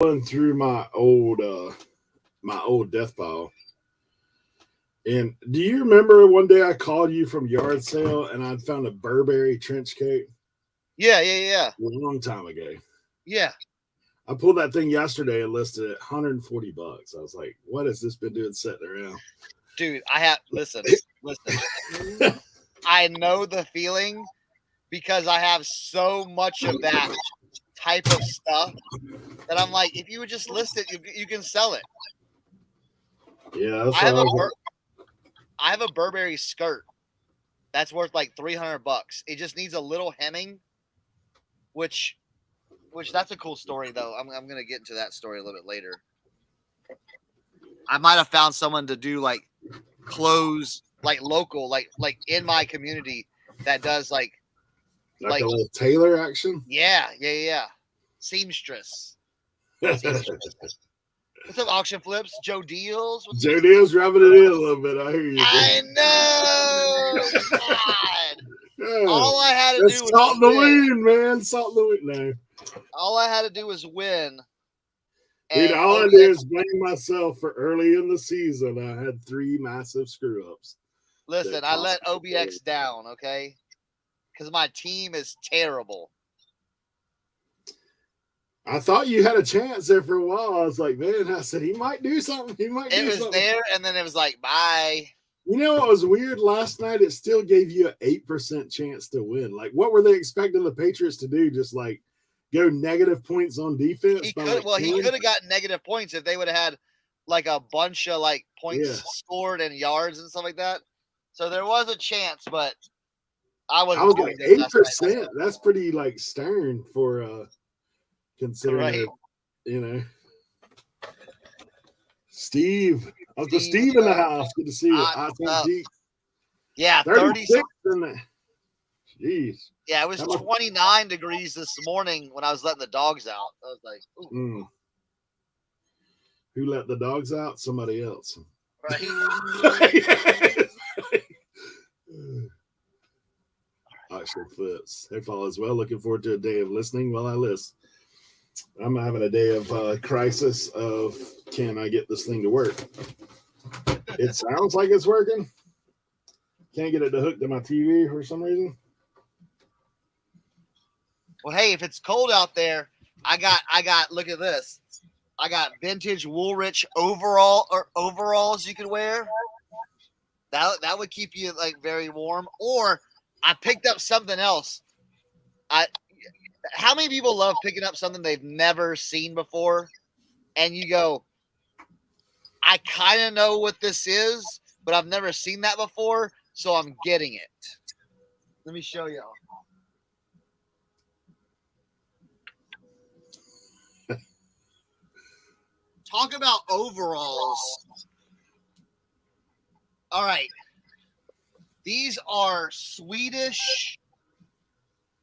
Going through my old death pile. And do you remember one day I called you from yard sale and I'd found a Burberry trench coat? Yeah. A long time ago. Yeah. I pulled that thing yesterday and listed it $140. I was like, what has this been doing sitting around? Dude, listen. I know the feeling because I have so much of that type of stuff that I'm like, if you would just list it, you can sell it. Yeah, I have a Burberry skirt that's worth like $300. It just needs a little hemming, which that's a cool story though. I'm gonna get into that story a little bit later. I might have found someone to do like clothes, like local, like in my community that does like a little tailor action. Yeah. Seamstress. What's up, Auction Flips? Joe Deals? Joe Deals rubbing it in a little bit. I hear you. I know. God. Yeah. All I had to do was salt in the wound, man. Salt in the wound. No. All I had to do was win. Dude, all I did is blame myself for early in the season. I had 3 massive screw ups. Listen, I let OBX down, okay? Because my team is terrible. I thought you had a chance there for a while. I was like, man, I said, he might do something. It was there, and then it was like, bye. You know what was weird last night? It still gave you an 8% chance to win. Like, what were they expecting the Patriots to do? Just like go negative points on defense? He could have gotten negative points if they would have had like a bunch of like points scored and yards and stuff like that. So there was a chance, but I was like 8%. That's pretty like stern for considering you know. Steve, Uncle Steve in the house. Good to see you. Yeah, 36 in there. Jeez. Yeah, it was 29 degrees this morning when I was letting the dogs out. I was like, ooh. Who let the dogs out? Somebody else. Right. Actually flips. Hey, all as well. Looking forward to a day of listening while I list. I'm having a day of crisis of can I get this thing to work? It sounds like it's working. Can't get it to hook to my TV for some reason. Well, hey, if it's cold out there, I got. Look at this. I got vintage Woolrich overalls you can wear. That would keep you like very warm. Or I picked up something else. How many people love picking up something they've never seen before? And you go, I kind of know what this is, but I've never seen that before, so I'm getting it. Let me show y'all. Talk about overalls. All right. These are Swedish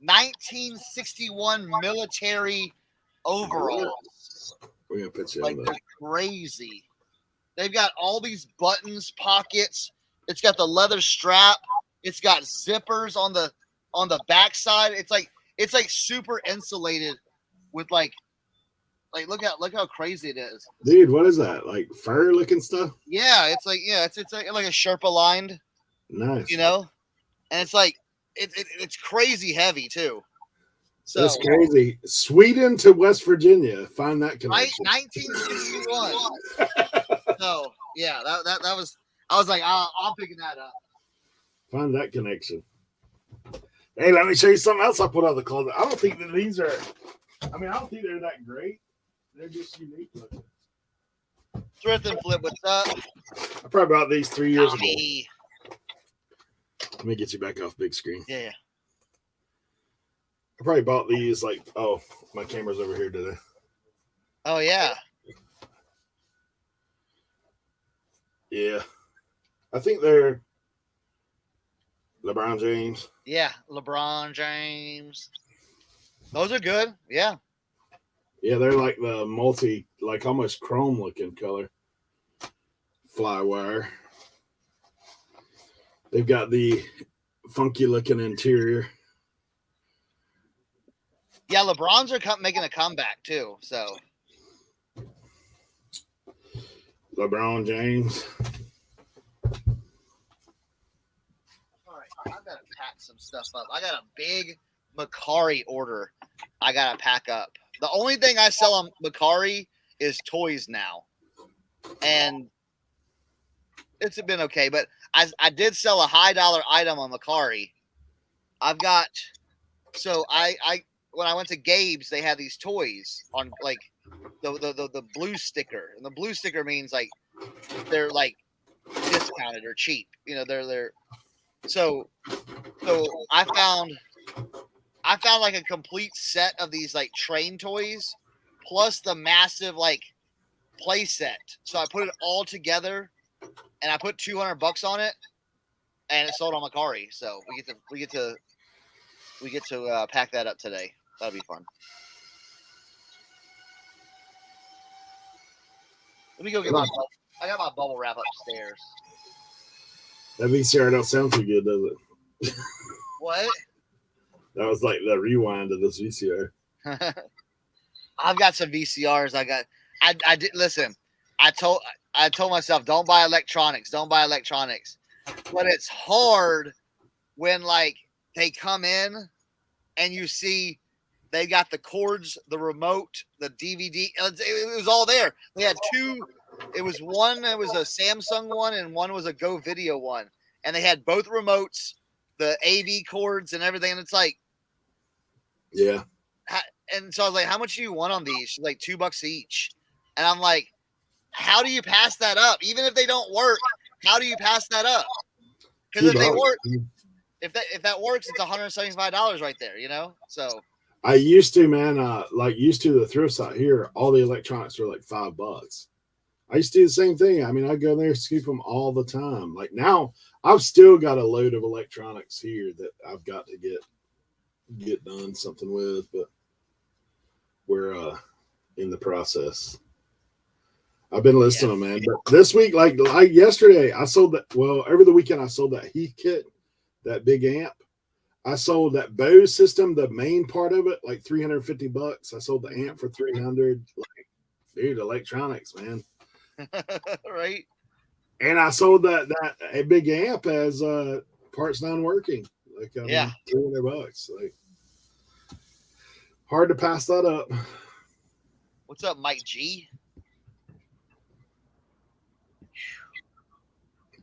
1961 military overalls. We're gonna put you like they're crazy. They've got all these buttons, pockets. It's got the leather strap. It's got zippers on the backside. It's like super insulated with like look how crazy it is. Dude, what is that? Like fur looking stuff? Yeah, it's like a Sherpa lined. Nice. You know? And it's like it's crazy heavy too. So that's crazy. Sweden to West Virginia. Find that connection. 1961. So yeah, that was. I was like, I'm picking that up. Find that connection. Hey, let me show you something else I put out of the closet. I don't think that these are. I mean, I don't think they're that great. They're just unique looking. Thrift and Flip, what's up? I probably bought these 3 years ago. Let me get you back off big screen. Yeah. I probably bought these my camera's over here today. Oh yeah. Yeah. I think they're LeBron James. Yeah, LeBron James. Those are good. Yeah. Yeah, they're like the like almost chrome looking color. Fly wire. They've got the funky looking interior. Yeah, LeBron's are making a comeback too. So LeBron James. All right, I've got to pack some stuff up. I got a big Macari order I got to pack up. The only thing I sell on Macari is toys now. And it's been okay, but I did sell a high dollar item on Macari. I've got, so I when I went to Gabe's, they had these toys on like the blue sticker. And the blue sticker means like they're like discounted or cheap. You know, they're so I found like a complete set of these like train toys plus the massive like play set. So I put it all together and I put $200 on it and it sold on Macari. So we get to pack that up today. That'll be fun. Let me go get I got my bubble wrap upstairs. That VCR don't sound too good, does it? What? That was like the rewind of this VCR. I've got some VCRs. I did listen. I told myself don't buy electronics. But it's hard when like they come in and you see they got the cords, the remote, the DVD. It was all there. They had two. It was one. It was a Samsung one, and one was a Go Video one. And they had both remotes, the AV cords, and everything. And it's like, yeah. And so I was like, "How much do you want on these?" She's like, $2 each. And I'm like, "How do you pass that up? Even if they don't work, how do you pass that up? Because if they work, if that works, it's $175 right there. You know, so." I used to, man, used to the thrift site here, all the electronics were like $5. I used to do the same thing. I mean, I go there, scoop them all the time. Like now, I've still got a load of electronics here that I've got to get done something with, but we're in the process. I've been listening to them, man. But this week, like yesterday, I sold that. Well, over the weekend, I sold that Heath kit, that big amp. I sold that Bose system, the main part of it, like $350. I sold the amp for $300. Like, dude, electronics, man. Right. And I sold that a big amp as parts non working. Like yeah, $200. Like hard to pass that up. What's up, Mike G?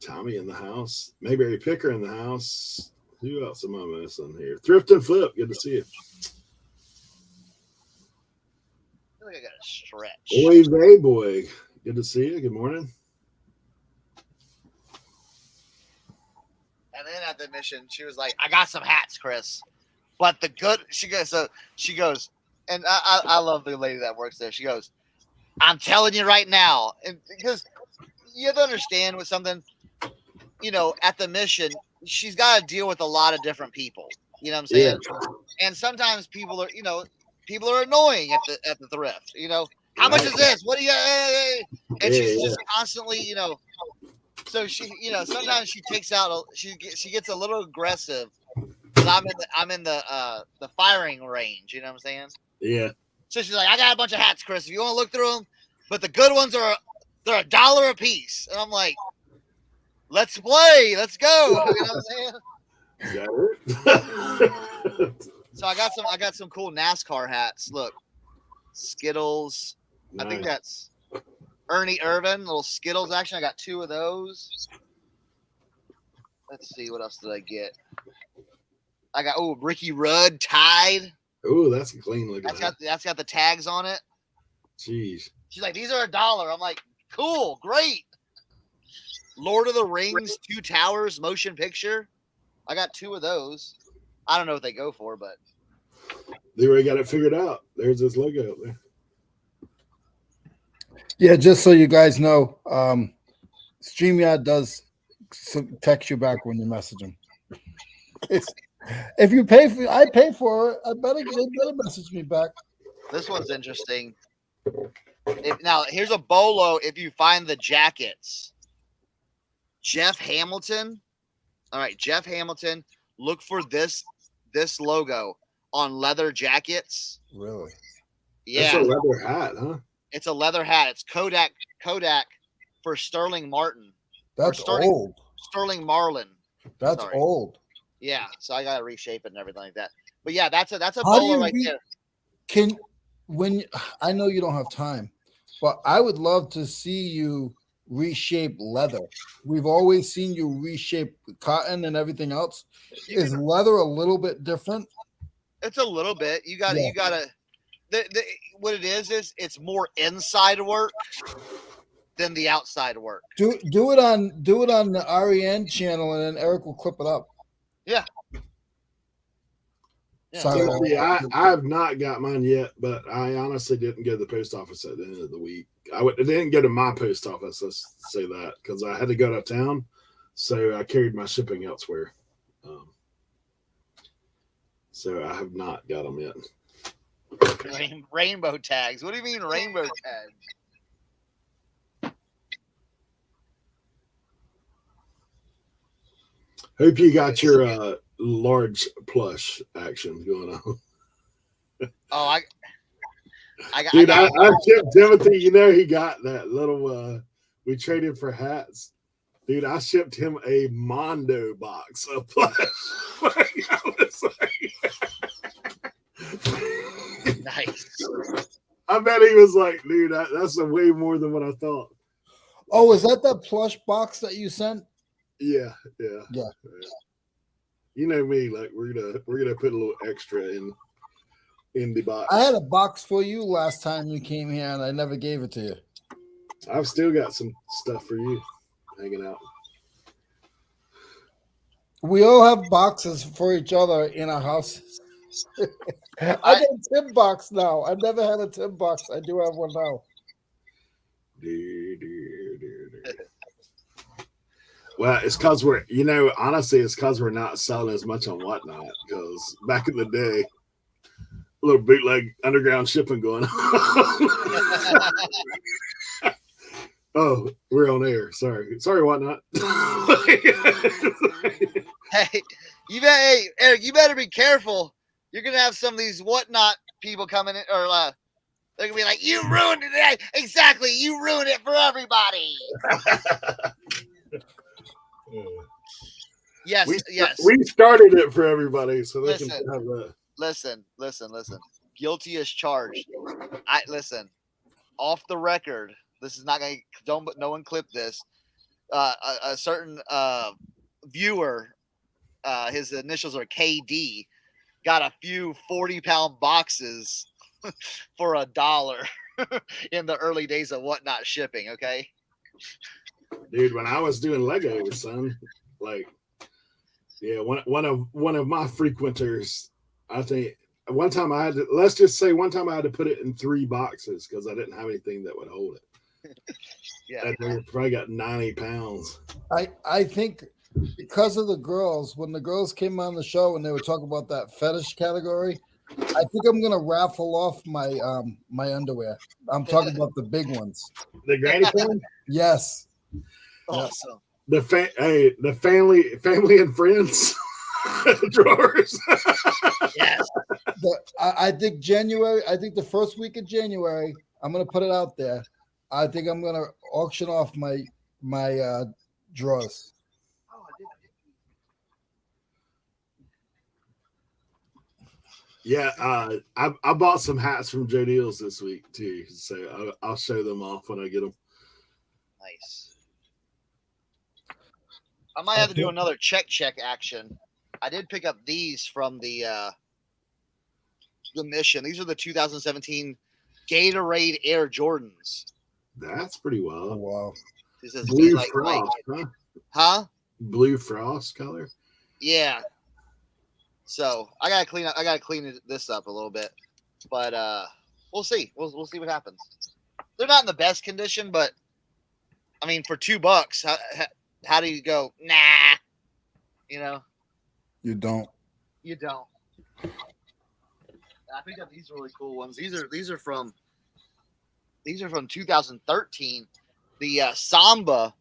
Tommy in the house. Mayberry Picker in the house. Who else am I missing here? Thrift and Flip. Good to see you. I feel like I got to stretch. Hey, boy. Good to see you. Good morning. And then at the mission, she was like, "I got some hats, Chris." But the good, she goes, and I love the lady that works there. She goes, "I'm telling you right now," and because you have to understand with something, you know, at the mission, she's got to deal with a lot of different people. You know what I'm saying? Yeah. And sometimes people are annoying at the thrift. You know, how much is this? What do you? And she's just constantly, you know. So she, you know, sometimes she takes out. She gets a little aggressive. Because I'm in the firing range. You know what I'm saying? Yeah. So she's like, "I got a bunch of hats, Chris. If you want to look through them, but the good ones they're $1 a piece." And I'm like, "Let's play. Let's go." You know what I'm saying? So I got some cool NASCAR hats. Look, Skittles. Nice. I think that's Ernie Irvan, little Skittles action. I got 2 of those. Let's see, what else did I get? I got Ricky Rudd Tide. Oh, that's a clean looking. That's got the tags on it. Jeez. She's like, "These are $1." I'm like, "Cool, great." Lord of the Rings 2 Towers motion picture. I got 2 of those. I don't know what they go for, but Leroy got it figured out. There's his logo up there. Yeah, just so you guys know, StreamYard does text you back when you message them. If you pay for, I pay for it. They better message me back. This one's interesting. Now here's a bolo. If you find the jackets, Jeff Hamilton. All right, Jeff Hamilton. Look for this logo on leather jackets. Really? Yeah. It's a leather hat, huh? It's a leather hat. It's Kodak for Sterling Martin. That's old. Sterling Marlin. That's Sorry. old. Yeah, so I gotta reshape it and everything like that. But yeah, that's a How do bolo you right there. I know you don't have time, but I would love to see you reshape leather. We've always seen you reshape cotton and everything else. Is leather a little bit different? It's a little bit. You gotta what it is it's more inside work than the outside work. Do it on the REN channel, and then Eric will clip it up. Yeah. Sorry, So, see, I have not got mine yet, but I honestly didn't go to the post office at the end of the week. I didn't go to my post office, let's say that, because I had to go to town, so I carried my shipping elsewhere. So I have not got them yet. Rainbow tags. What do you mean rainbow tags? Hope you got your large plush action going on. Oh, I got. Dude, I shipped Timothy. You know, he got that little. We traded for hats. Dude, I shipped him a Mondo box of plush. Nice. I bet he was like, dude, that's way more than what I thought. Oh, is that plush box that you sent? Yeah. You know me, like we're gonna put a little extra in the box. I had a box for you last time you came here, and I never gave it to you. I've still got some stuff for you hanging out. We all have boxes for each other in our houses. I got a Tim box now. I've never had a Tim box. I do have one now. Well, it's because honestly, it's because we're not selling as much on Whatnot. Because back in the day, a little bootleg underground shipping going on. Oh, we're on air. Sorry, Whatnot. Hey, Eric, you better be careful. You're gonna have some of these Whatnot people coming in, or they're gonna be like, "You ruined it." Exactly, you ruined it for everybody. Yes, yes. We started it for everybody, so they can have that. Listen. Guilty as charged. Listen. Off the record, this is not gonna. No one clip this. A certain viewer, his initials are KD, got a few 40-pound boxes for $1 in the early days of Whatnot shipping. Okay, dude, when I was doing Legos, son, like, yeah, one of my frequenters, I think one time I had to put it in 3 boxes because I didn't have anything that would hold it. Yeah, and they probably got 90 pounds. I think because of the girls, when the girls came on the show and they were talking about that fetish category, I think I'm gonna raffle off my my underwear. I'm talking about the big ones. The granny pan? Yes. awesome. The family and friends drawers. Yes. I think January. I think the first week of January, I'm gonna put it out there. I think I'm gonna auction off my drawers. Yeah, I bought some hats from Joe Deals this week too, so I'll show them off when I get them. Nice. I might have to do another check action. I did pick up these from the mission. These are the 2017 Gatorade Air Jordans. That's pretty wild. Oh, wow. This is Blue like frost, huh? Blue frost color. Yeah. So I gotta clean this up a little bit, but we'll see. We'll see what happens. They're not in the best condition, but I mean, for $2, how do you go? Nah, you know. You don't. You don't. I picked up these really cool ones. These are from 2013. The Samba,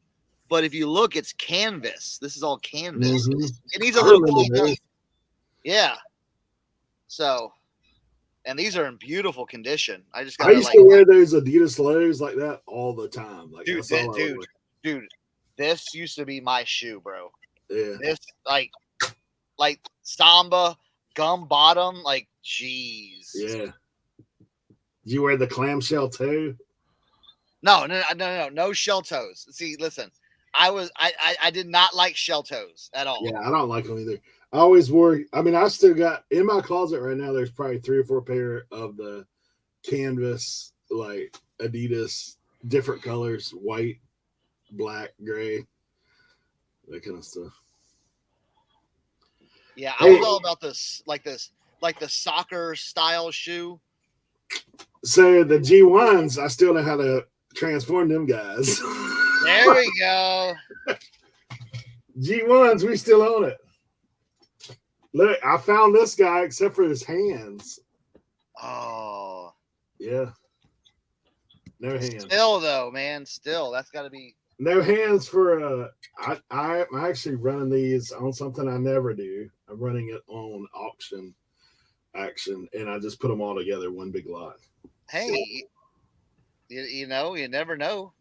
but if you look, it's canvas. This is all canvas. Mm-hmm. It needs a little cleanup. Yeah. So And these are in beautiful condition. I just I gotta used to wear those Adidas lows like that all the time. Like dude, that's all I would wear. dude, this used to be my shoe, bro. Yeah. This like Samba gum bottom, like jeez. Yeah. Did you wear the clamshell toe? No shell toes. See, listen, I did not like shell toes at all. Yeah, I don't like them either. I always wore. I mean, I still got in my closet right now. There's probably 3 or 4 pair of the canvas like Adidas, different colors: white, black, gray, that kind of stuff. Yeah, I was all about this, like the soccer style shoe. So the G1s, I still know how to transform them guys. There we go. G1s, we still own it. Look, I found this guy except for his hands. Oh. Yeah. No hands. Still though, man. Still, that's got to be. No hands for I'm actually running these on something I never do. I'm running it on auction action, and I just put them all together one big lot. Hey, you know, you never know.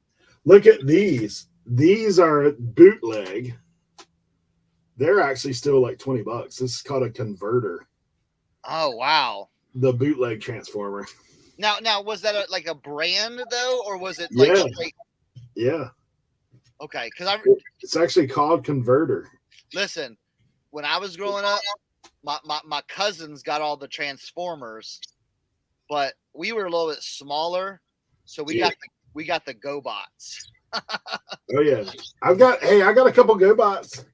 Look at these. These are bootleg. They're actually still like $20. This is called a converter. Oh wow. The bootleg transformer. Now was that like a brand though, or was it like Yeah. straight? Yeah. Okay, because It's actually called converter. listen, when I was growing up, my cousins got all the transformers, but we were a little bit smaller, so we got the GoBots. Oh yeah. I got a couple GoBots.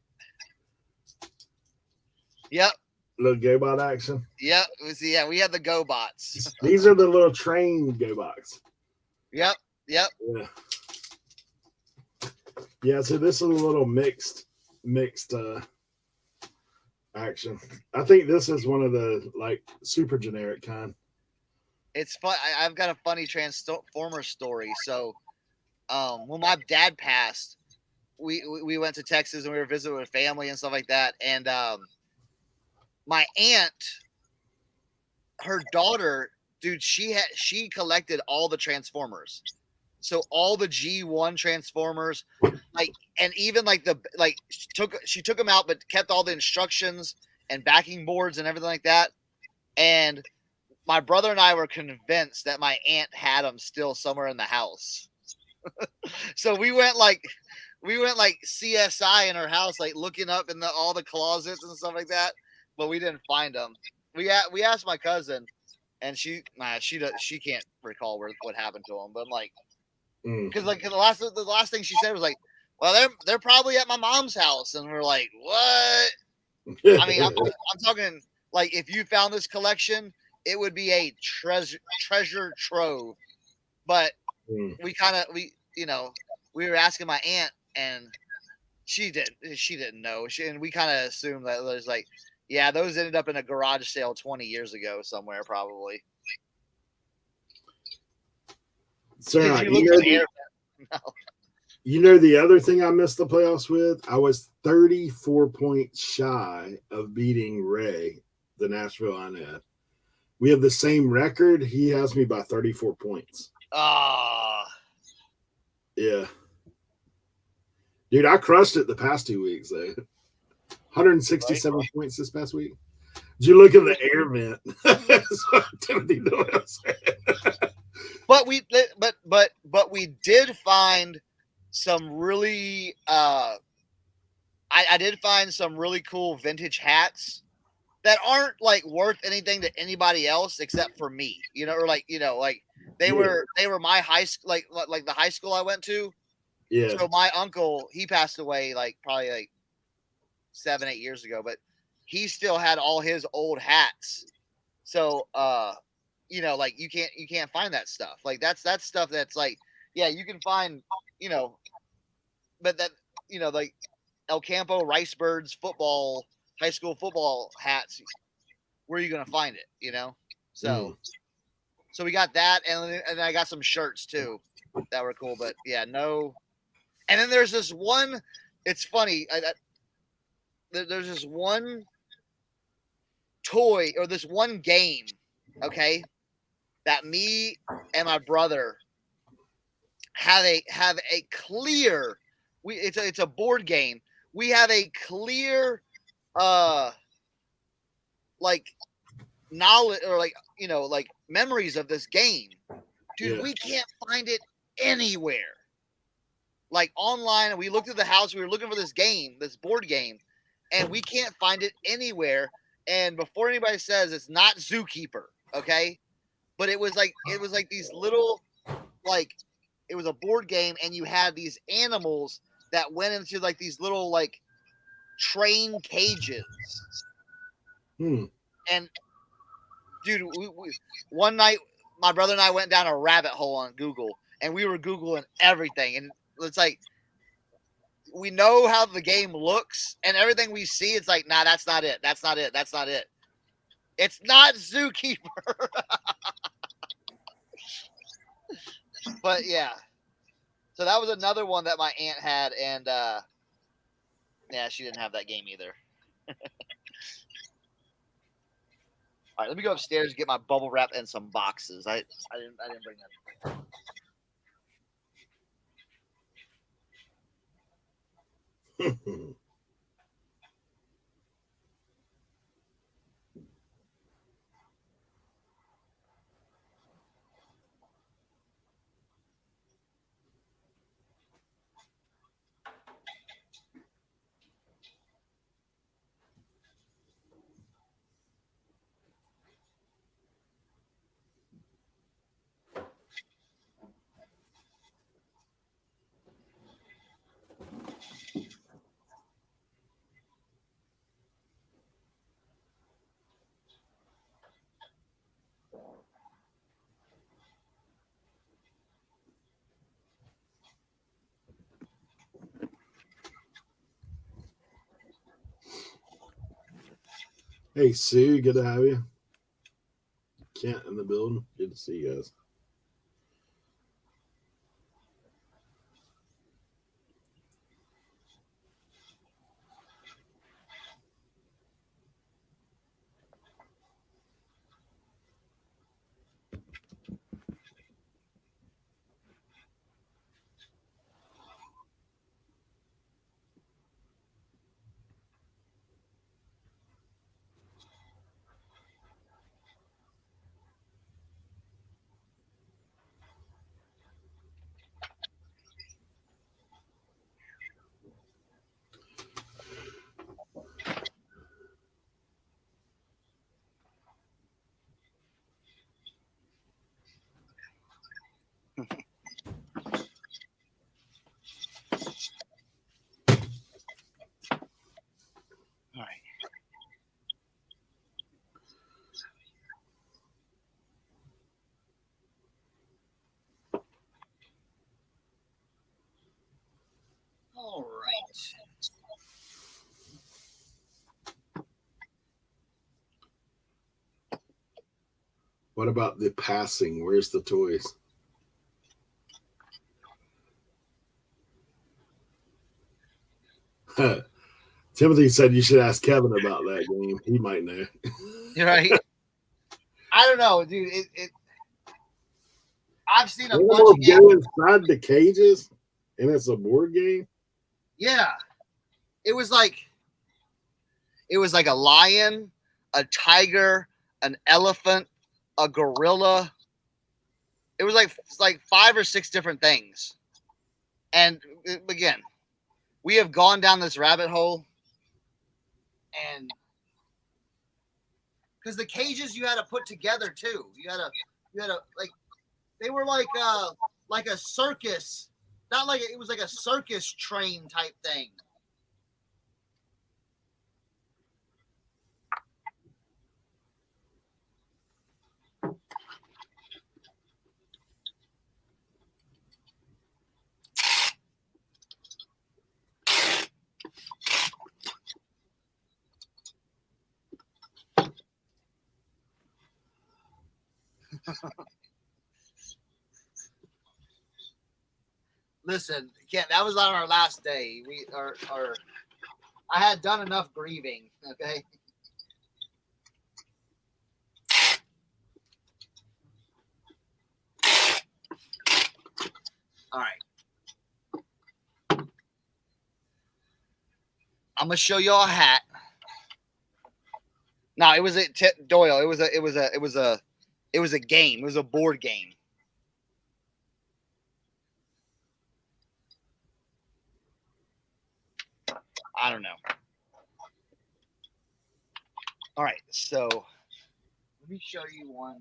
Yep. Little GoBot action. Yep. We had the GoBots. These are the little train GoBots. Yep. Yeah. Yeah, so this is a little mixed action. I think this is one of the like super generic kind. It's fun. I've got a funny transformer story. So, when my dad passed, we went to Texas and we were visiting with family and stuff like that. And my aunt, her daughter, dude, she collected all the transformers. So all the G1 transformers, like, and even like she took them out, but kept all the instructions and backing boards and everything like that. And my brother and I were convinced that my aunt had them still somewhere in the house. So we went like CSI in her house, like looking up in all the closets and stuff like that, but we didn't find them. We asked my cousin, and she can't recall what happened to them. But I'm like, because like the last thing she said was like, well, they're probably at my mom's house, and we're like, what? I mean, I'm talking like if you found this collection, it would be a treasure trove. But we were asking my aunt, and she didn't know. And we kind of assumed that it was like, yeah, those ended up in a garage sale 20 years ago somewhere, probably. Cernoch, you know the other thing I missed the playoffs with? I was 34 points shy of beating Ray, the Nashville Unad. We have the same record. He has me by 34 points. Yeah. Dude, I crushed it the past 2 weeks, though. 167 points this past week. Did you look at the air vent? That's what Timothy Doyle said. But we did find some really I did find some really cool vintage hats that aren't like worth anything to anybody else except for me, or like they were my high school, like the high school I went to. Yeah. So my uncle, he passed away like probably like 7-8 years ago, but he still had all his old hats. So like you can't find that stuff. Like that's stuff that's like, yeah, you can find, but that, like El Campo Rice Birds high school football hats, where are you going to find it? So we got that. And I got some shirts too that were cool, but yeah, no. And then there's this one, it's funny. There's this one toy or this one game okay, that me and my brother have a clear. It's a board game. We have a clear, like knowledge or like like memories of this game, dude. Yeah. We can't find it anywhere. Like online, and we looked at the house. We were looking for this game, this board game, and we can't find it anywhere. And before anybody says it's not Zookeeper, okay, but it was like these little, like, it was a board game, and you had these animals that went into like these little like train cages. And dude, one night my brother and I went down a rabbit hole on Google, and we were Googling everything, and it's like we know how the game looks, and everything we see, it's like, nah, that's not it. That's not it. That's not it. It's not Zookeeper. But yeah. So that was another one that my aunt had, and yeah, she didn't have that game either. All right, let me go upstairs and get my bubble wrap and some boxes. I didn't bring that. Hey, Sue, good to have you. Kent in the building. Good to see you guys. All right. All right. What about the passing? Where's the toys? Timothy said you should ask Kevin about that game. He might know. You're right. I don't know, dude. I've seen a Animals bunch of games. go inside the cages, and it's a board game. Yeah. It was like a lion, a tiger, an elephant, a gorilla. It was like 5 or 6 different things. And again, we have gone down this rabbit hole, and because the cages you had to put together too. You had to like, they were like a circus, not like it was like a circus train type thing. Listen, Kent, that was on our last day. I had done enough grieving. Okay. All right. I'm gonna show y'all a hat. No, it was Doyle. It was a game. It was a board game. I don't know. All right, so let me show you one.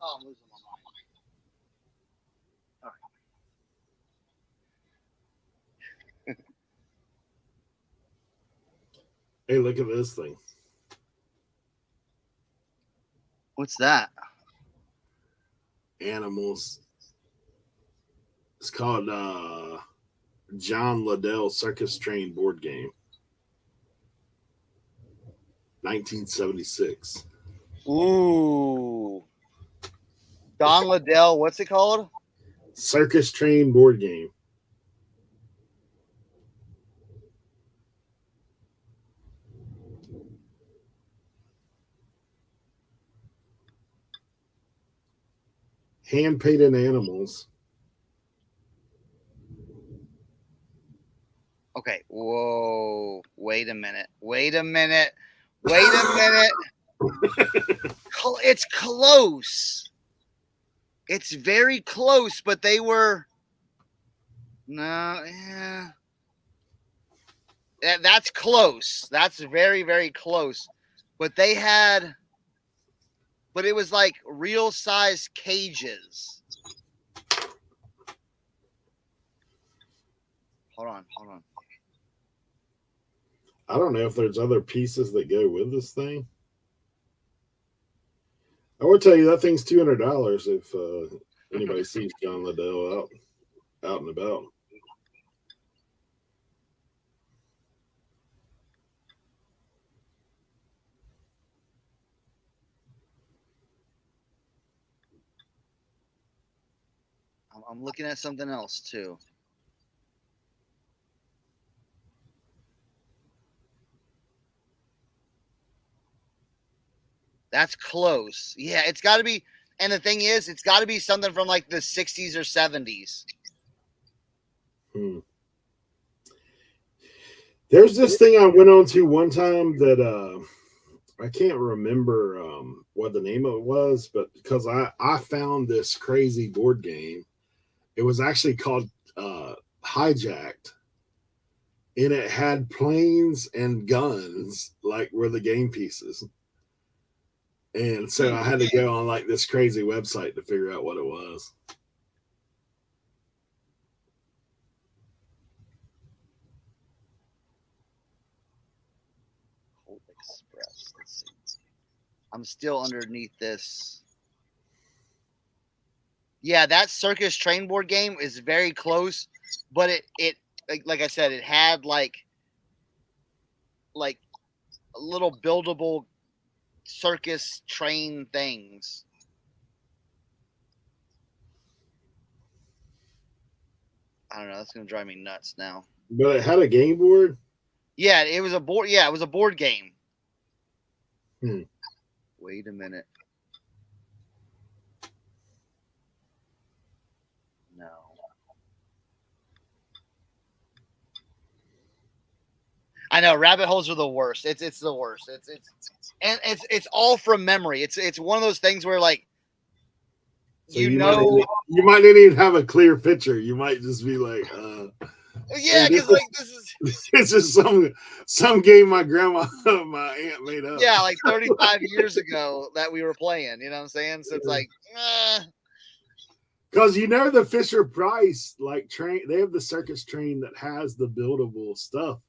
Oh, I'm losing my mind. All right. Hey, look at this thing. What's that? Animals. It's called John Liddell Circus Train board game. 1976. Ooh. Don Liddell, what's it called? Circus Train board game. Hand painted animals. Okay. Whoa. Wait a minute. Wait a minute. Wait a minute. It's close. It's very close, but they were. No. Yeah. That's close. That's very, very close. But they had. But it was like real size cages. Hold on. I don't know if there's other pieces that go with this thing. I will tell you that thing's $200 if anybody sees John Liddell out and about. I'm looking at something else too. That's close. Yeah, it's got to be. And the thing is, it's got to be something from like the 60s or 70s. There's this thing I went on to one time that I can't remember what the name of it was, but because I found this crazy board game. It was actually called Hijacked, and it had planes and guns like were the game pieces. And so I had to go on like this crazy website to figure out what it was. Express. Let's see. I'm still underneath this. Yeah, that circus train board game is very close, but it like I said, it had like little buildable circus train things. I don't know. That's gonna drive me nuts now. But it had a game board. Yeah, it was a board. Yeah, it was a board game. Wait a minute. No. I know rabbit holes are the worst. It's the worst. It's all from memory. It's one of those things where like So you might not even have a clear picture. You might just be like, yeah, because like this is some game my grandma, my aunt made up. Yeah, like 35 years ago that we were playing. You know what I'm saying? So it's like, because the Fisher Price like train, they have the circus train that has the buildable stuff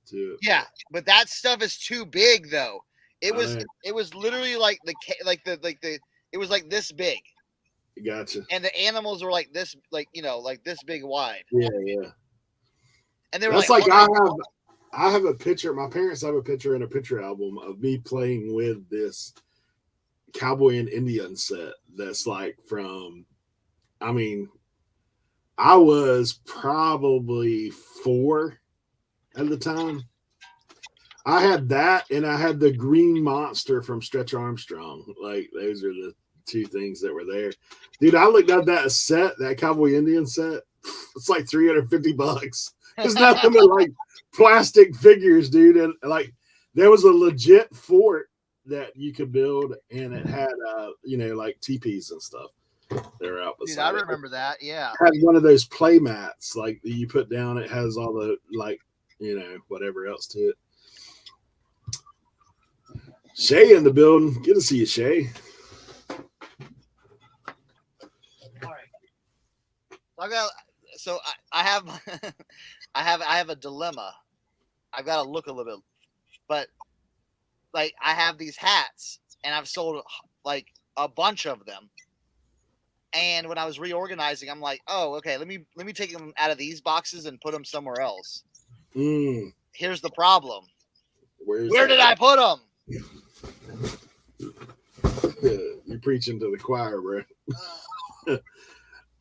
to it. Yeah, but that stuff is too big though. It was literally like it was like this big. Gotcha. And the animals were like this, like this big wide. Yeah. And they were that's like I have a picture. My parents have a picture in a picture album of me playing with this cowboy and Indian set. That's like from, I was probably 4 at the time. I had that, and I had the green monster from Stretch Armstrong. Like those are the 2 things that were there. Dude, I looked at that set, that cowboy Indian set. It's like $350. It's nothing but like plastic figures, dude. And like there was a legit fort that you could build, and it had like teepees and stuff. They're out beside. Dude, I remember that. Yeah. It had one of those play mats like that you put down. It has all the whatever else to it. Shay in the building. Good to see you, Shay. All right. I have I have a dilemma. I've got to look a little bit, but like I have these hats and I've sold like a bunch of them. And when I was reorganizing, I'm like, oh, okay, let me take them out of these boxes and put them somewhere else. Here's the problem. Where did I put them? You're preaching to the choir, bro.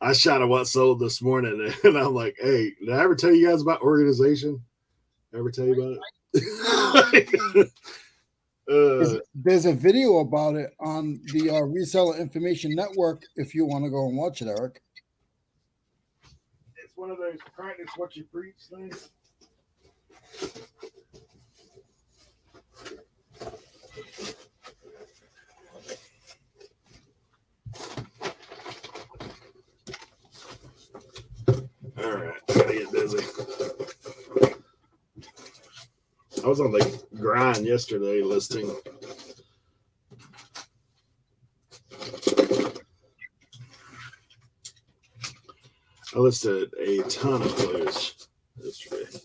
I shot a what sold this morning, and I'm like, hey, did I ever tell you guys about organization? Ever tell you about it? There's a video about it on the Reseller Information Network if you want to go and watch it, Eric. It's one of those practice what you preach things. All right, gotta get busy. I was on the grind yesterday listing. I listed a ton of clothes yesterday.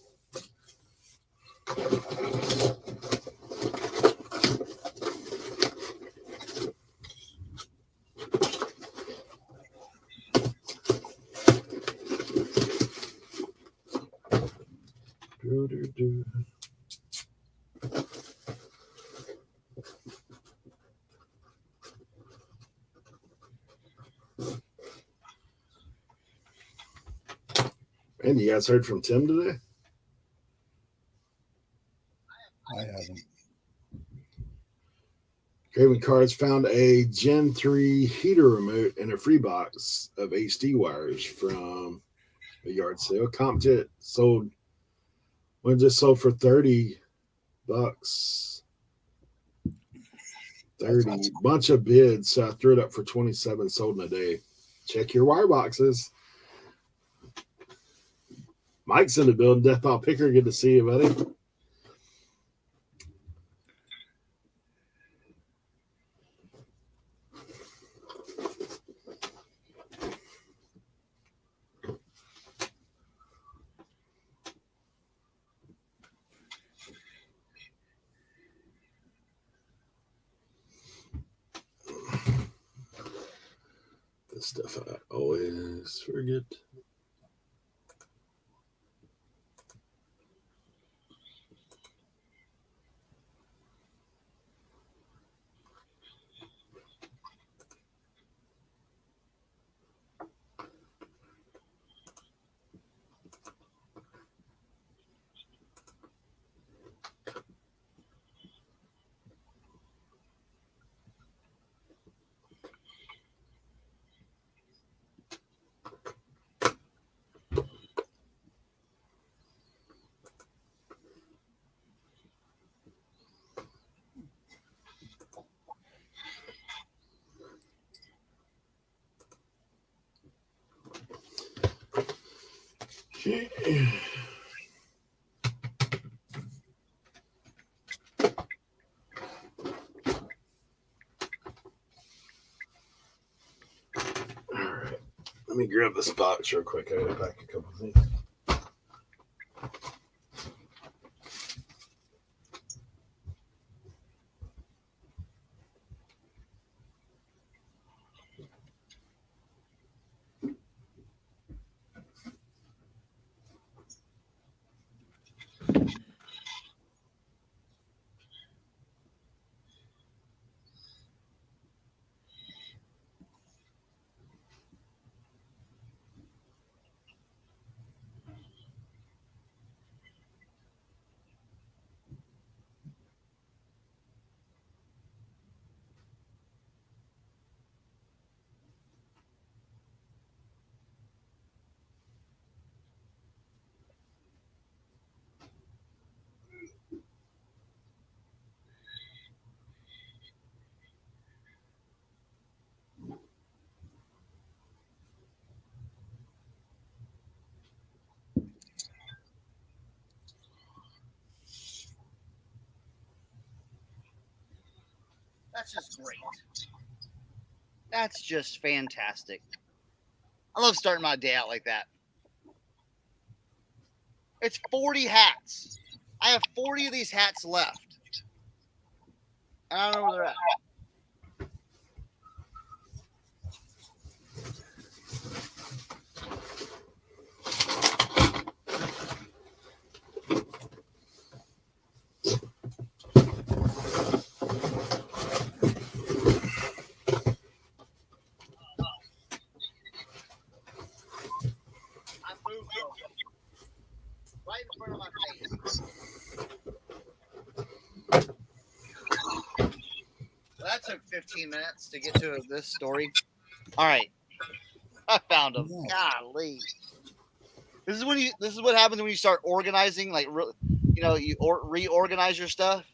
And you guys heard from Tim today? I haven't. Craven Cards found a Gen 3 heater remote and a free box of HD wires from a yard sale. Compton sold, one just sold for $30. 30, bunch of bids. So I threw it up for 27, sold in a day. Check your wire boxes. Mike's in the building. Death Pile Picker, good to see you, buddy. This stuff I always forget. All right, let me grab this box real quick. I gotta pack a couple things. That's just great. That's just fantastic. I love starting my day out like that. It's 40 hats. I have 40 of these hats left. And I don't know where they're at. I moved them right in front of my face. Well, that took 15 minutes to get to this story. All right. I found them. Golly. This is what happens when you start organizing, like, you reorganize your stuff.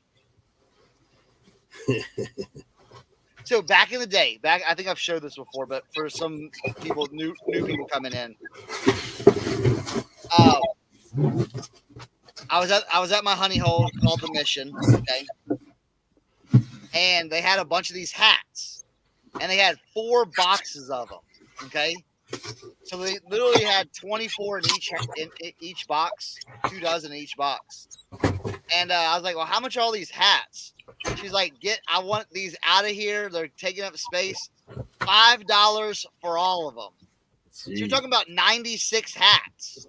So back in the day, I think I've showed this before, but for some people, new people coming in, I was at my honey hole called the Mission, okay, and they had a bunch of these hats, and they had 4 boxes of them, okay. So they literally had 24 in each box, 2 dozen in each box. And I was like, well, how much are all these hats? She's like, I want these out of here. They're taking up space. $5 for all of them. So you're talking about 96 hats.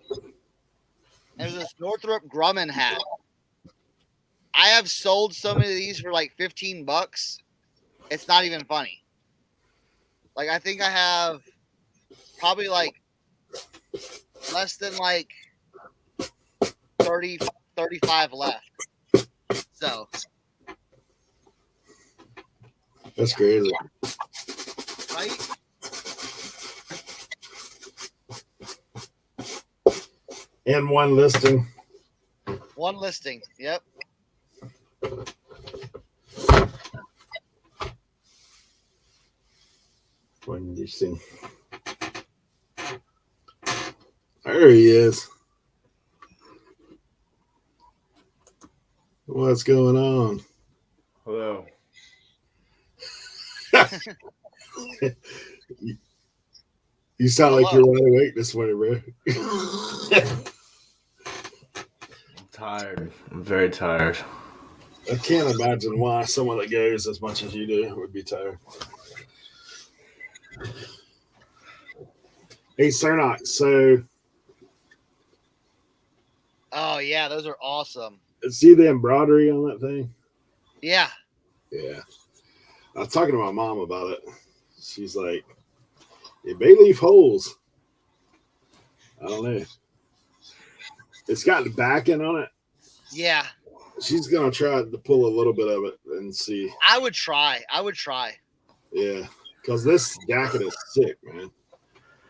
There's this Northrop Grumman hat. I have sold so many of these for like $15. It's not even funny. Like, I think I have probably like less than like 30, 35 left. So That's crazy. Right? And one listing. One listing. Yep. One listing. There he is. What's going on? Hello. You sound like you're wide awake this morning, bro. I'm tired. I'm very tired. I can't imagine why someone that goes as much as you do would be tired. Hey, Cernochs. So, Oh yeah, those are awesome. see the embroidery on that thing? Yeah. Yeah. I was talking to my mom about it. She's like, it may leave holes. I don't know. It's got the backing on it. Yeah. She's going to try to pull a little bit of it and see. I would try. Yeah. Because this jacket is sick, man.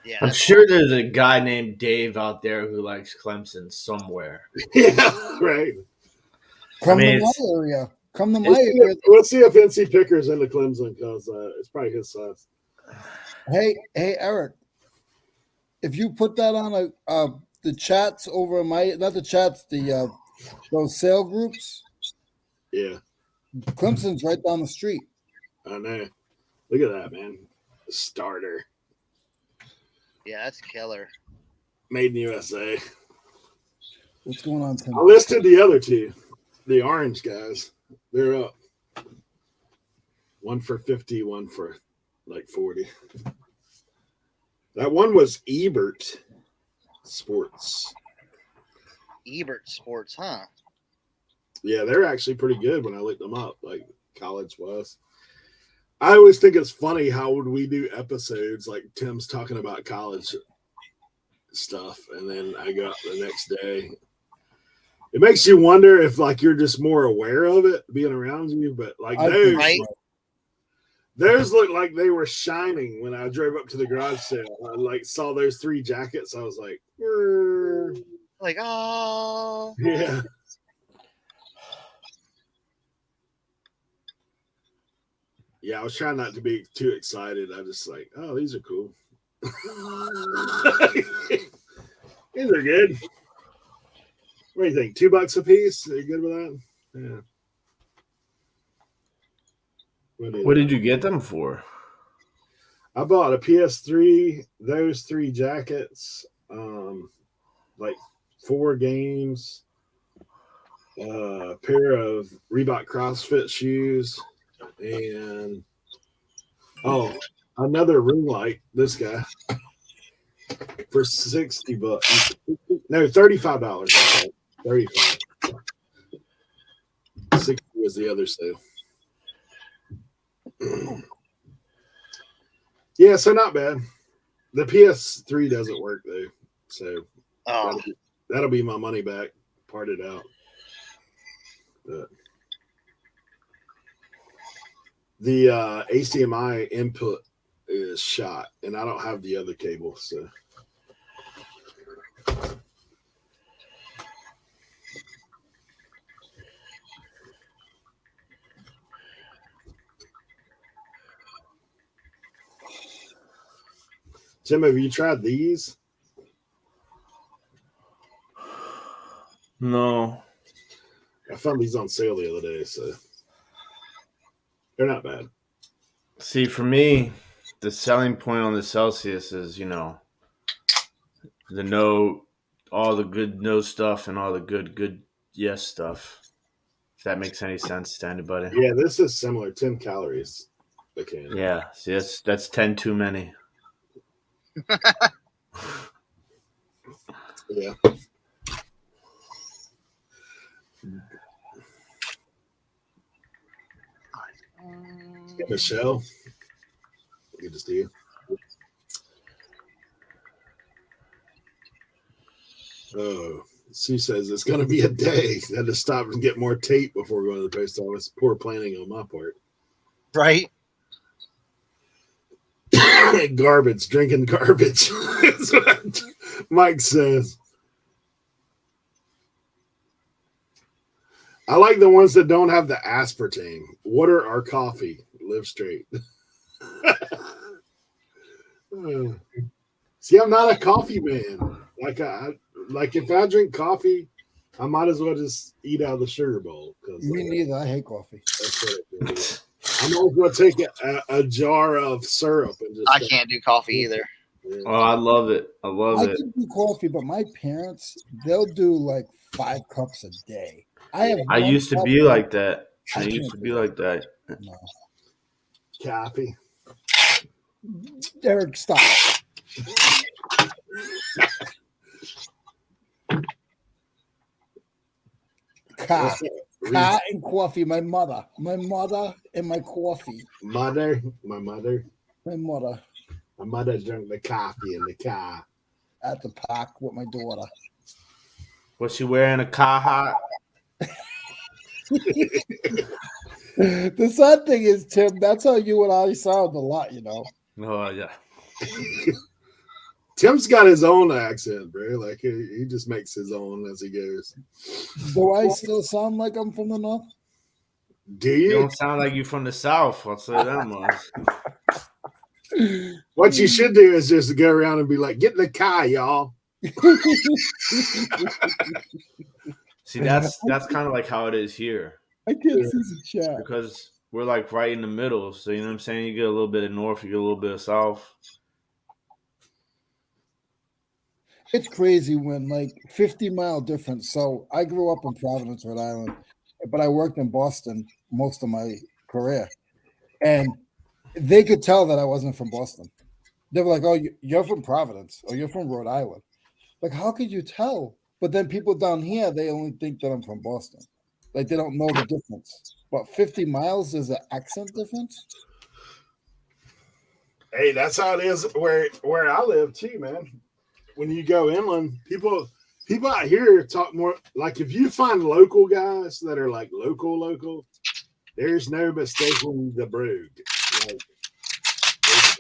Yeah. I'm sure there's a guy named Dave out there who likes Clemson somewhere. Yeah, right. Come mean, to my it's- area. Come to my area. Let's see if NC Picker's into Clemson because it's probably his size. Hey, Eric. If you put that on the chats over not the chats, those sale groups, Yeah, Clemson's right down the street. I know. Look at that, man. Starter. Yeah, that's killer. Made in USA. What's going on, Tim? I listed the other two, the orange guys. They're up. One for 50, one for like 40. That one was Ebert Sports. Ebert Sports, huh? Yeah, they're actually pretty good when I looked them up, like college was. I always think it's funny how would we do episodes like Tim's talking about college stuff, and then I go up the next day. It makes you wonder if like you're just more aware of it being around you, but like those looked like they were shining when I drove up to the garage sale. I like saw those 3 jackets. I was like, Like, oh yeah. Yeah, I was trying not to be too excited. I just like, oh, these are cool. These are good. What do you think? $2 a piece? Are you good with that? Yeah. What did you get them for? I bought a PS3, those 3 jackets, like 4 games, a pair of Reebok CrossFit shoes, and another ring light. This guy for $60. No, $35. Okay, 35. 60 was the other sale. Yeah, so not bad. The PS3 doesn't work though, so that'll be my money back, parted out. But the HDMI input is shot, and I don't have the other cable, so. Tim, have you tried these? No. I found these on sale the other day, so they're not bad. See, for me, the selling point on the Celsius is, all the good no stuff and all the good yes stuff. If that makes any sense to anybody. Yeah, this is similar, 10 calories. Okay. Yeah, see, that's 10 too many. Yeah. Hey, Michelle. Good to see you. Oh, she says it's going to be a day. I had to stop and get more tape before going to the post office. Poor planning on my part. right. Garbage, drinking garbage. That's what Mike says. I like the ones that don't have the aspartame. Water or coffee. Live straight. See, I'm not a coffee man. Like if I drink coffee, I might as well just eat out of the sugar bowl. Me neither. I hate coffee. That's what it is. I might as well take a jar of syrup and just. I can't do coffee either. Oh, I love it. I love it. I can do coffee, but my parents, they'll do like 5 cups a day. I used to be like that. I used to be like that. No. Coffee. Eric, stop. Car and coffee. My mother and my coffee. My mother drank the coffee in the car At the park with my daughter. Was she wearing a Carhartt? The sad thing is, Tim, that's how you and I sound a lot, you know. Oh, yeah. Tim's got his own accent, bro. Like he just makes his own as he goes. Do I still sound like I'm from the north? Do You you? don't sound like you from the South. I'll say that much. What you should do is just go around and be like, "Get in the car, y'all." See, that's kind of like how it is here. I can't see the chat. Because we're like right in the middle. So, you know what I'm saying? You get a little bit of north, you get a little bit of south. It's crazy when like 50-mile difference. So I grew up in Providence, Rhode Island, but I worked in Boston most of my career. And they could tell that I wasn't from Boston. They were like, "Oh, you're from Providence or you're from Rhode Island." Like, how could you tell? But then people down here, they only think that I'm from Boston. Like, they don't know the difference. But 50 miles is an accent difference? Hey, that's how it is where I live too, man. When you go inland, people out here talk more like if you find local guys that are like local, there's no mistaking the brogue. Like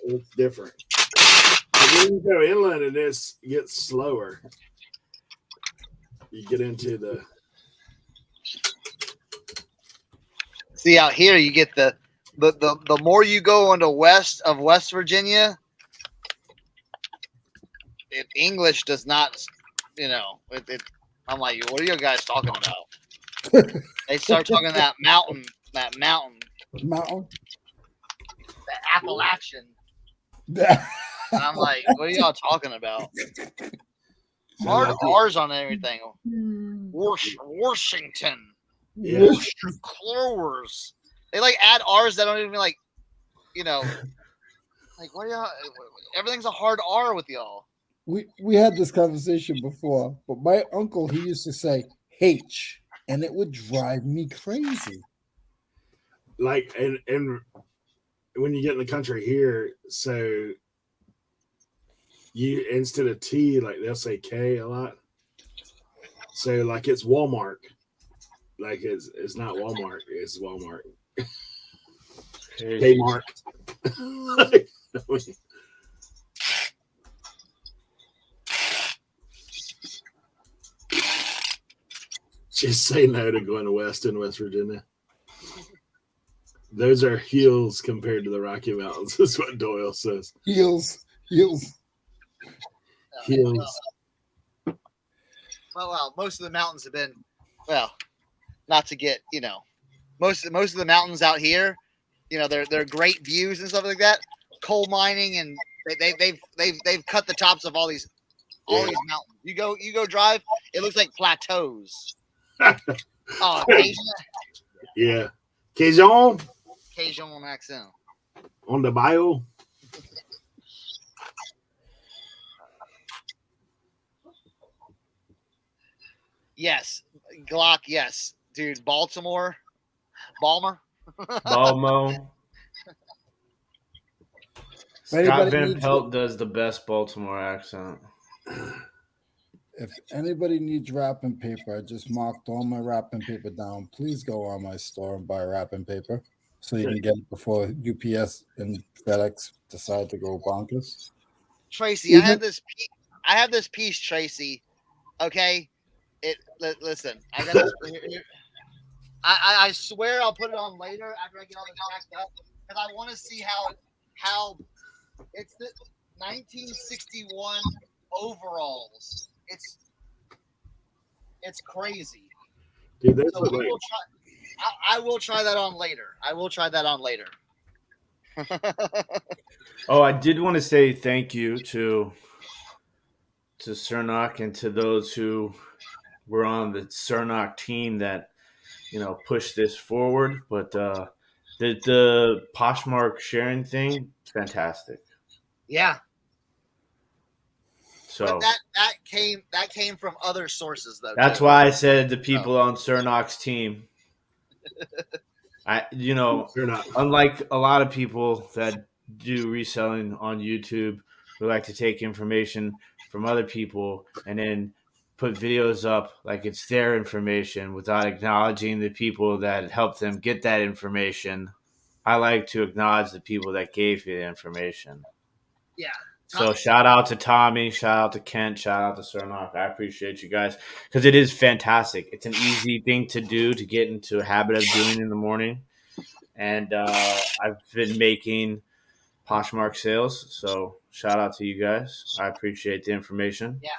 it's different. But when you go inland and it gets slower, you get into the. See, out here you get the more you go into west of West Virginia, English does not, you know. I'm like, what are you guys talking about? They start talking that mountain, Mountain? the Appalachian. And I'm like, what are y'all talking about? Hard R's on everything. Washington. Yeah. Clovers. They like add R's that don't even like, you know, like what are y'all? Everything's a hard R with y'all. We had this conversation before, but my uncle, he used to say H, and it would drive me crazy. Like and when you get in the country here, so you instead of T, like they'll say K a lot. So like it's Walmart. Like it's not Walmart, it's Walmart. Kmart. Just say no to going west in West Virginia. Those are hills compared to the Rocky Mountains, is what Doyle says. Heels. Hills. Well, most of the mountains have been, well, not to get, you know, most of the mountains out here, you know, they're great views and stuff like that. Coal mining, and they've cut the tops of all these mountains. You go drive, it looks like plateaus. Oh, Yeah. Cajun accent. on the bio. Yes. Glock, yes. Dude, Balmer. Balmo. Scott Van Pelt does the best Baltimore accent. If anybody needs wrapping paper, I just marked all my wrapping paper down. Please go on my store and buy wrapping paper. so you can get it before UPS and FedEx decide to go bonkers. Tracy, I have this piece, Tracy. Okay, listen. I got this. I swear I'll put it on later after I get all this packed up because I want to see how it's the 1961 overalls. It's crazy. Dude, that's So we will try. I will try that on later. Oh, I did want to say thank you to Cernoch and to those who were on the Cernoch team that pushed this forward. But the Poshmark sharing thing, fantastic. Yeah. So but that came from other sources though. That's too. why I said the people on Cernoch's team. Unlike a lot of people that do reselling on YouTube, who like to take information from other people and then put videos up like it's their information without acknowledging the people that helped them get that information. I like to acknowledge the people that gave you the information. Yeah. So shout out to Tommy, shout out to Kent, shout out to Cernoch. I appreciate you guys because it is fantastic. It's an easy thing to do to get into a habit of doing in the morning. And I've been making Poshmark sales. So shout out to you guys. I appreciate the information. Yeah.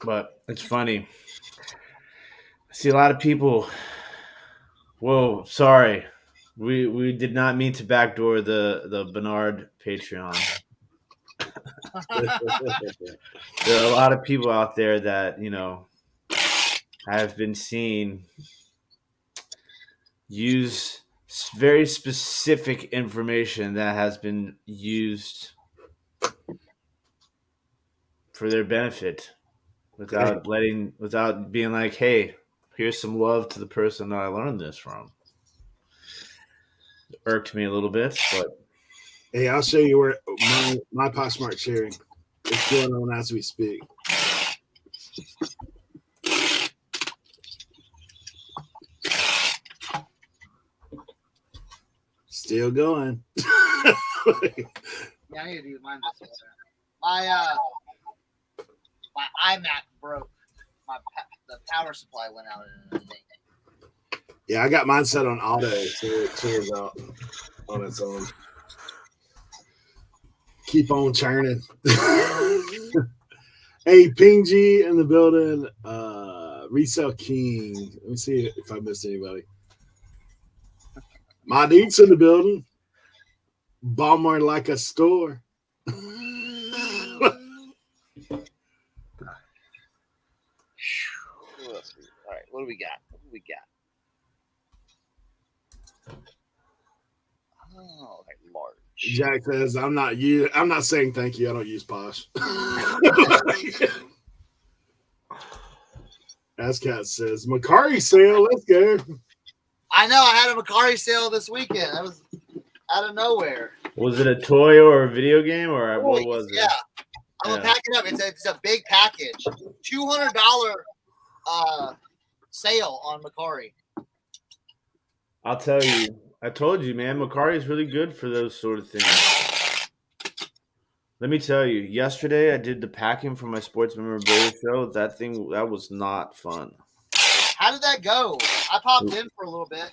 But it's funny. I see a lot of people. Whoa, sorry. We did not mean to backdoor the Bernard Patreon. There are a lot of people out there that, have been seen use very specific information that has been used for their benefit without being like, hey, here's some love to the person that I learned this from. Irked me a little bit, but hey, I'll show you where my Poshmark sharing is going on as we speak. Still going. Yeah, I need to do mine this way. My iMac broke. The power supply went out in a thing. Yeah, I got mine set on auto, so it churns out on its own. Keep on churning. Hey, Ping G in the building. Resell King. Let me see if I missed anybody. My dude's in the building. Balmer like a store. All right, what do we got? Oh, okay, large. Jack says, I'm not saying thank you. I don't use Posh. Ascat says, Macari sale, let's go. I know, I had a Macari sale this weekend. That was out of nowhere. Was it a toy or a video game or what was it? Yeah. I'm gonna pack it up. It's a big package. $200 sale on Macari. I'll tell you. I told you, man. Macari is really good for those sort of things. Let me tell you. Yesterday, I did the packing for my sports memorabilia show. That was not fun. How did that go? I popped in for a little bit.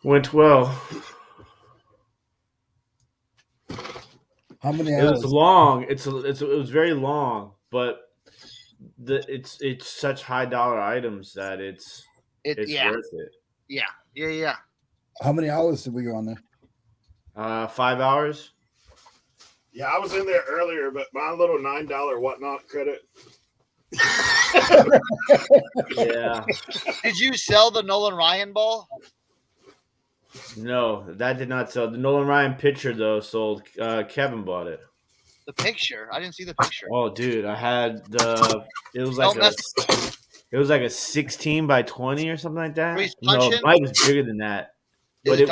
Went well. How many hours? It was long. It was very long, but it's such high dollar items that it's worth it. Yeah. How many hours did we go on there? 5 hours. Yeah, I was in there earlier, but my little $9 whatnot credit. Yeah. Did you sell the Nolan Ryan ball? No, that did not sell. The Nolan Ryan picture though sold. Kevin bought it. The picture? I didn't see the picture. Oh, dude, I had it was like a 16 by 20 or something like that. No, mine was bigger than that. But it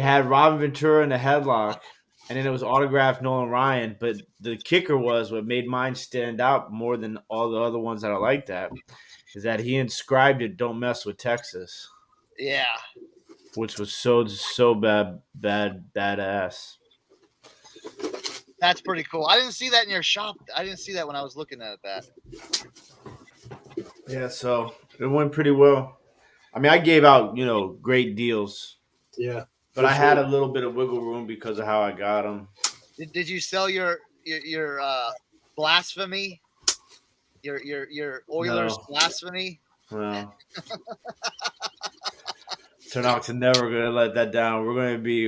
had Robin Ventura in the headlock, and then it was autographed Nolan Ryan. But the kicker was what made mine stand out more than all the other ones that are like that is that he inscribed it "Don't mess with Texas," Yeah. which was so badass. That's pretty cool. I didn't see that in your shop. I didn't see that when I was looking at that. Yeah, so it went pretty well. I mean, I gave out, great deals, Yeah. but for I had sure. a little bit of wiggle room because of how I got them. Did you sell your blasphemy? Your Oilers No. blasphemy? Well, Cernochs are never going to let that down. We're going to be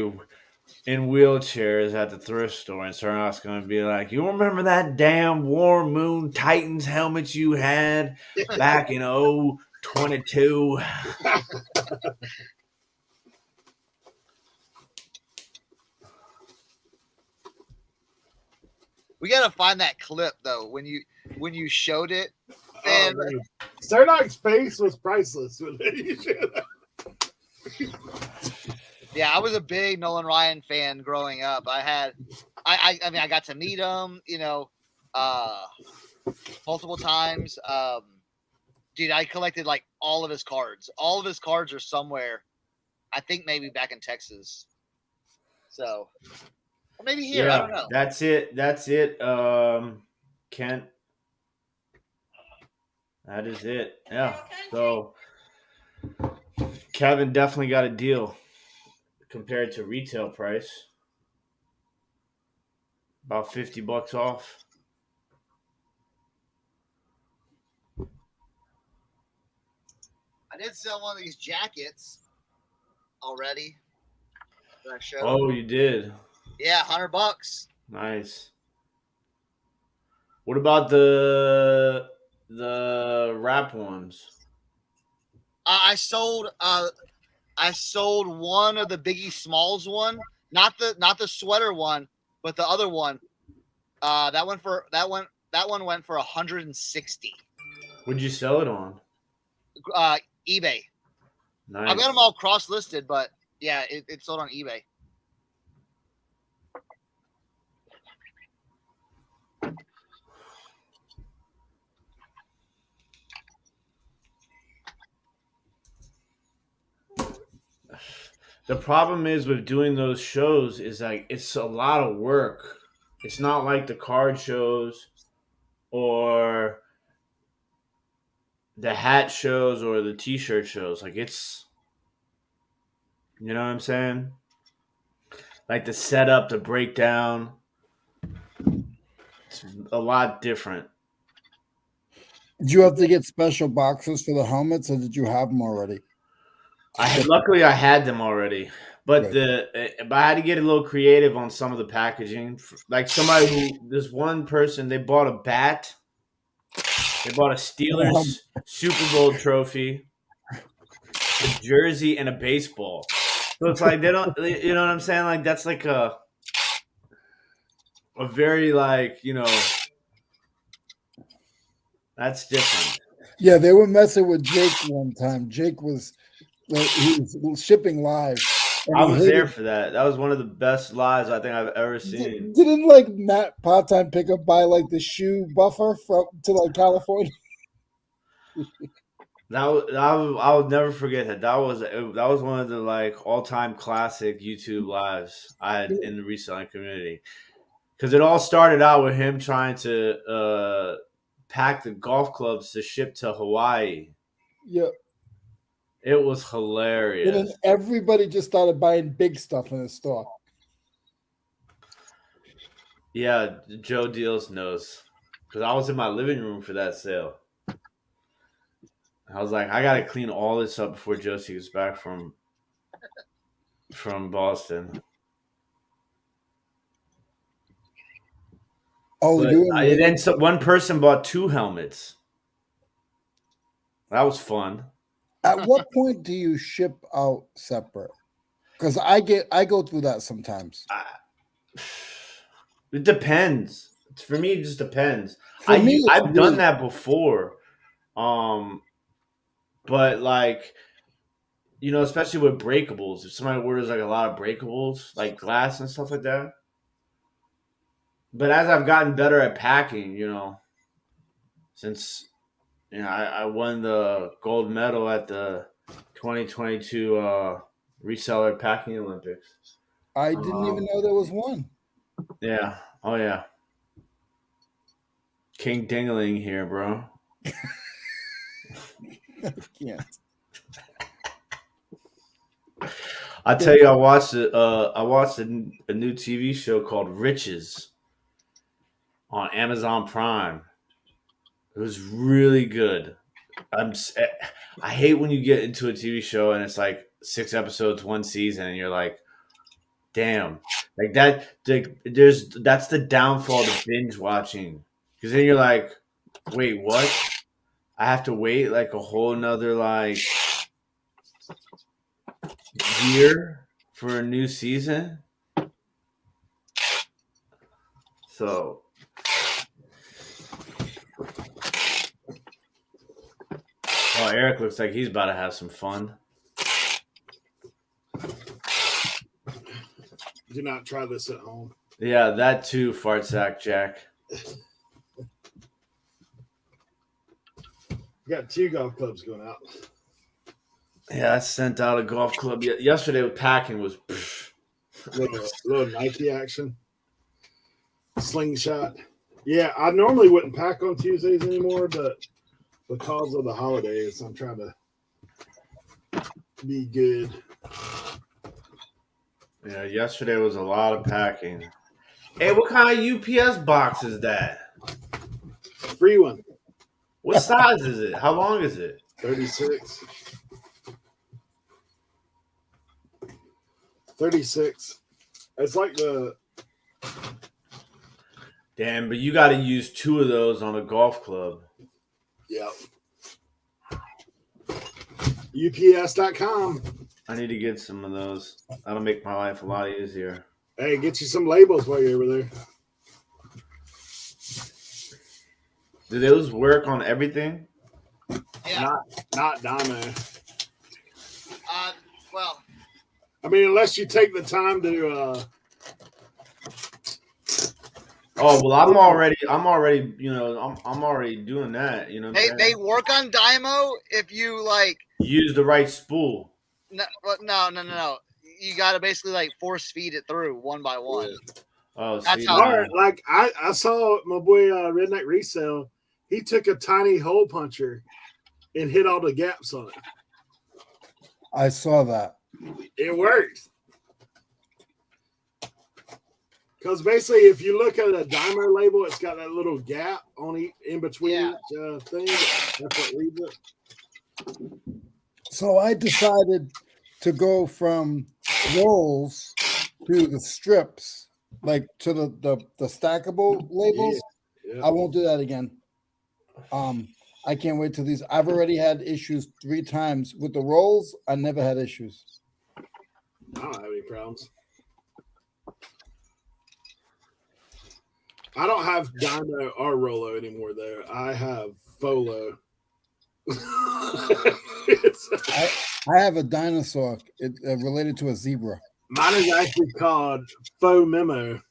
in wheelchairs at the thrift store, and Cernoch's going to be like, "You remember that damn War Moon Titans helmet you had back in 2022?" We gotta find that clip though when you showed it. Oh, Man, man. Cernoch's face was priceless. When he shared that. yeah, I was a big Nolan Ryan fan growing up. I mean, I got to meet him, multiple times. Dude, I collected like all of his cards. All of his cards are somewhere. I think maybe back in Texas. So, or maybe here. I don't know. That's it. Kent. That is it. Yeah. So Kevin definitely got a deal compared to retail price. About $50 off. I did sell one of these jackets already. That I showed. Oh, you did. Yeah, $100. Nice. What about the wrap ones? I sold one of the Biggie Smalls one, not the sweater one, but the other one. That one went for 160. What'd you sell it on? eBay. Nice. I got them all cross listed, but yeah, it sold on eBay. The problem is with doing those shows is like it's a lot of work. It's not like the card shows or the hat shows or the t-shirt shows. Like it's, you know what I'm saying? Like the setup, the breakdown, it's a lot different. Did you have to get special boxes for the helmets, or did you have them already? Luckily I had them already, but Good. but I had to get a little creative on some of the packaging. Like this one person, they bought a bat, they bought a Steelers Super Bowl trophy, a jersey, and a baseball. So it's like they don't, you know what I'm saying? Like that's like a very like that's different. Yeah, they were messing with Jake one time. Jake was he was shipping live. I was there for that. That was one of the best lives I think I've ever seen. Didn't like Matt Part-Time Pickup buy like the shoe buffer to like California? I would never forget that. That was one of the like all-time classic YouTube lives I had in the reselling community. Because it all started out with him trying to pack the golf clubs to ship to Hawaii. Yeah. It was hilarious. And then everybody just started buying big stuff in the store. Yeah, Joe Deals knows. Because I was in my living room for that sale. I was like, I gotta clean all this up before Josie gets back from Boston. Oh, then one person bought 2 helmets. That was fun. At what point do you ship out separate? Because I go through that sometimes. It depends. For me, it just depends. I've done that before. But like, especially with breakables, if somebody orders like a lot of breakables, like glass and stuff like that. But as I've gotten better at packing, since Yeah, I won the gold medal at the 2022 reseller packing Olympics. I didn't even know there was one. Yeah. Oh yeah. King Dingling here, bro. Can't. I tell you, I watched a new TV show called Riches on Amazon Prime. It was really good. I hate when you get into a TV show and it's like 6 episodes, one season, and you're like, damn, like that. That's the downfall to binge watching, because then you're like, wait, what? I have to wait like a whole nother like year for a new season. So well, Eric looks like he's about to have some fun. Do not try this at home. Yeah, that too, fart sack Jack. We got 2 golf clubs going out. Yeah, I sent out a golf club yesterday with packing was Little Nike action. Slingshot. Yeah, I normally wouldn't pack on Tuesdays anymore, but because of the holidays, I'm trying to be good. Yeah, yesterday was a lot of packing. Hey, what kind of UPS box is that? Free one. What size is it? How long is it? 36. 36. It's like the Damn, but you got to use 2 of those on a golf club. Yep. UPS.com. I need to get some of those. That'll make my life a lot easier. Hey, get you some labels while you're over there. Do those work on everything? Yeah. Not Dymo. Well, I mean, unless you take the time to Oh well, I'm already, I'm already doing that. You know, what I'm they saying? work on Dymo if you like. Use the right spool. No. You got to basically like force feed it through one by one. Oh, That's see, how- All right, like I saw my boy Redneck Resale. He took a tiny hole puncher and hit all the gaps on it. I saw that. It worked. Because basically, if you look at a Dymo label, it's got that little gap on in between each thing. That's what reads it. So I decided to go from rolls to the strips, like to the stackable labels. Yeah. I won't do that again. I can't wait till these. I've already had issues 3 times with the rolls. I never had issues. I don't have any problems. I don't have Dyno or Rollo anymore, though. I have Folo. I have a dinosaur. It related to a zebra. Mine is actually called Faux Memo.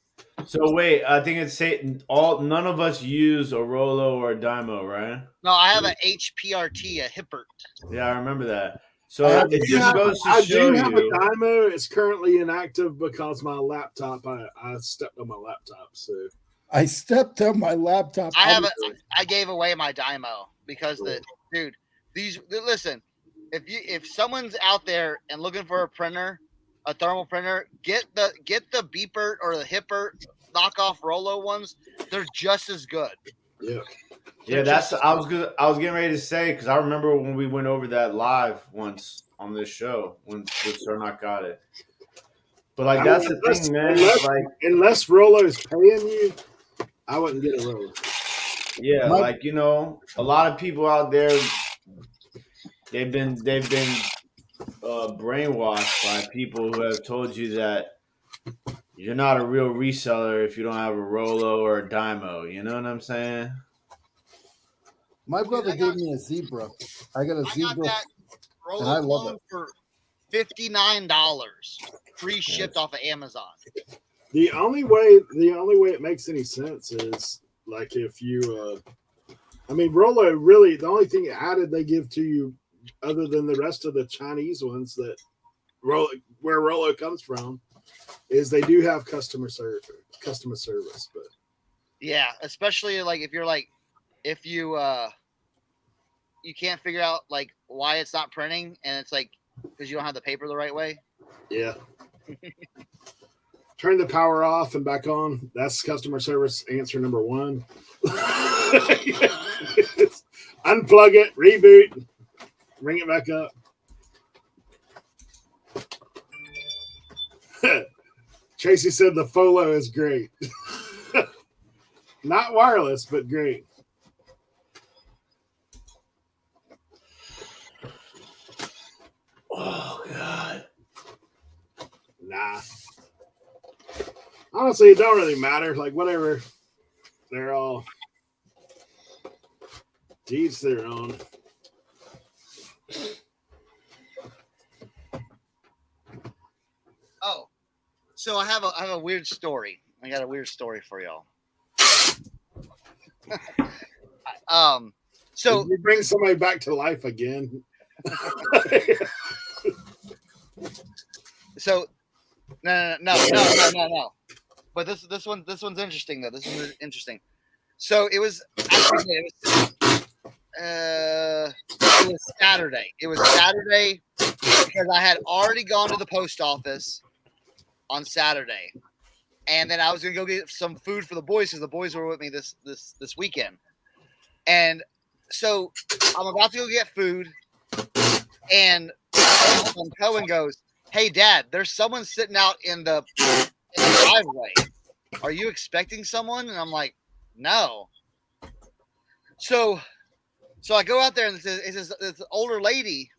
So wait, I think it's saying none of us use a Rollo or a Dymo, right? No, I have a HPRT, a Hippert. Yeah, I remember that. So I it just goes to I show do have a you. Dymo. It's currently inactive because my laptop, I stepped on my laptop. So I stepped on my laptop. I gave away my Dymo because listen, if someone's out there and looking for a printer, a thermal printer, get the Beepert or the Hippert knockoff Rollo ones. They're just as good. yeah. Yeah, I was getting ready to say, because I remember when we went over that live once on this show when Cernoch got it. But like that's the thing, man. Unless Rollo is paying you, I wouldn't get a Rollo. Yeah, like a lot of people out there, they've been brainwashed by people who have told you that you're not a real reseller if you don't have a Rollo or a Dymo. You know what I'm saying? My brother gave me a zebra. I got a I zebra. got that Rollo and I love clone it. for $59, free shipped off of Amazon. The only way it makes any sense is like if you I mean, Rollo really, the only thing added they give to you, other than the rest of the Chinese ones that Rollo, where Rollo comes from, is they do have customer service. But Yeah, especially like if you're like if you you can't figure out like why it's not printing, and it's like because you don't have the paper the right way. yeah, turn the power off and back on. That's customer service answer number one. Unplug it, reboot, bring it back up. Tracy said the Folo is great. Not wireless, but great. Oh God. Nah. Honestly, it don't really matter. Like whatever. They're all to each their own. Oh, so I have a weird story. I got a weird story for y'all. So Did you bring somebody back to life again. So no. But this one's interesting though. This is interesting. So it was Saturday. It was Saturday because I had already gone to the post office on Saturday, and then I was gonna go get some food for the boys because the boys were with me this weekend. And so I'm about to go get food, and Cohen goes, "Hey, Dad, there's someone sitting out in the driveway. Are you expecting someone?" And I'm like, "No." So I go out there, and it's this older lady,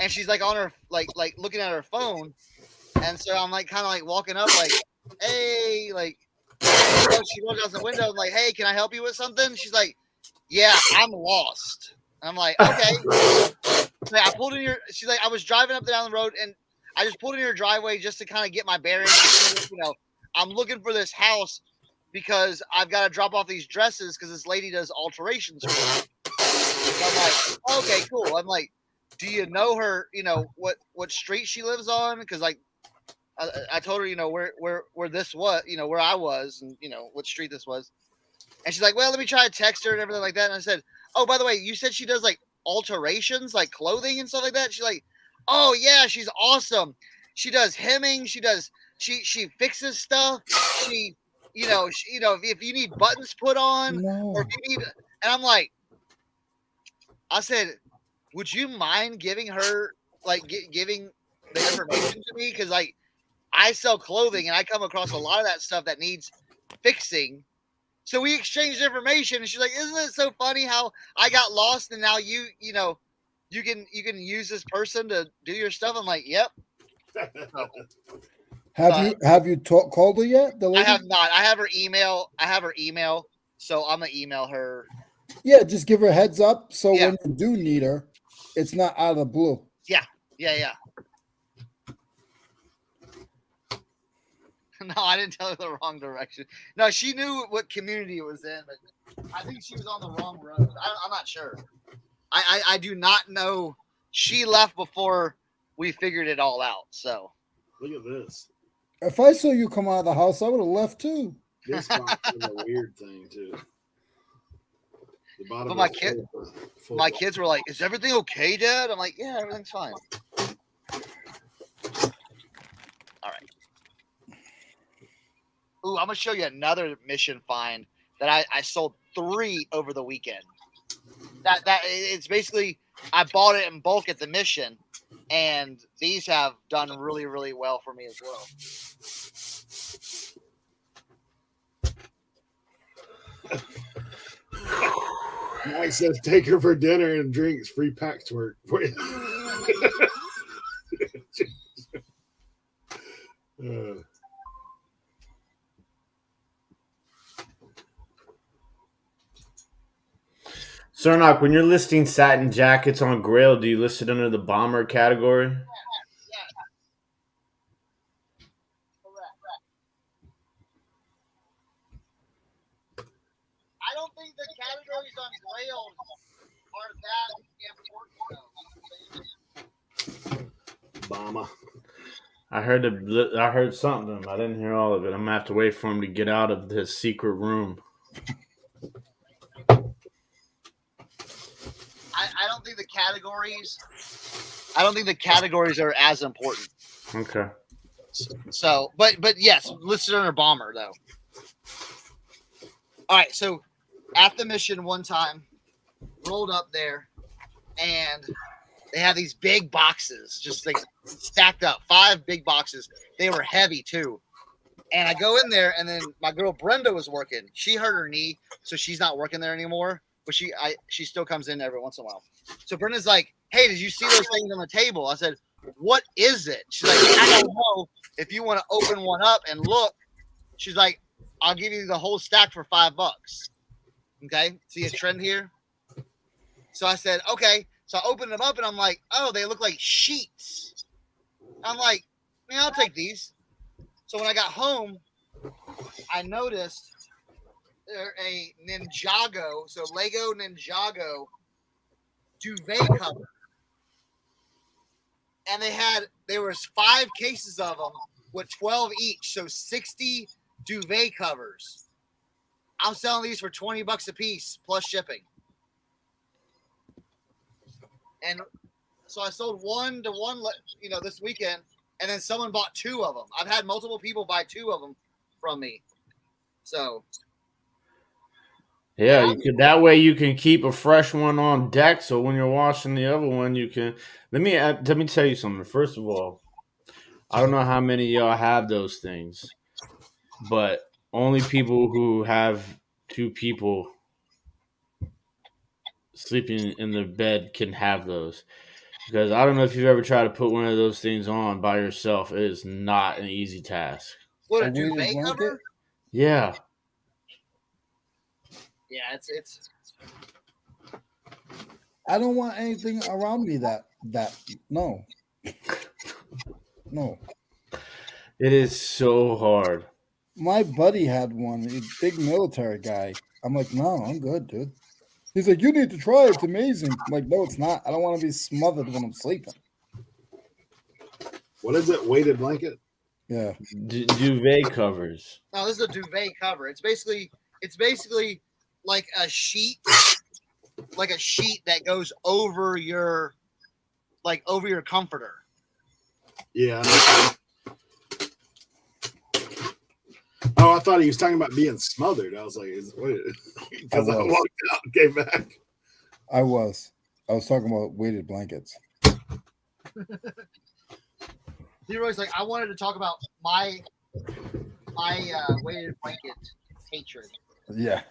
and she's like on her like looking at her phone, and so I'm like kind of like walking up like, "Hey," like she rolls out the window, I'm like, "Hey, can I help you with something?" She's like, "Yeah, I'm lost." And I'm like, "Okay." I pulled in your. She's like, I was driving up and down the road, and I just pulled in your driveway just to kind of get my bearings. You know, I'm looking for this house because I've got to drop off these dresses because this lady does alterations for me. So I'm like, okay, cool. I'm like, do you know her? You know what street she lives on? Because like, I told her, you know, where this was, you know, where I was, and you know what street this was. And she's like, well, let me try to text her and everything like that. And I said, oh, by the way, you said she does like alterations, like clothing and stuff like that. She's like, oh yeah, she's awesome. She does hemming. She fixes stuff. She, if you need buttons put on, or if you need, and I'm like, I said, would you mind giving her like giving the information to me? Because like I sell clothing and I come across a lot of that stuff that needs fixing. So we exchanged information, and she's like, "Isn't it so funny how I got lost, and now you can use this person to do your stuff?" I'm like, "Yep." Have you called her yet? The lady? I have not. I have her email. So I'm gonna email her. Yeah, just give her a heads up so when you do need her, it's not out of the blue. Yeah. No, I didn't tell her the wrong direction. No, she knew what community it was in, but I think she was on the wrong road. I'm not sure. I do not know. She left before we figured it all out. So look at this. If I saw you come out of the house, I would have left too. This box is a weird thing too. The bottom but my kids were like, "Is everything okay, Dad?" I'm like, "Yeah, everything's fine." All right. Ooh, I'm gonna show you another mission find that I sold 3 over the weekend. That it's basically I bought it in bulk at the mission, and these have done really, really well for me as well. Mike says take her for dinner and drinks, free packs work for you. Cernoch, when you're listing satin jackets on Grail, do you list it under the bomber category? Yeah. Correct. I don't think the categories on whales are that important though. Obama. I heard something. I didn't hear all of it. I'm gonna have to wait for him to get out of his secret room. I don't think the categories are as important. Okay. So, but yes, listed under bomber though. All right, so at the mission one time, rolled up there, and they had these big boxes, just like stacked up, 5 big boxes. They were heavy too. And I go in there, and then my girl Brenda was working. She hurt her knee, so she's not working there anymore. But she still comes in every once in a while. So Brenda's like, "Hey, did you see those things on the table?" I said, "What is it?" She's like, "I don't know. If you want to open one up and look," she's like, "I'll give you the whole stack for $5." Okay, see a trend here? So I said, "Okay." So I opened them up, and I'm like, "Oh, they look like sheets." I'm like, "Man, I'll take these." So when I got home, I noticed they're a Ninjago, so Lego Ninjago duvet cover. And there was 5 cases of them with 12 each, so 60 duvet covers. I'm selling these for $20 a piece plus shipping. And so I sold 1 to 1, this weekend, and then someone bought 2 of them. I've had multiple people buy 2 of them from me. So Yeah, you could. That way, you can keep a fresh one on deck. So when you're washing the other one, you can. Let me tell you something. First of all, I don't know how many of y'all have those things, but only people who have 2 people sleeping in their bed can have those. Because I don't know if you've ever tried to put one of those things on by yourself. It is not an easy task. what, A a weighted duvet blanket? cover? Yeah. Yeah, it's I don't want anything around me that no. It is so hard. My buddy had one, a big military guy. I'm like, no, I'm good, dude. He's like, you need to try it. It's amazing. I'm like, no, it's not. I don't want to be smothered when I'm sleeping. What is it? Weighted blanket? Yeah. Duvet covers. no, this is a duvet cover. It's basically like a sheet that goes over your comforter. Yeah. Oh, I thought he was talking about being smothered. I was like, because I walked out and came back. I was talking about weighted blankets. Leroy's like, I wanted to talk about my weighted blanket hatred. Yeah.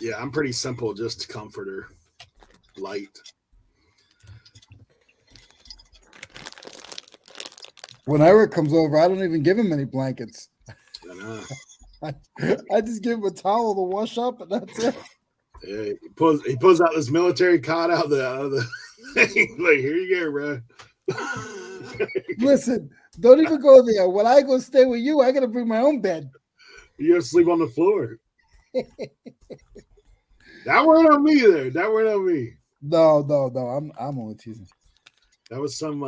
Yeah, I'm pretty simple, just comforter, light. When Eric comes over, I don't even give him any blankets. I know. I just give him a towel to wash up, and that's it. Yeah, he pulls out this military cot out of the thing. Like, here you go, bro. Listen, don't even go there. When I go stay with you, I gotta bring my own bed. You gotta sleep on the floor. That weren't on me there. That weren't on me. No. I'm only teasing. That was some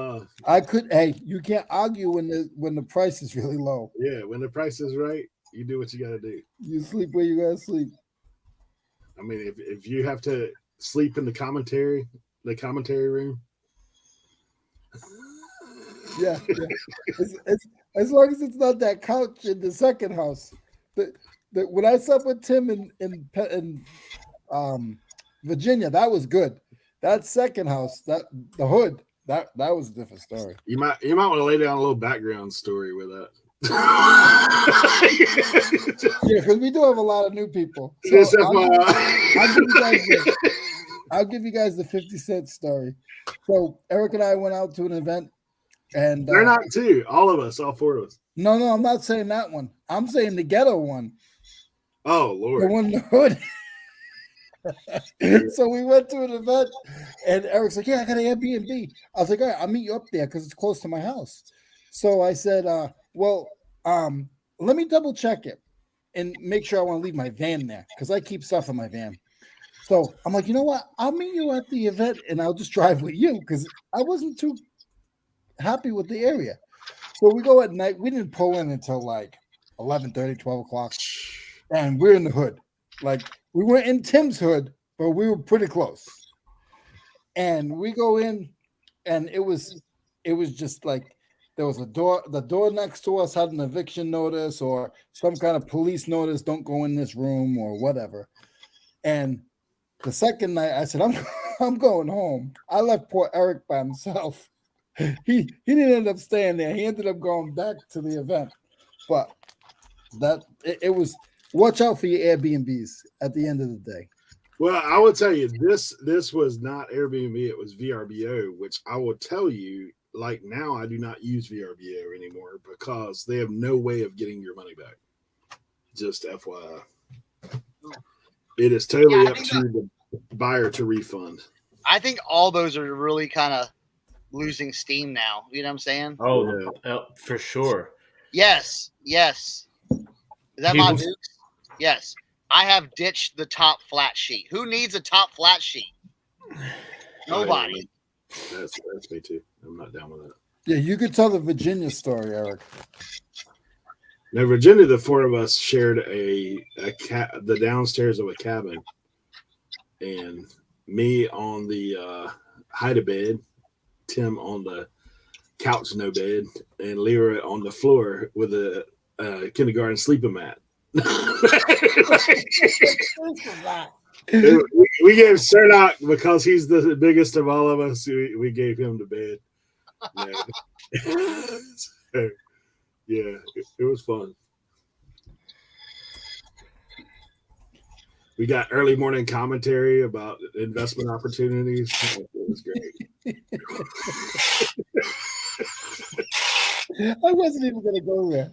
Hey, you can't argue when the price is really low. yeah, when the price is right, you do what you gotta do. You sleep where you gotta sleep. I mean, if you have to sleep in the commentary room. Yeah. As long as it's not that couch in the second house. When I slept with Tim in Virginia, that was good. That second house, the hood, that was a different story. You might want to lay down a little background story with that. Yeah, because we do have a lot of new people. So Just I'll give you guys the 50-cent story. So Eric and I went out to an event, and they're not two. All of us, all 4 of us. No, I'm not saying that one. I'm saying the ghetto one. Oh Lord, the one in the hood. So we went to an event, and Eric's like, "Yeah, I got an Airbnb." I was like, "All right, I'll meet you up there because it's close to my house." So I said, well, let me double check it and make sure I want to leave my van there because I keep stuff in my van. So I'm like, you know what? I'll meet you at the event and I'll just drive with you because I wasn't too happy with the area. So we go at night. We didn't pull in until like 11:30, 12 o'clock. And we're in the hood. Like we weren't in Tim's hood, but we were pretty close. And we go in and it was just like there was the door next to us had an eviction notice or some kind of police notice, don't go in this room or whatever. And the second night I said, I'm going home. I left poor Eric by himself. He didn't end up staying there. He ended up going back to the event. But it was watch out for your Airbnbs at the end of the day. Well, I will tell you this was not Airbnb, it was VRBO, which I will tell you, like now I do not use VRBO anymore because they have no way of getting your money back. Just FYI. It is totally up to the buyer to refund. I think all those are really kind of losing steam now. You know what I'm saying? Oh, yeah. For sure. Yes. Is that my Dukes? Yes. I have ditched the top flat sheet. Who needs a top flat sheet? Nobody. That's me too. I'm not down with that. Yeah, you could tell the Virginia story, Eric. Now, Virginia, the four of us shared the downstairs of a cabin, and me on the hide-a-bed, Tim on the couch no bed, and Leroy on the floor with a kindergarten sleeping mat. We gave Cernoch, because he's the biggest of all of us, we gave him the bed. So, yeah, it was fun. We got early morning commentary about investment opportunities. It was great. I wasn't even going to go there.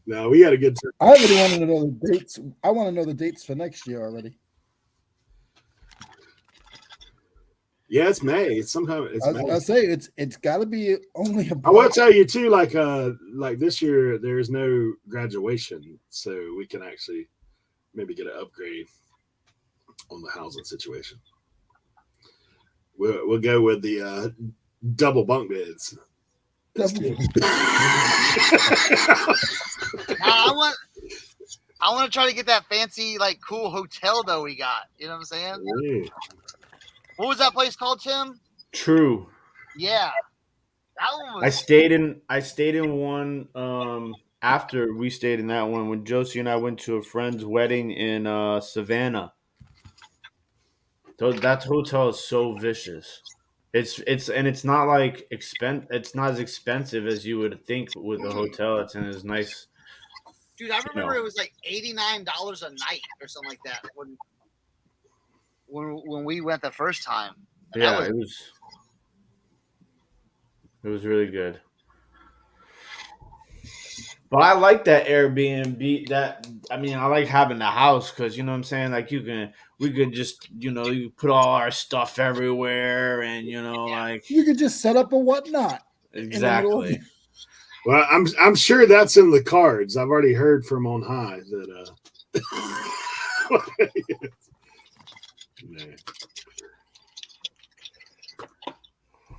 No, we had a good time. I already want to know the dates. I want to know the dates for next year already. Yeah, it's May. It's sometime. It's May. I say it's got to be only. I want to tell you too, like this year there's no graduation, so we can actually maybe get an upgrade on the housing situation. We'll go with the double bunk beds. I want to try to get that fancy, like, cool hotel though we got. You know what I'm saying? Yeah. What was that place called, Tim? True. Yeah, that one was. I stayed in one after we stayed in that one when Josie and I went to a friend's wedding in Savannah. So that hotel is so vicious. It's not like it's not as expensive as you would think with a hotel. It's in this nice. Dude, I remember it was like $89 a night or something like that when we went the first time. And yeah, it was really good. But I like that Airbnb. I like having the house because you know what I'm saying. Like we could just you put all our stuff everywhere, and like you could just set up a whatnot. Exactly. Well, I'm sure that's in the cards. I've already heard from on high that.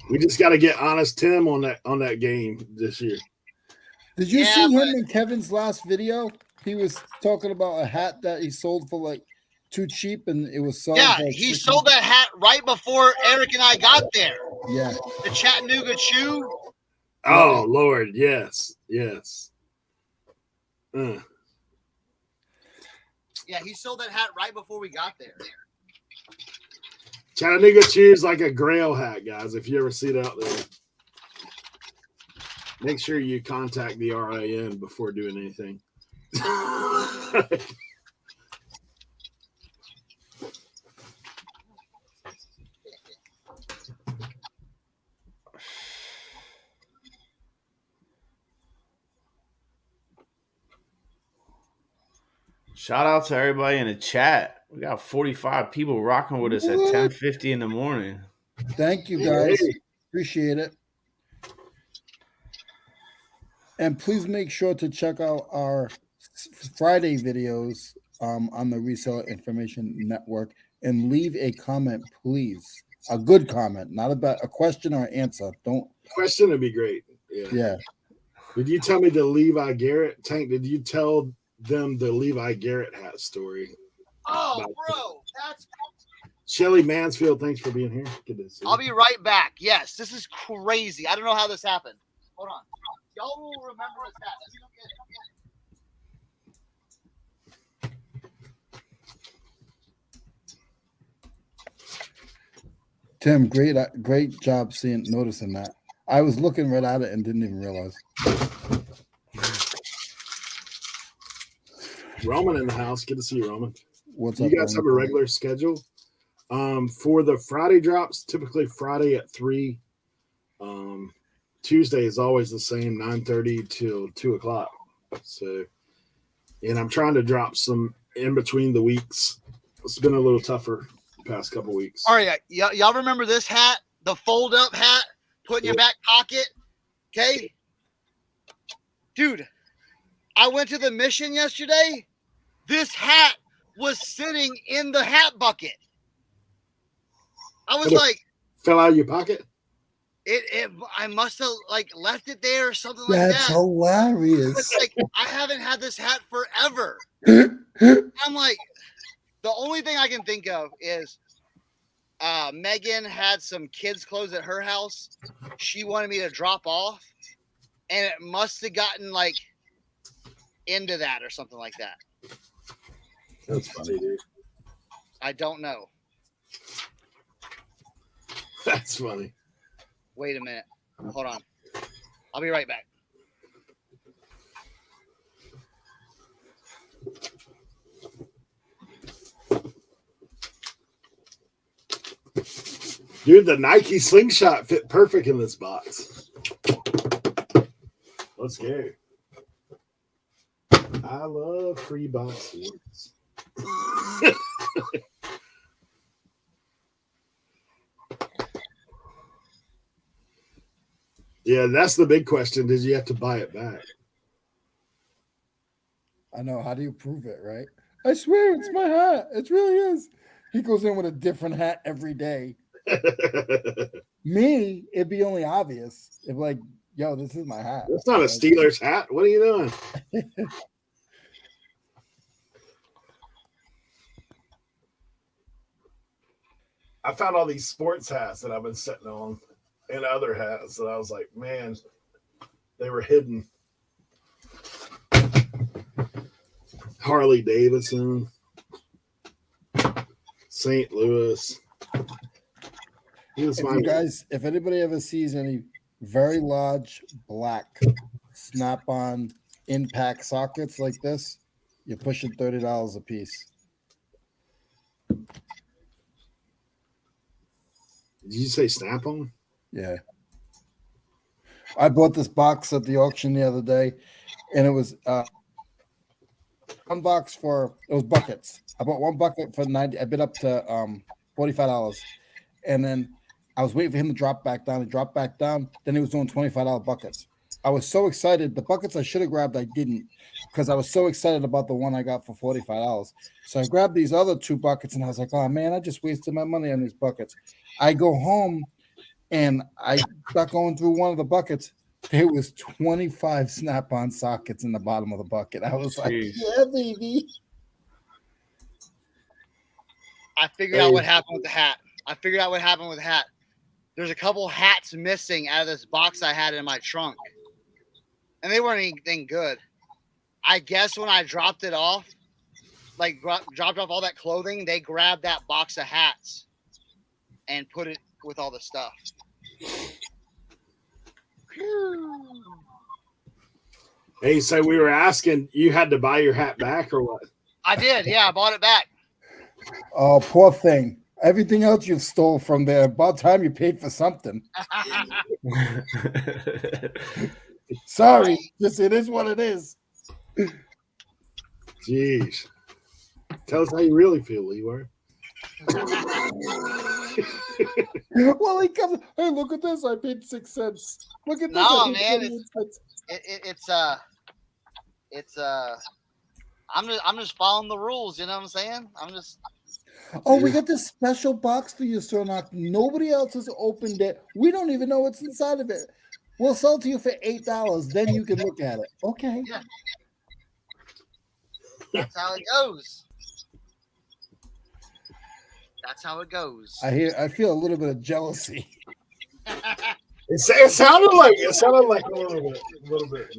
We just got to get honest Tim on that game this year. Did you see him in Kevin's last video? He was talking about a hat that he sold for like too cheap, and it was sold. Yeah, he sold that hat right before Eric and I got there. Yeah, the Chattanooga Chew. Oh Lord, yes. Yeah, he sold that hat right before we got there. Chattanooga Chew is like a Grail hat, guys. If you ever see it out there, make sure you contact the RIN before doing anything. Shout out to everybody in the chat. We got 45 people rocking with us at 10:50 in the morning. Thank you, guys. Appreciate it. And please make sure to check out our Friday videos on the Reseller Information Network and leave a comment, please. A good comment, not about a question or answer. Don't. Question would be great. Yeah. Yeah. Did you tell me the Levi Garrett Tank? Did you tell them the Levi Garrett hat story? Oh, bro, that's. Shelly Mansfield, thanks for being here. Good to see you. I'll be right back. Yes, this is crazy. I don't know how this happened. Hold on. Y'all will remember this hat. Let me go get it. Tim, great job noticing that. I was looking right at it and didn't even realize. Roman in the house. Good to see you, Roman. What's You up? guys have a regular schedule? For the Friday drops, typically Friday at 3. Tuesday is always the same, 9:30 till 2 o'clock. So, and I'm trying to drop some in between the weeks. It's been a little tougher the past couple weeks. All right, y'all remember this hat? The fold-up hat, put in your back pocket. Okay, dude. I went to the mission yesterday. This hat was sitting in the hat bucket. I was like, Fell out of your pocket? I must have like left it there or something like that. That's hilarious. It's like I haven't had this hat forever. I'm like, the only thing I can think of is Megan had some kids' clothes at her house. She wanted me to drop off, and it must have gotten like into that or something like that. That's funny, dude. I don't know. That's funny. Wait a minute. Hold on. I'll be right back. Dude, the Nike slingshot fit perfect in this box. Let's go. I love free boxes. Yeah, that's the big question. Did you have to buy it back? I know. How do you prove it, right? I swear it's my hat. It really is. He goes in with a different hat every day. Me, it'd be only obvious if like, yo, this is my hat. That's not a Steelers hat. What are you doing? I found all these sports hats that I've been sitting on and other hats that I was like, man, they were hidden. Harley Davidson, St. Louis. If anybody ever sees any very large black snap-on impact sockets like this, you're pushing $30 a piece. Did you say snap-on? Yeah. I bought this box at the auction the other day, and it was one box for it was buckets. I bought one bucket for 90. I bid up to $45, and then I was waiting for him to drop back down. He dropped back down. Then he was doing $25 buckets. I was so excited. The buckets I should have grabbed, I didn't, because I was so excited about the one I got for $45. So I grabbed these other 2 buckets, and I was like, oh man, I just wasted my money on these buckets. I go home, and I start going through one of the buckets. There was 25 snap-on sockets in the bottom of the bucket. I was like, yeah, baby. I figured out what happened with the hat. There's a couple hats missing out of this box I had in my trunk. And they weren't anything good. I guess when I dropped it off, like dropped off all that clothing, they grabbed that box of hats and put it with all the stuff. Hey, so we were asking, you had to buy your hat back or what? I did. Yeah, I bought it back. Oh, poor thing. Everything else you stole from there. About time you paid for something. Sorry. Just it is what it is. Jeez. Tell us how you really feel, Leroy. Well, he comes. Hey, look at this. I paid 6 cents. Look at this. No, man. it's I'm just following the rules. You know what I'm saying? I'm just. Oh, we got this special box for you, Cernoch. Nobody else has opened it. We don't even know what's inside of it. We'll sell it to you for $8. Then you can look at it. Okay. Yeah. That's how it goes. That's how it goes. I feel a little bit of jealousy. It sounded like a little bit.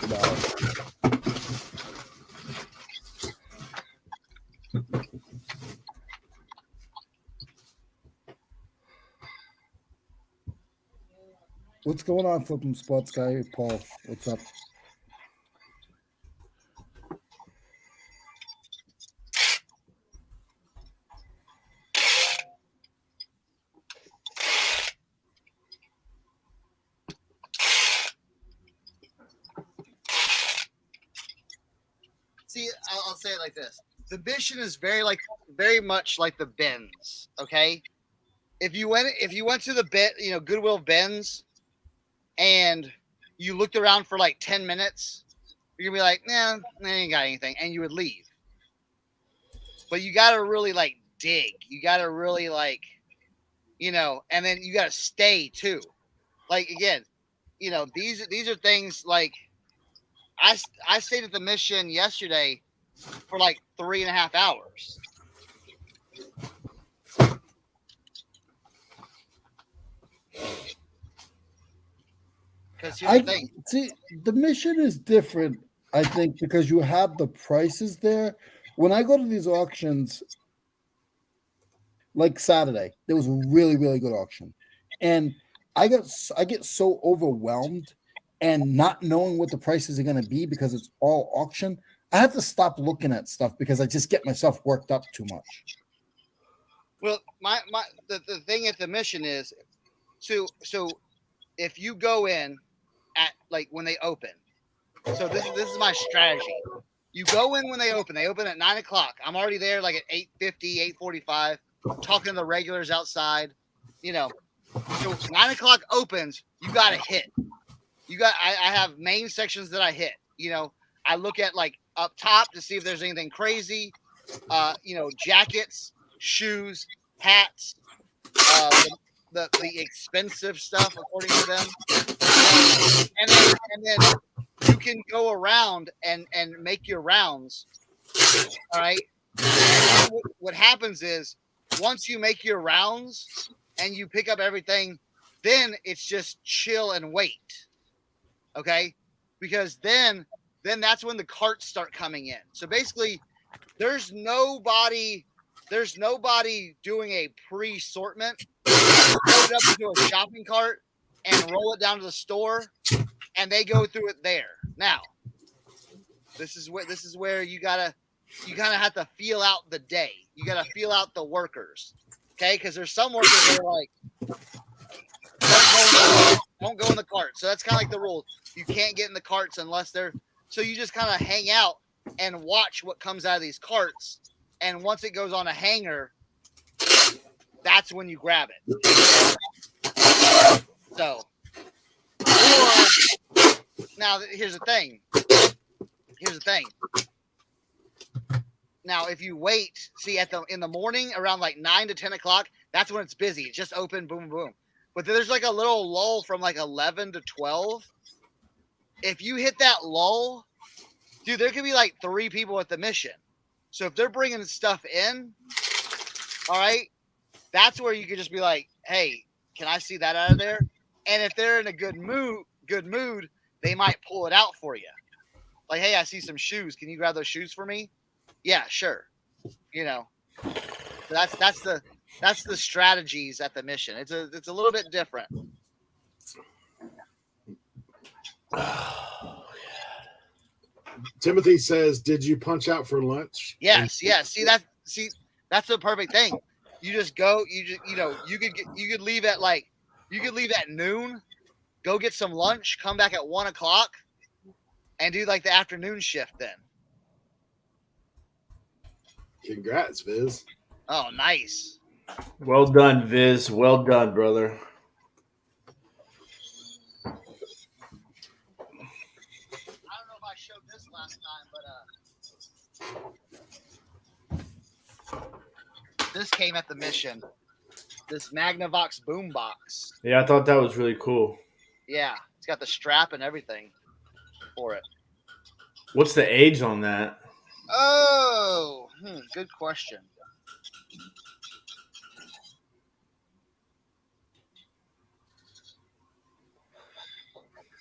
No. What's going on, Flipping Sports Guy? Paul, what's up? See, I'll say it like this: the mission is very much like the bins. Okay, if you went to the Goodwill bins, and you looked around for like 10 minutes, you're gonna be like, nah, I ain't got anything, and you would leave. But you gotta really like dig. You gotta really like, and then you gotta stay too. Like again, these are things like I stayed at the mission yesterday for like 3.5 hours. Because here's the thing. See, the mission is different, I think, because you have the prices there. When I go to these auctions, like Saturday, there was a really, really good auction. And I get so overwhelmed and not knowing what the prices are going to be because it's all auction. I have to stop looking at stuff because I just get myself worked up too much. Well, the thing at the mission is, so if you go in at like when they open, so this is my strategy. You go in when they open. They open at 9 o'clock. I'm already there like at 8:50, 8:45, talking to the regulars outside. So 9 o'clock opens. You got to hit. I have main sections that I hit. I look at like up top to see if there's anything crazy. Jackets, shoes, hats, the expensive stuff according to them. And then you can go around and make your rounds. All right. And what happens is once you make your rounds and you pick up everything, then it's just chill and wait. Okay. Because then that's when the carts start coming in. So basically there's nobody doing a pre-sortment. Load it up into a shopping cart and roll it down to the store, and they go through it there. Now, this is where you kind of have to feel out the day. You gotta feel out the workers, okay? Because there's some workers that are like, don't go in the cart. So that's kind of like the rule. You can't get in the carts unless they're. So you just kind of hang out and watch what comes out of these carts, and once it goes on a hanger, that's when you grab it. So, now here's the thing. Now, if you wait, see in the morning around like 9 to 10 o'clock, that's when it's busy. It's just open, boom, boom. But there's like a little lull from like 11 to 12. If you hit that lull, dude, there could be like 3 people at the mission. So if they're bringing stuff in, all right, that's where you could just be like, hey, can I see that out of there? And if they're in a good mood, they might pull it out for you. Like, hey, I see some shoes. Can you grab those shoes for me? Yeah, sure. So that's the strategies at the mission. It's a little bit different. Timothy says, "Did you punch out for lunch?" Yes. See, that's the perfect thing. You just go. You could leave at noon, go get some lunch, come back at 1 o'clock, and do like the afternoon shift then. Congrats, Viz. Oh, nice. Well done, Viz. Well done, brother. This came at the mission. This Magnavox boombox. Yeah, I thought that was really cool. Yeah, it's got the strap and everything for it. What's the age on that? Oh, good question.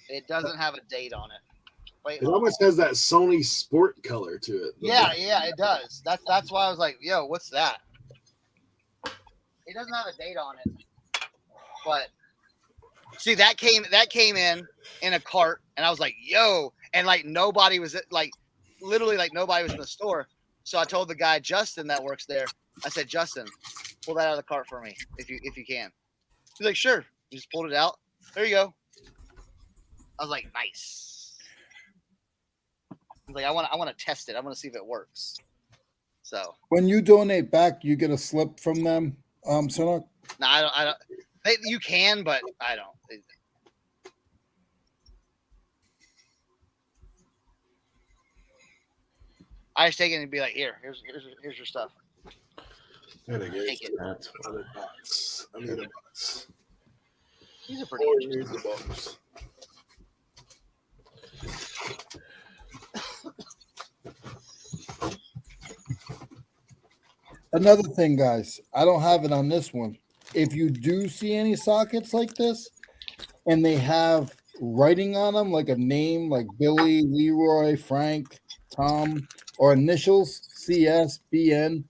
It doesn't have a date on it. Wait, It almost has that Sony sport color to it. yeah, it does. That's why I was like, yo, what's that? It doesn't have a date on it, but see that came in a cart, and I was like, yo, and like nobody was literally like nobody was in the store. So I told the guy Justin that works there. I said, Justin, pull that out of the cart for me if you can. He's like, sure. He just pulled it out. There you go. I was like, nice. He's like, I want to test it. I want to see if it works. So When you donate back, you get a slip from them, Cernoch? no, I don't. You can, but I don't. I just take it and be like, here's your stuff. There you Take it. go. Another box. I need a box. These are pretty. Or here's the box. Another thing, guys, I don't have it on this one. If you do see any sockets like this and they have writing on them, like a name like Billy, Leroy, Frank, Tom, or initials CS, BN,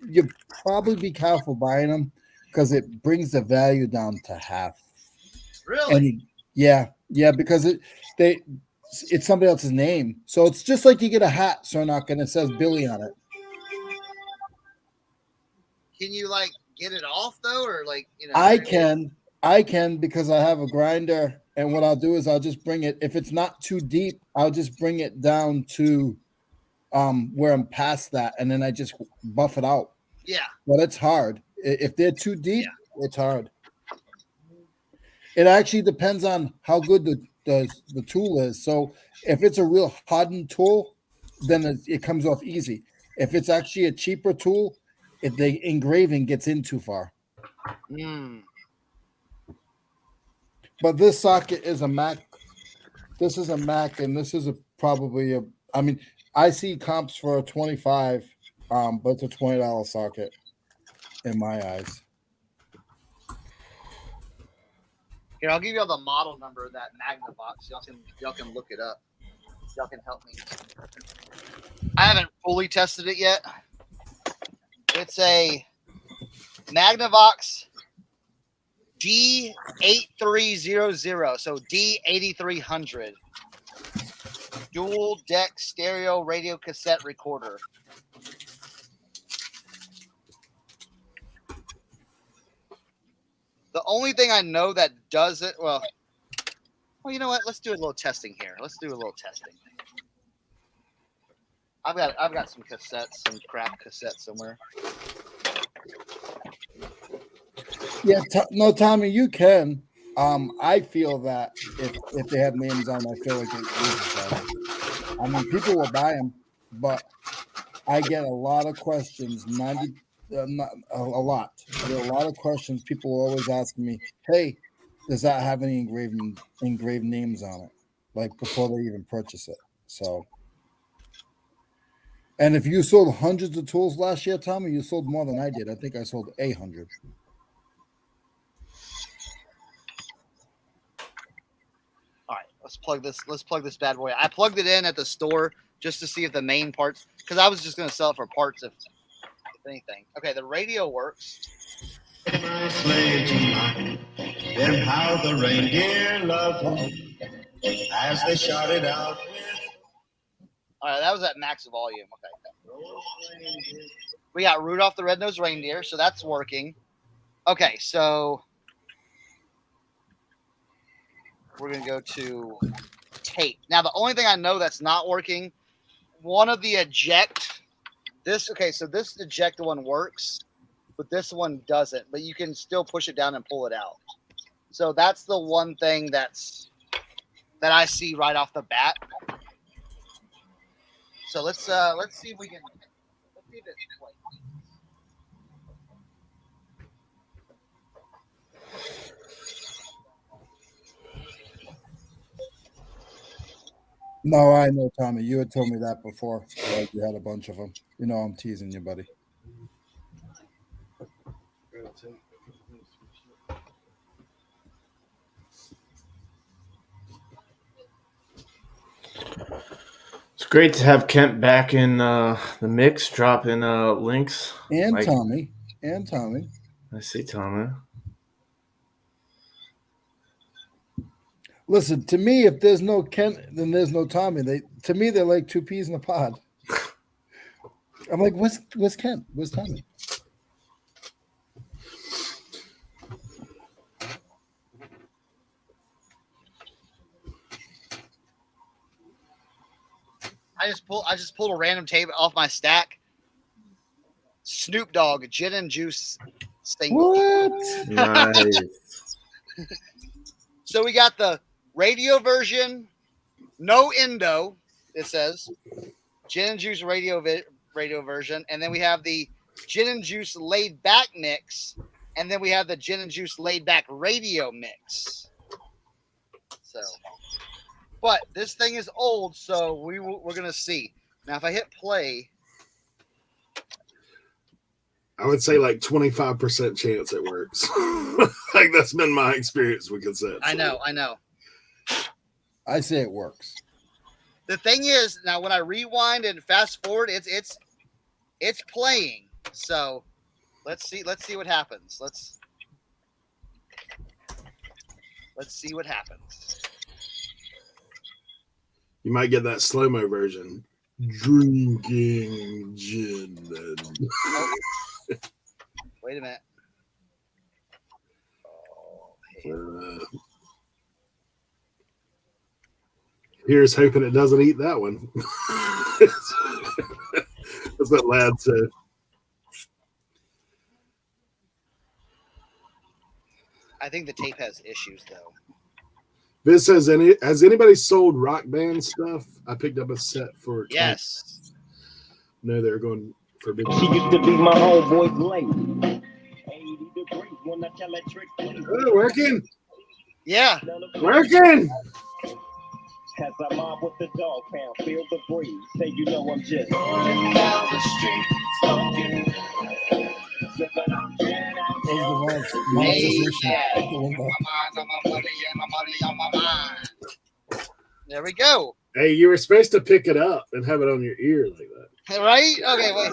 you probably be careful buying them because it brings the value down to half. Really? And yeah, because it's somebody else's name. So it's just like you get a hat, Cernoch, and it says Billy on it. Can you like get it off though, or like I can because I have a grinder, and what I'll do is I'll just bring it. If it's not too deep, I'll just bring it down to where I'm past that, and then I just buff it out. Yeah. But it's hard. If they're too deep, it's hard. It actually depends on how good the tool is. So if it's a real hardened tool, then it comes off easy. If it's actually a cheaper tool, if the engraving gets in too far. But this socket is a Mac. This is a Mac, and this is probably a. I mean, I see comps for a 25, but it's a $20 socket in my eyes. Here, I'll give you all the model number of that Magnavox. Y'all can look it up. Y'all can help me. I haven't fully tested it yet. It's a Magnavox D8300, so D8300. Dual deck stereo radio cassette recorder. The only thing I know that does it, well, you know what? Let's do a little testing here. Let's do a little testing. I've got some cassettes, some crap cassettes somewhere. Yeah, no, Tommy, you can. I feel that if they have names on, I feel like it uses that. I mean, people will buy them, but I get a lot of questions. Not a lot. I get a lot of questions. People are always asking me, "Hey, does that have any engraved names on it?" Like before they even purchase it. So. And if you sold hundreds of tools last year, Tommy, you sold more than I did. I think I sold 800. All right, let's plug this bad boy. I plugged it in at the store just to see if the main parts, because I was just going to sell it for parts if anything. Okay, the radio works. My sleigh tonight, then how the reindeer loved me as they shouted out. All right, that was at max volume. Okay. We got Rudolph the Red-Nosed Reindeer, so that's working. Okay, so we're going to go to tape. Now, the only thing I know that's not working, one of the eject, so this eject one works, but this one doesn't. But you can still push it down and pull it out. So that's the one thing that I see right off the bat. So let's see if we can. Let's see if it's playing. No, I know, Tommy. You had told me that before. Like you had a bunch of them. You know, I'm teasing you, buddy. It's great to have Kent back in the mix, dropping links. And Like- Tommy. And Tommy. I see, Tommy. Listen, to me, if there's no Kent, then there's no Tommy. To me, they're like two peas in a pod. I'm like, where's Kent? Where's Tommy? I just pulled a random tape off my stack. Snoop Dogg gin and juice single. What? Nice. So we got the radio version, no endo. It says gin and juice radio version, and then we have the gin and juice laid back mix, and then we have the gin and juice laid back radio mix. So, but this thing is old, so we're gonna see. Now, if I hit play, I would say like 25% chance it works. Like that's been my experience with cassettes. I know. I say it works. The thing is, now when I rewind and fast forward, it's playing. So let's see what happens. Let's see what happens. You might get that slow-mo version. Drinking gin and Wait a minute. Here's hoping it doesn't eat that one. That's what Lad said. I think the tape has issues though. This says, has anybody sold Rock Band stuff? I picked up a set for 20. Yes. No, they're going for big. She used to be my homeboy's lady. 80 degrees when I tell that trick. Oh, working. Yeah. Working. As I mob with the dog pound, feel the breeze. Say you know I'm just Rolling down the street, smoking. Sipping on gin and Monetization. my money on my mind. There we go. Hey, you were supposed to pick it up and have it on your ear like that. Right? Okay, wait.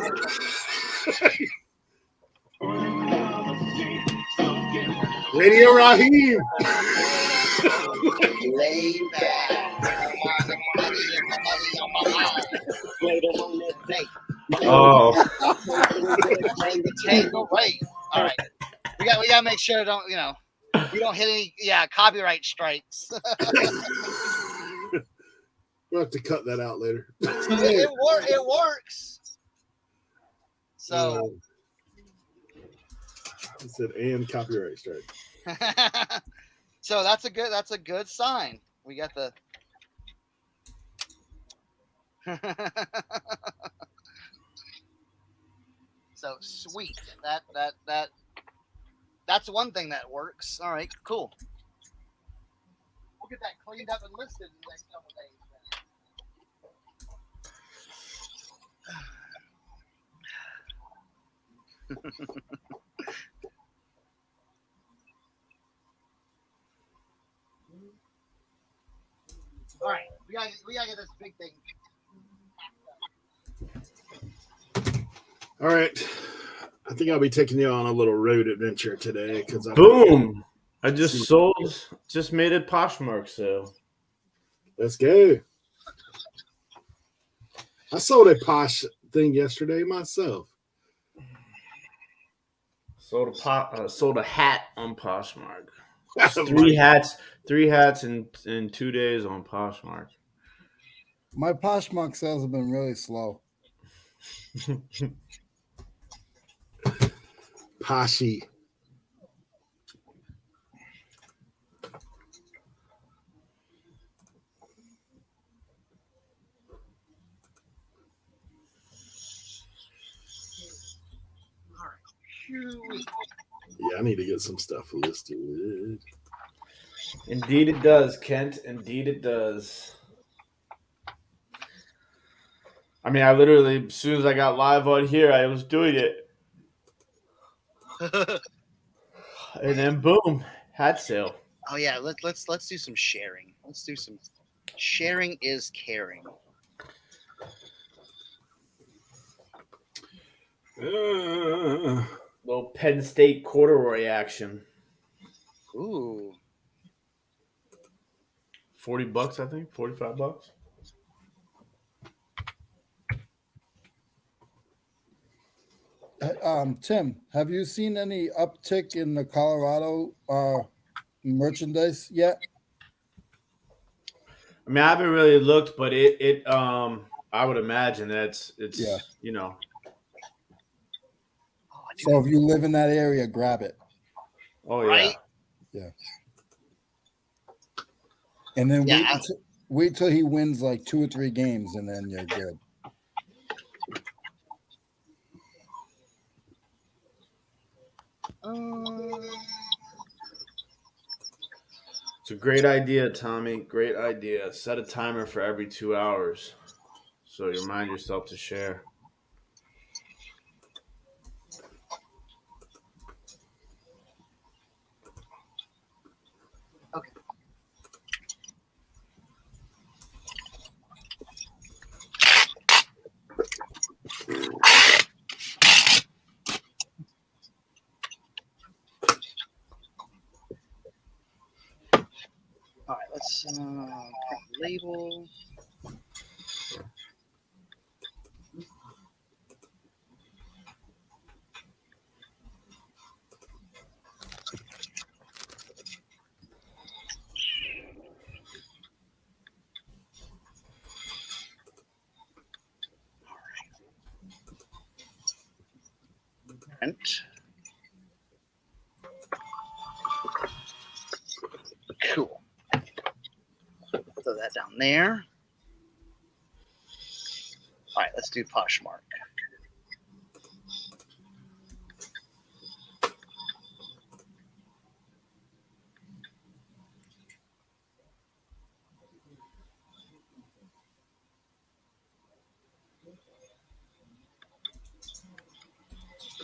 Rolling down the street, smoking. Radio Raheem. Laid back. My money on my mind. later on that day. Oh, The tape. Right. All right. We gotta make sure we don't hit any copyright strikes. We'll have to cut that out later. it works. So It said and copyright strike. so that's a good sign. We got the so sweet. That's one thing that works. All right, cool. We'll get that cleaned up and listed in the next couple days. All right, we gotta get this big thing. All right. I think I'll be taking you on a little road adventure today because boom! I just made a Poshmark sale. Let's go. I sold a Posh thing yesterday myself. Sold a hat on Poshmark. Oh Three hats in 2 days on Poshmark. My Poshmark sales have been really slow. Poshy. Yeah, I need to get some stuff listed. Indeed, it does, Kent. Indeed, it does. I mean, I literally, as soon as I got live on here, I was doing it. And then boom, hat sale. Oh yeah, let's do some sharing. Let's do some sharing is caring. Little Penn State corduroy action. Ooh. $40, I think. $45. Tim, have you seen any uptick in the Colorado merchandise yet? I mean, I haven't really looked, but I would imagine it's Yeah. you know. Oh, I do So if you live in that area, grab it. Oh Right? Yeah. And then Yeah, wait till he wins like 2 or 3 games, and then you're good. It's a great idea, Tommy. Great idea. Set a timer for every 2 hours, so you remind yourself to share. okay. All right, let's label. And cool. Throw that down there. All right, let's do Poshmark.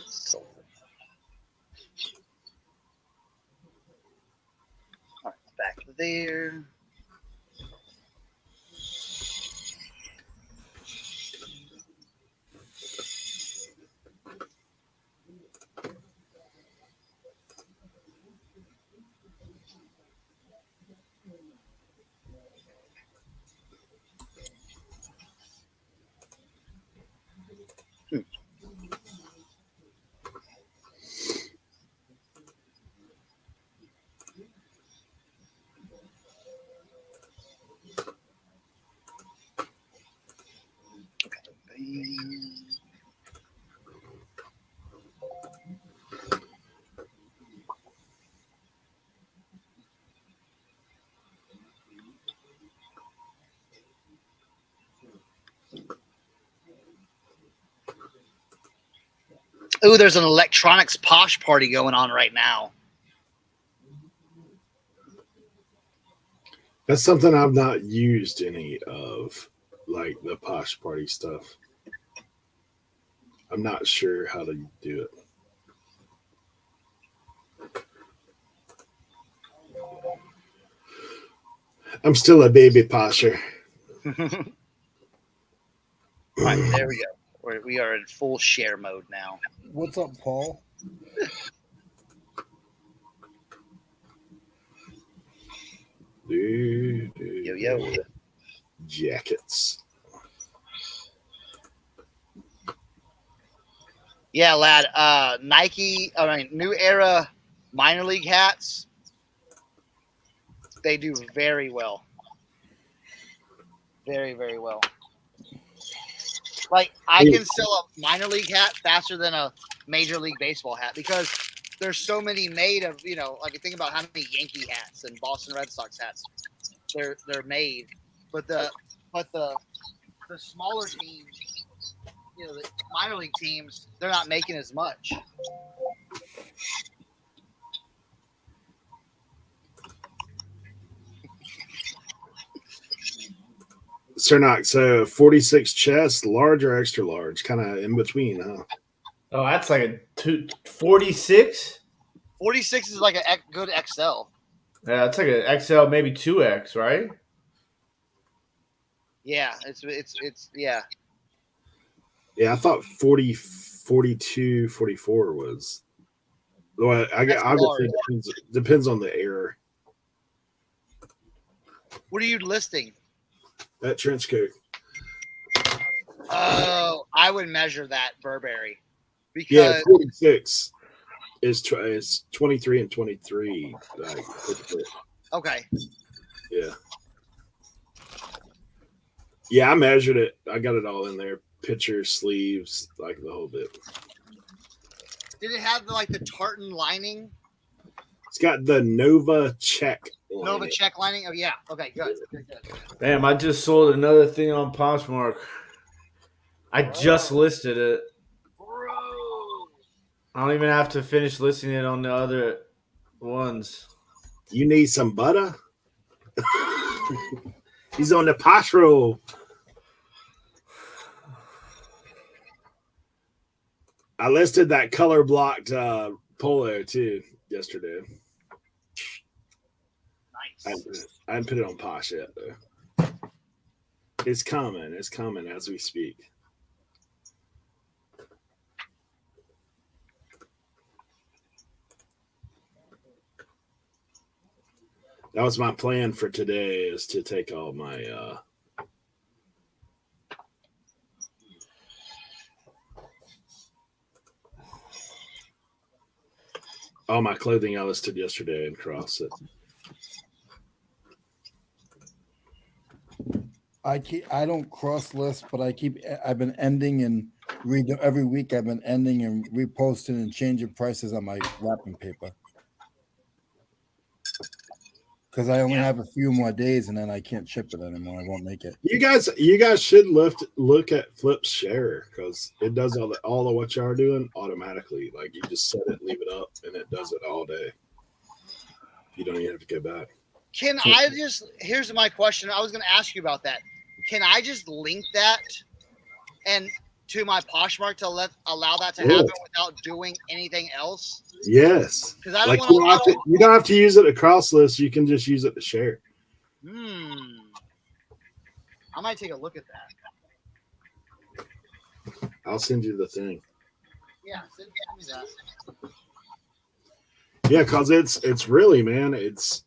So, all right, back there. Ooh, there's an electronics posh party going on right now. That's something I've not used any of, like the Posh Party stuff. I'm not sure how to do it. I'm still a baby posher. All right, there we go. We are in full share mode now. What's up, Paul? Yo. Jackets. Yeah, lad. Nike, New Era minor league hats. They do very well. Very, very well. Like, I can sell a minor league hat faster than a major league baseball hat because there's so many made of, like you think about how many Yankee hats and Boston Red Sox hats they're made. But the smaller teams, the minor league teams, they're not making as much. Cernochs, 46 chest, large or extra large, kind of in between, huh? Oh, that's like a 46. 46 is like a good XL. Yeah, it's like an XL, maybe 2X, right? Yeah, it's yeah. Yeah, I thought 40, 42, 44 was. Well, That's obviously large. depends on the error. What are you listing? That trench coat. Oh, I would measure that Burberry Yeah, because 46 is 23 and 23. Like, okay. yeah. Yeah, I measured it. I got it all in there. Picture, sleeves, like the whole bit. Did it have like the tartan lining? It's got the Nova check lining. Nova check lining? Oh yeah. Okay, good. Damn, I just sold another thing on Poshmark. I just listed it. Bro. I don't even have to finish listing it on the other ones. You need some butter? He's on the posh roll. I listed that color blocked polo too yesterday. Nice. I didn't put it on posh yet though. It's coming. It's coming as we speak. That was my plan for today, is to take all my all my clothing I listed yesterday and cross it. I don't cross list, but I've been ending and every week I've been ending and reposting and changing prices on my wrapping paper. Because I only have a few more days and then I can't ship it anymore. I won't make it. You guys should look at Flip's share, because it does all of what you are doing automatically. Like, you just set it, leave it up, and it does it all day. You don't even have to go back. Can I just, here's my question. I was going to ask you about that. Can I just link that and to my Poshmark to allow that to happen without doing anything else? Yes. Because I don't Like, want to. you don't have to use it to cross list. You can just use it to share. I might take a look at that. I'll send you the thing. Yeah, send me that. Yeah, because it's really, man, it's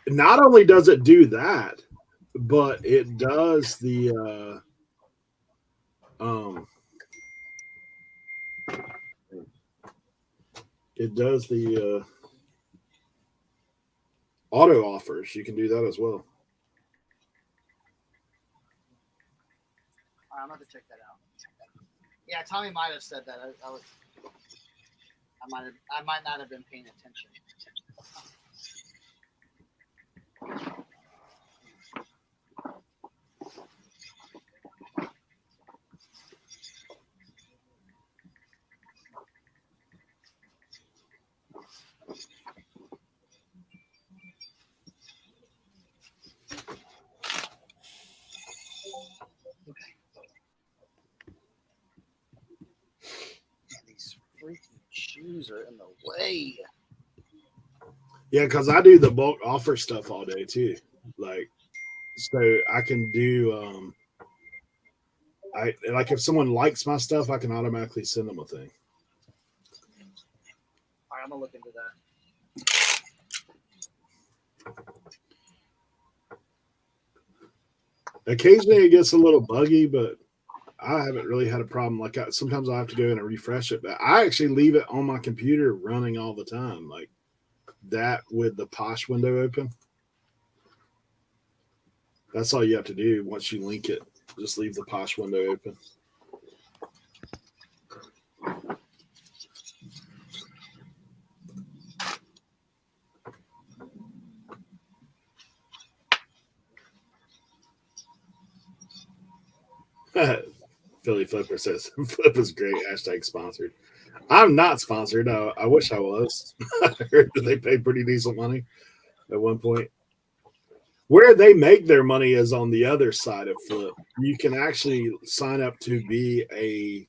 not only does it do that, but it does the auto offers. You can do that as well. I'm going to check that out. Yeah, Tommy might have said that. I might not have been paying attention. These freaking shoes are in the way. Yeah, because I do the bulk offer stuff all day too. Like, so I can do I like, if someone likes my stuff, I can automatically send them a thing. All right, I'm gonna look into that. Occasionally it gets a little buggy, but I haven't really had a problem. Like, sometimes I have to go in and refresh it, but I actually leave it on my computer running all the time, like that, with the Posh window open. That's all you have to do once you link it. Just leave the Posh window open. Philly Flipper says, Flip is great. # sponsored. I'm not sponsored. I wish I was. I heard that they paid pretty decent money at one point. Where they make their money is on the other side of Flip. You can actually sign up to be a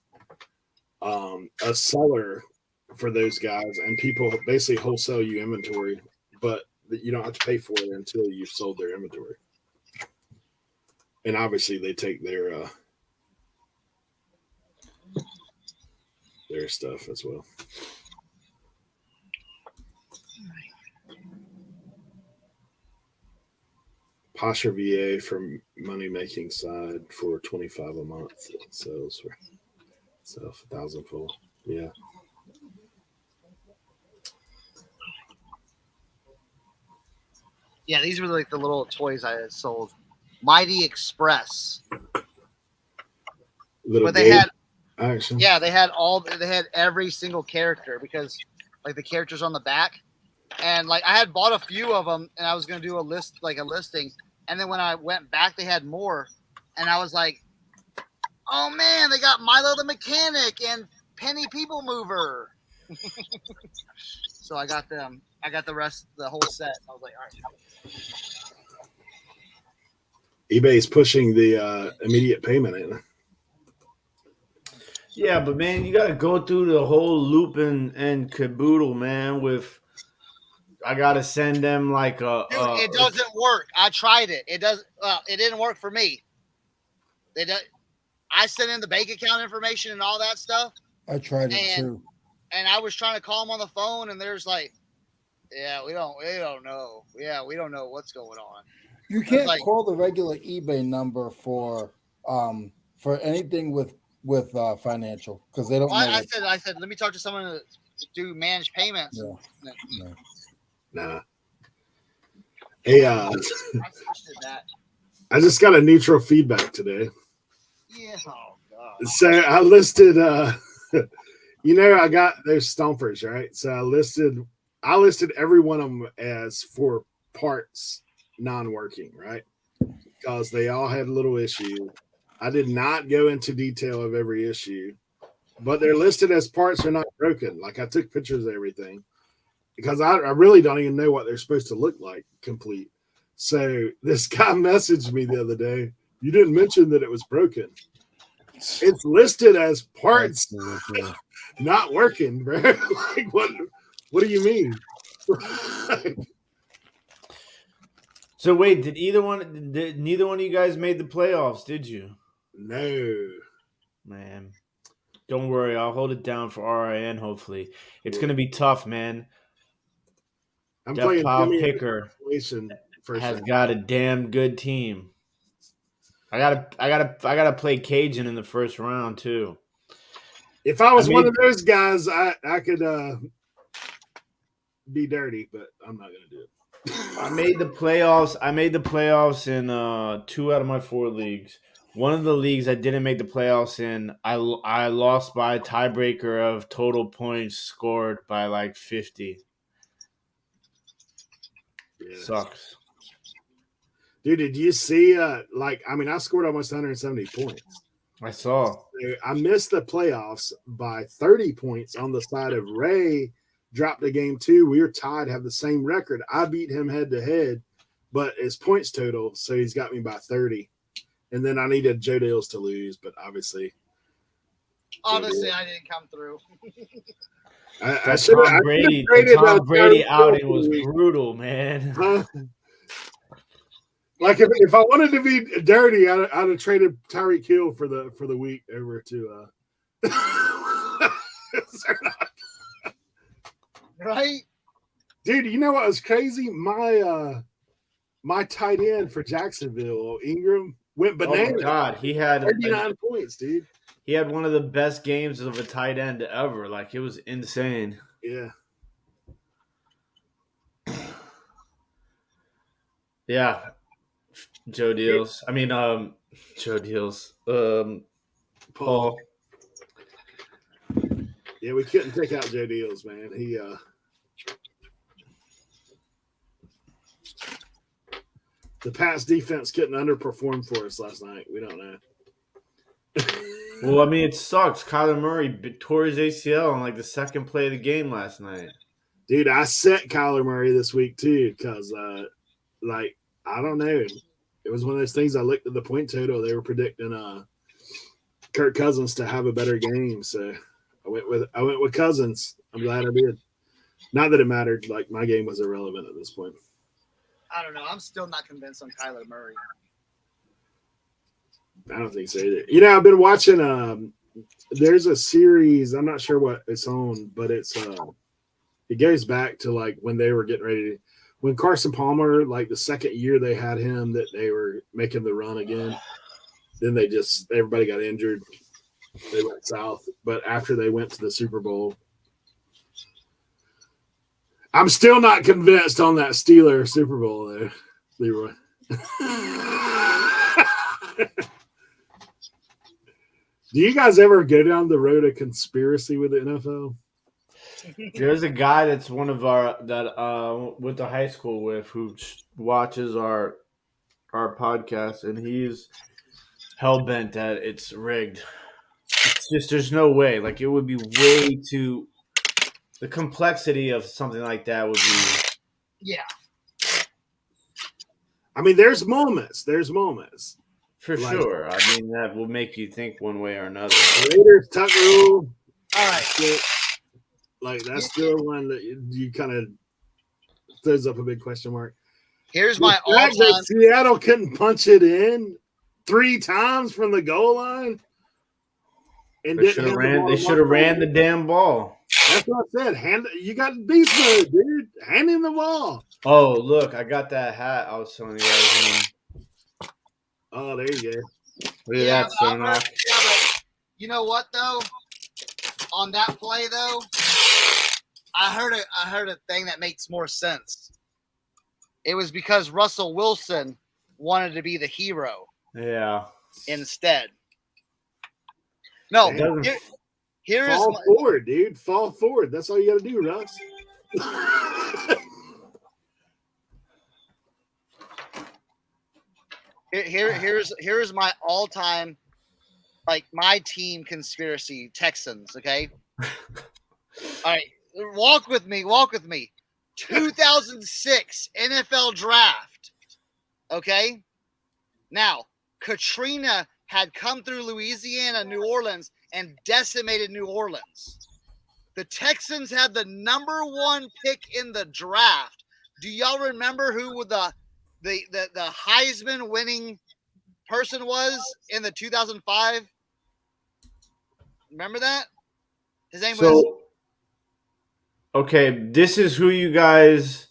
seller for those guys, and people basically wholesale you inventory, but you don't have to pay for it until you've sold their inventory. And obviously, they take their stuff as well. Posture VA from money making side for $25 a month. It sells for itself 1,000 full. Yeah. Yeah, these were like the little toys I had sold. Mighty Express. Little But they had action. Yeah, they had every single character because like the characters on the back. And like I had bought a few of them and I was going to do a listing. And then when I went back, they had more. And I was like, oh man, they got Milo the Mechanic and Penny People Mover. So I got them. I got the whole set. I was like, all right. eBay's pushing the immediate payment in. Yeah, but man, you got to go through the whole loop and caboodle, man. I got to send them like a. Dude, it doesn't work. I tried it. It didn't work for me. I sent in the bank account information and all that stuff. I tried it too. And I was trying to call them on the phone, and there's like, yeah, we don't know. Yeah, we don't know what's going on. You can't call the regular eBay number for anything with financial because they don't know. I said, let me talk to someone to do managed payments. No. Nah. Hey, I just got a neutral feedback today. Yeah. Oh God. So I listed, I got those stompers, right? So I listed every one of them as for parts non-working, right? Because they all had little issues. I did not go into detail of every issue, but they're listed as parts are not broken. Like I took pictures of everything because I really don't even know what they're supposed to look like complete. So this guy messaged me the other day. You didn't mention that it was broken. It's listed as parts not working, bro. Like what do you mean? So wait, neither one of you guys made the playoffs, did you? No. Man. Don't worry, I'll hold it down for RIN hopefully. It's gonna be tough, man. I'm playing Picker has got a damn good team. I gotta play Cajun in the first round too. If I was one of those guys, I could be dirty, but I'm not gonna do it. I made the playoffs in 2 out of my 4 leagues. One of the leagues I didn't make the playoffs in, I lost by a tiebreaker of total points scored by like 50. Yes. Sucks. Dude, did you see I scored almost 170 points. I saw. I missed the playoffs by 30 points on the side of Ray. Dropped a game 2. We were tied, have the same record. I beat him head to head, but it's points total, so he's got me by 30. And then I needed Joe Dales to lose, but obviously I didn't come through. I should have Brady. The Tom Brady outing was brutal, man. Like if I wanted to be dirty, I'd have traded Tyreek Hill for the week over to Right? Dude, you know what was crazy? My tight end for Jacksonville, Ingram, went bananas. Oh my God, he had 39 points, dude. He had one of the best games of a tight end ever. Like it was insane. Yeah. Yeah. Joe Deals. Joe Deals. Paul. Yeah, we couldn't take out Joe Deals, man. He the Pats defense couldn't underperform for us last night. We don't know. Well, it sucks. Kyler Murray tore his ACL on like the second play of the game last night. Dude, I set Kyler Murray this week too because I don't know. It was one of those things. I looked at the point total. They were predicting Kirk Cousins to have a better game, so I went with Cousins. I'm glad I did. Not that it mattered. Like my game was irrelevant at this point. I don't know. I'm still not convinced on Kyler Murray. I don't think so either. You know, I've been watching. There's a series. I'm not sure what it's on, but it's it goes back to like when they were getting ready to, when Carson Palmer, like the second year they had him, that they were making the run again. Then everybody got injured. They went south, but after they went to the Super Bowl, I'm still not convinced on that Steeler Super Bowl there, Leroy. Do you guys ever go down the road of conspiracy with the NFL? There's a guy that's one of our that went to high school with who watches our podcast, and he's hell bent that it's rigged. It's just there's no way. Like it would be way too. The complexity of something like that would be. Yeah. I mean, there's moments. For Like- sure. I mean, that will make you think one way or another. Raiders tuck rule. All right. Like that's still one that you kind of throws up a big question mark. Here's my The fact that all-time. Seattle couldn't punch it in 3 times from the goal line. And They should have ran the damn ball. That's what I said. You got beast mode, dude. Hand him the ball. Oh, look, I got that hat I was telling you guys. Oh, there you go. Look at that, Cernoch. Yeah, but you know what though? On that play though, I heard a thing that makes more sense. It was because Russell Wilson wanted to be the hero Yeah. instead. No, It doesn't- here is Fall forward, dude. Fall forward. That's all you got to do, Russ. here's my all-time, like my team conspiracy Texans. Okay, all right, walk with me. 2006 NFL draft. Okay, now Katrina had come through Louisiana, New Orleans, and decimated New Orleans. The Texans had the #1 pick in the draft. Do y'all remember who the Heisman winning person was in the 2005? Remember that? His name was. Okay, this is who you guys.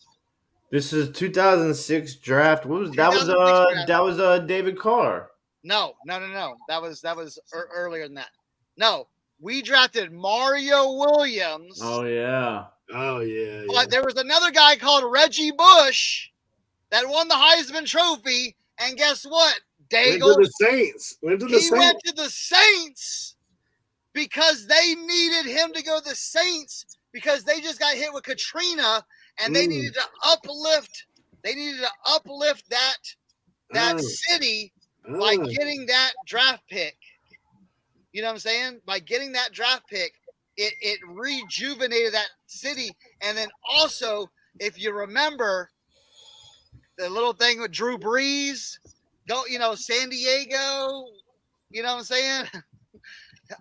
This is 2006 draft. What was that? That was David Carr. No. That was earlier than that. No, we drafted Mario Williams. Oh yeah. Oh, yeah. But there was another guy called Reggie Bush that won the Heisman Trophy. And guess what? Went Daigle. to the Saints. Went to the Saints because they needed him to go to the Saints because they just got hit with Katrina and they needed to uplift. They needed to uplift that city by getting that draft pick. You know what I'm saying? By getting that draft pick, it rejuvenated that city. And then also, if you remember the little thing with Drew Brees, San Diego, you know what I'm saying?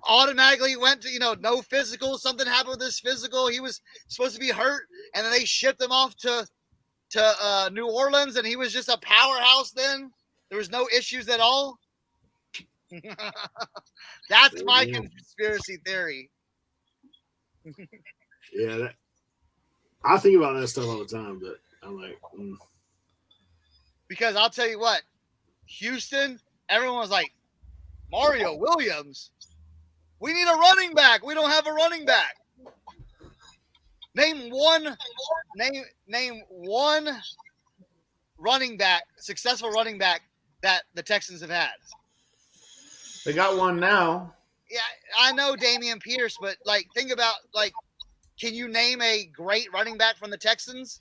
Automatically went to, no physical. Something happened with his physical. He was supposed to be hurt. And then they shipped him off to New Orleans, and he was just a powerhouse then. There was no issues at all. That's my conspiracy theory. Yeah, I think about that stuff all the time, but I'm like, Because I'll tell you what, Houston, everyone was like, Mario Williams, we need a running back. We don't have a running back. Name one running back, successful running back that the Texans have had. They got one now. Yeah, I know Damian Pierce, but think about can you name a great running back from the Texans?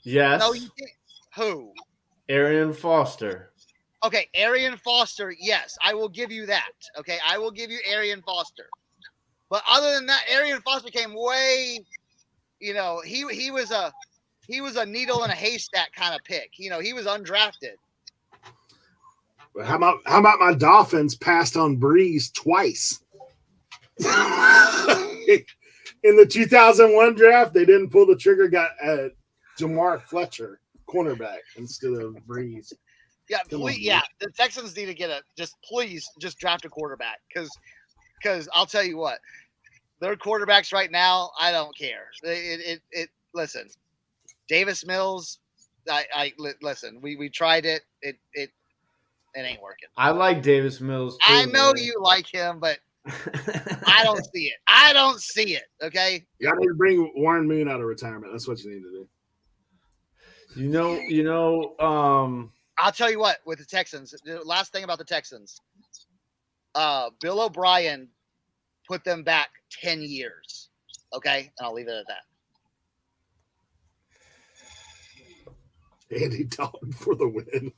Yes. No, you can't. Who? Arian Foster. Okay, Arian Foster. Yes, I will give you that. Okay, I will give you Arian Foster. But other than that, Arian Foster came way. He was a he was a needle in a haystack kind of pick. You know, he was undrafted. But how about my Dolphins passed on Breeze twice? In the 2001 draft, they didn't pull the trigger, got Jamar Fletcher, cornerback, instead of Breeze. Yeah, Come please, on, yeah. The Texans need to get please just draft a quarterback because I'll tell you what, their quarterbacks right now, I don't care. Listen, Davis Mills, listen. We tried it. It ain't working. I like Davis Mills too. I know man. you like him, but I don't see it. I don't see it. Okay. You got to bring Warren Moon out of retirement. That's what you need to do. I'll tell you what, with the Texans, the last thing about the Texans, Bill O'Brien put them back 10 years. Okay. And I'll leave it at that. Andy Dalton for the win.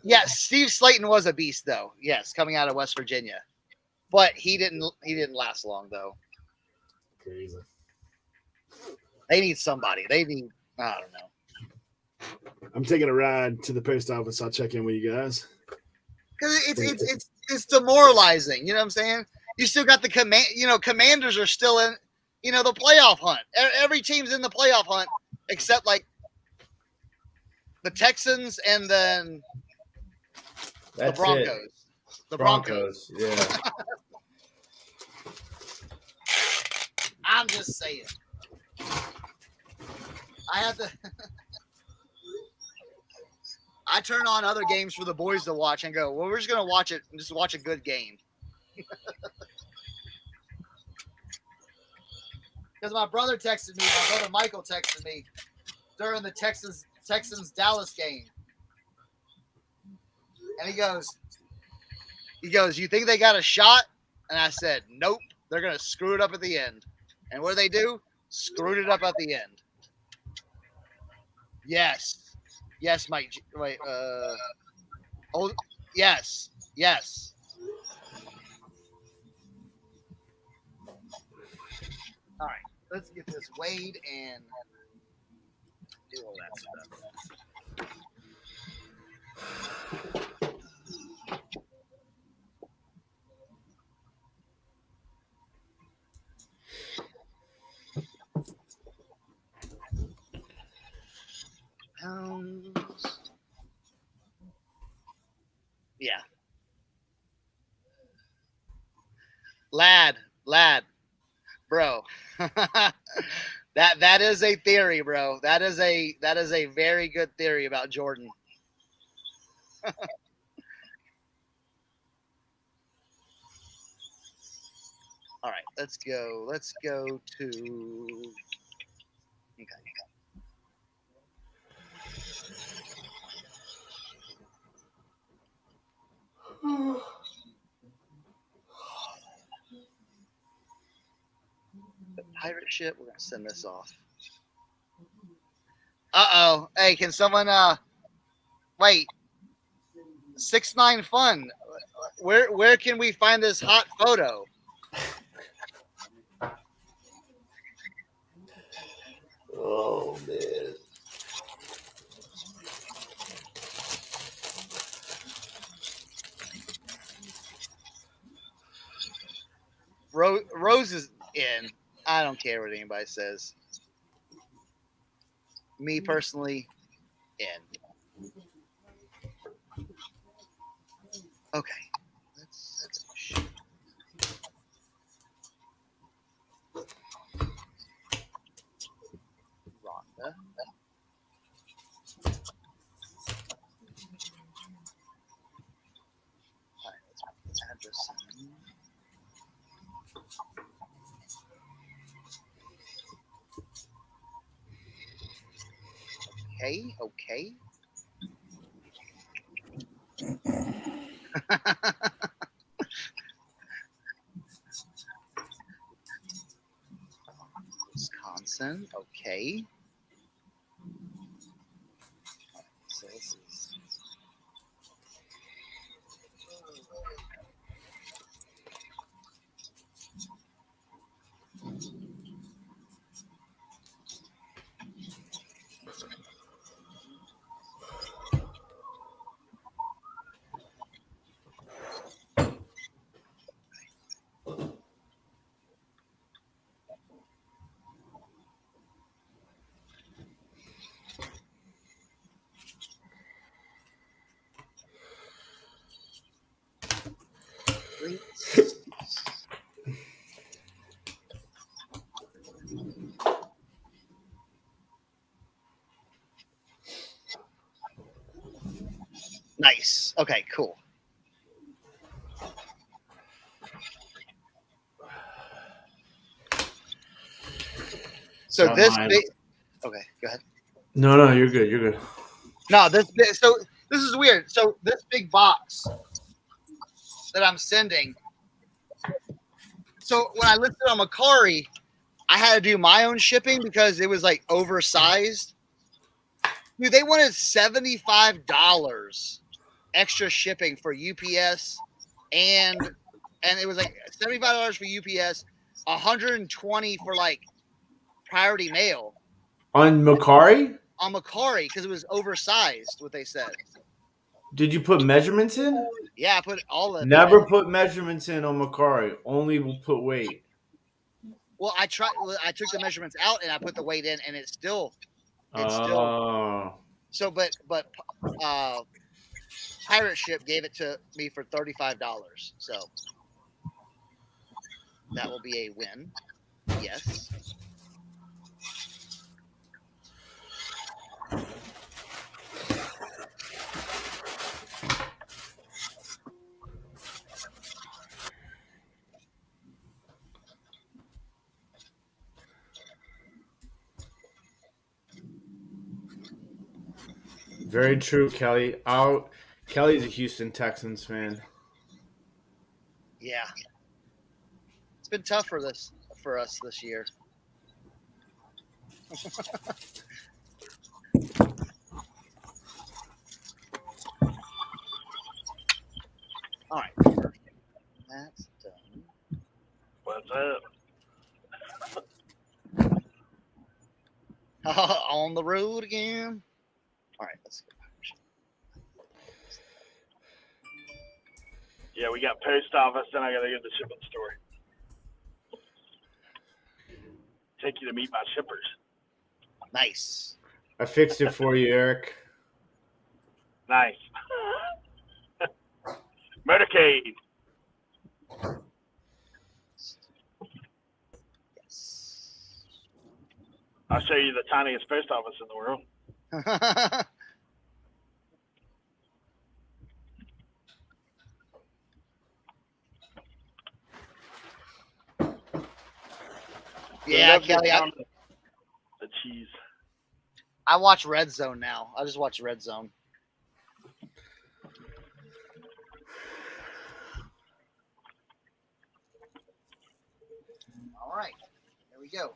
Yeah, Steve Slayton was a beast, though. Yes, coming out of West Virginia, but he didn't last long, though. Crazy. They need somebody. They need, I don't know. I'm taking a ride to the post office. I'll check in with you guys. Because it's demoralizing. You know what I'm saying? You still got the Commanders are still in, the playoff hunt. Every team's in the playoff hunt except like the Texans and then the Broncos. It. The Broncos. Yeah. I'm just saying. I have to. I turn on other games for the boys to watch and go, well, we're just going to watch it and just watch a good game. Because my brother texted me, my brother Michael texted me during the Texans Dallas game. And he goes, you think they got a shot? And I said, nope, they're going to screw it up at the end. And what do? Screwed it up at the end. Yes, Mike. Wait. Yes. All right, let's get this weighed and do all that stuff. Yeah. Lad, bro. that is a theory, bro. That is a very good theory about Jordan. All right, let's go to the pirate ship. We're gonna send this off. Uh-oh. Hey, can someone wait? 6ix9ine Fun. Where can we find this hot photo? Oh man. Rose is in. I don't care what anybody says. Me personally, in. Okay. Let's shoot. Rhonda. All right, let's put the address in. Okay. Wisconsin. Okay. So this is. Okay, cool. So Got this mine. big. Okay, go ahead. No, you're good. You're good. No, this big. So this is weird. So this big box that I'm sending. So when I listed on Macari, I had to do my own shipping because it was like oversized. Dude, they wanted $75 extra shipping for UPS, and it was like $75 for UPS, $120 for like priority mail On Macari, on Macari because it was oversized. What they said. did you put measurements in? Yeah, I put all of that. Never put measurements in on Macari. Only put weight. Well, I tried. I took the measurements out and I put the weight in, and it's still. Oh. So, but Pirate Ship gave it to me for $35. So that will be a win. Yes. Very true, Kelly. Kelly's a Houston Texans fan. Yeah. It's been tough for us this year. All right. That's done. What's up? On the road again. All right, let's go. Yeah, we got post office, then I gotta go to the shipping store. Take you to meet my shippers. Nice. I fixed it for you, Eric. Nice. Motorcade. Yes. I'll show you the tiniest post office in the world. Yeah, Kelly. The cheese. I watch Red Zone now. I just watch Red Zone. All right. There we go.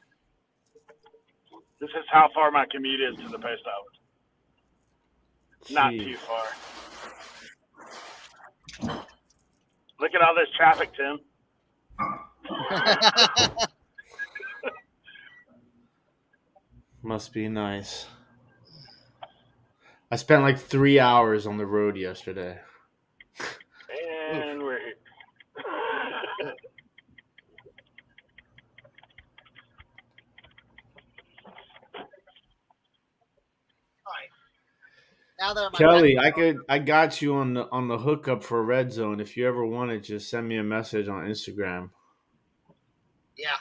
This is how far my commute is to the post office. Not Jeez. too far. Look at all this traffic, Tim. Must be nice. I spent like 3 hours on the road yesterday. And we're here. All right. Now that I'm Kelly, I got you on the hookup for Red Zone. If you ever want it, just send me a message on Instagram. Yeah.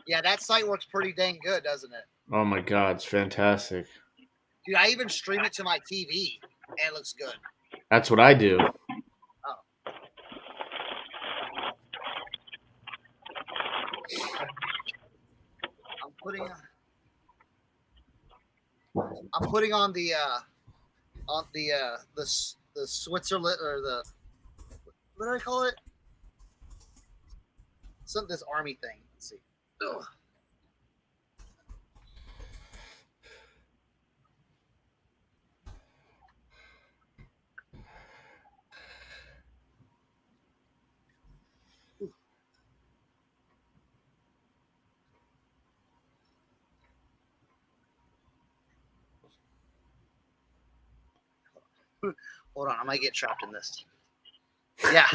Yeah, that site works pretty dang good, doesn't it? Oh my God, it's fantastic. Dude, I even stream it to my TV, and it looks good. That's what I do. I'm putting on the Switzerland or the what do I call it? This army thing. Let's see. Ugh. Hold on, I might get trapped in this. Yeah.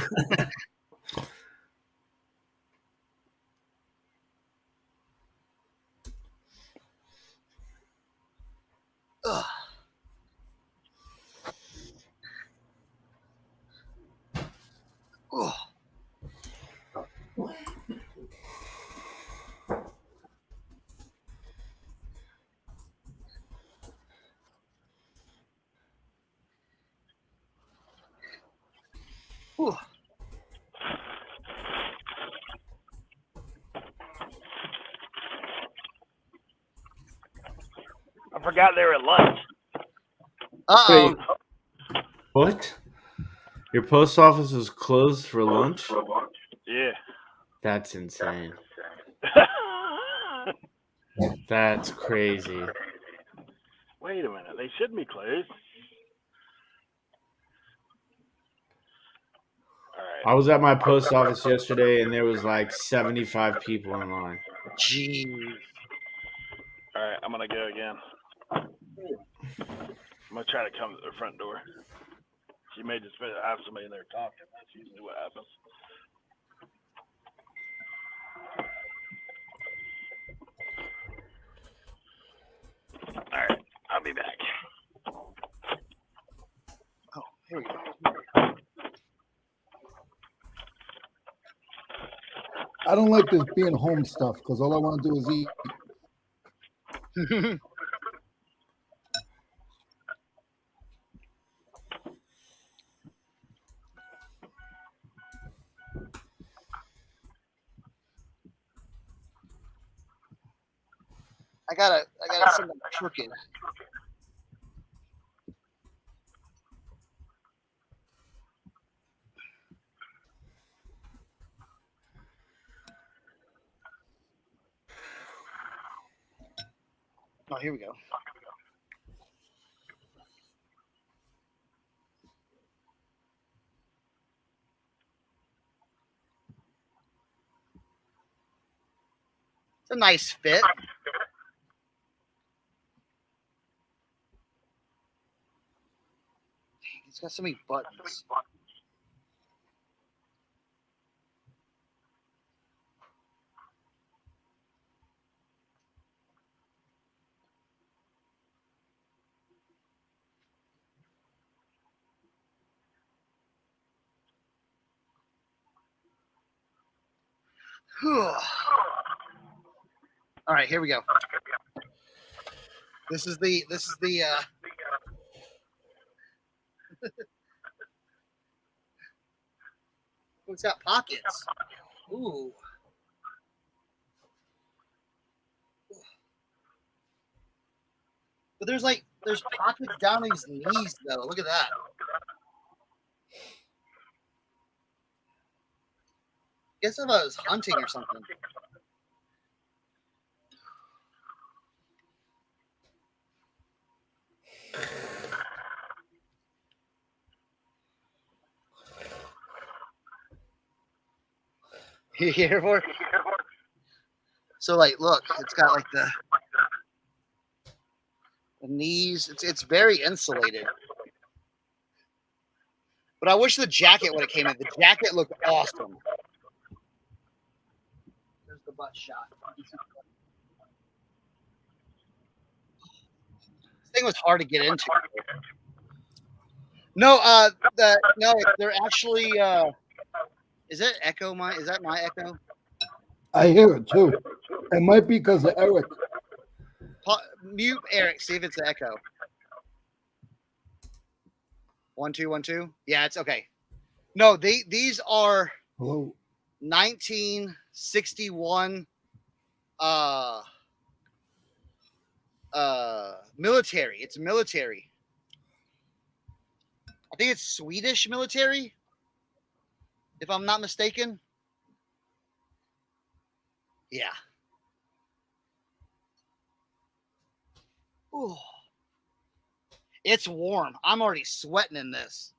Ugh. Ugh. Whew. I forgot they were at lunch. Uh-oh. Wait, what? Your post office is closed for lunch? Yeah. That's insane. That's crazy. Wait a minute. They shouldn't be closed. All right. I was at my post office yesterday, and there was like 75 people in line. Jeez. All right. I'm going to go again. I'm going to try to come to the front door. She may just have somebody in there talking. That's usually what happens. All right. I'll be back. Oh, here we go. I don't like this being home stuff because all I want to do is eat. I gotta send them crooked. Oh, here we go. It's a nice fit. It's got so many buttons. All right, here we go. This is the it's got pockets. Ooh. But there's pockets down these knees though. Look at that. Guess if I was hunting or something. You here for it? So like, look, it's got like the knees. It's very insulated. But I wish the jacket would have came in. The jacket looked awesome. There's the butt shot. This thing was hard to get into. No, they're actually. Is it echo? Is that my echo? I hear it too. It might be because of Eric. Mute Eric. See if it's the echo. 1 2 1 2. Yeah, it's okay. No, these are Hello. 1961 military. It's military. I think it's Swedish military, if I'm not mistaken. Yeah. Ooh. It's warm. I'm already sweating in this.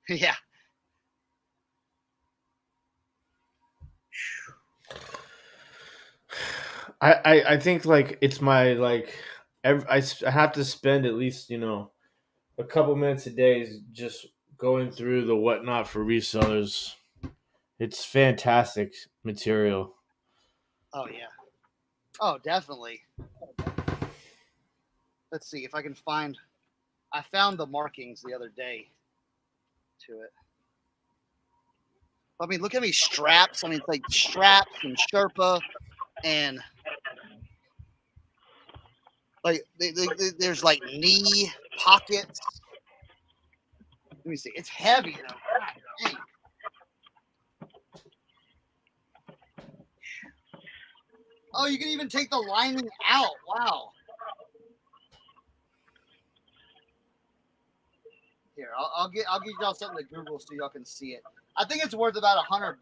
Yeah. I think like it's my like I have to spend at least a couple minutes a day just going through the whatnot for resellers. It's fantastic material. Oh yeah. Oh, definitely. Let's see if I can find. I found the markings the other day to it. I mean, look at these straps. I mean, it's like straps and Sherpa and like there's like knee pockets. Let me see. It's heavy though. God dang. Oh, you can even take the lining out. Wow. Here, I'll give y'all something to Google so y'all can see it. I think it's worth about $100.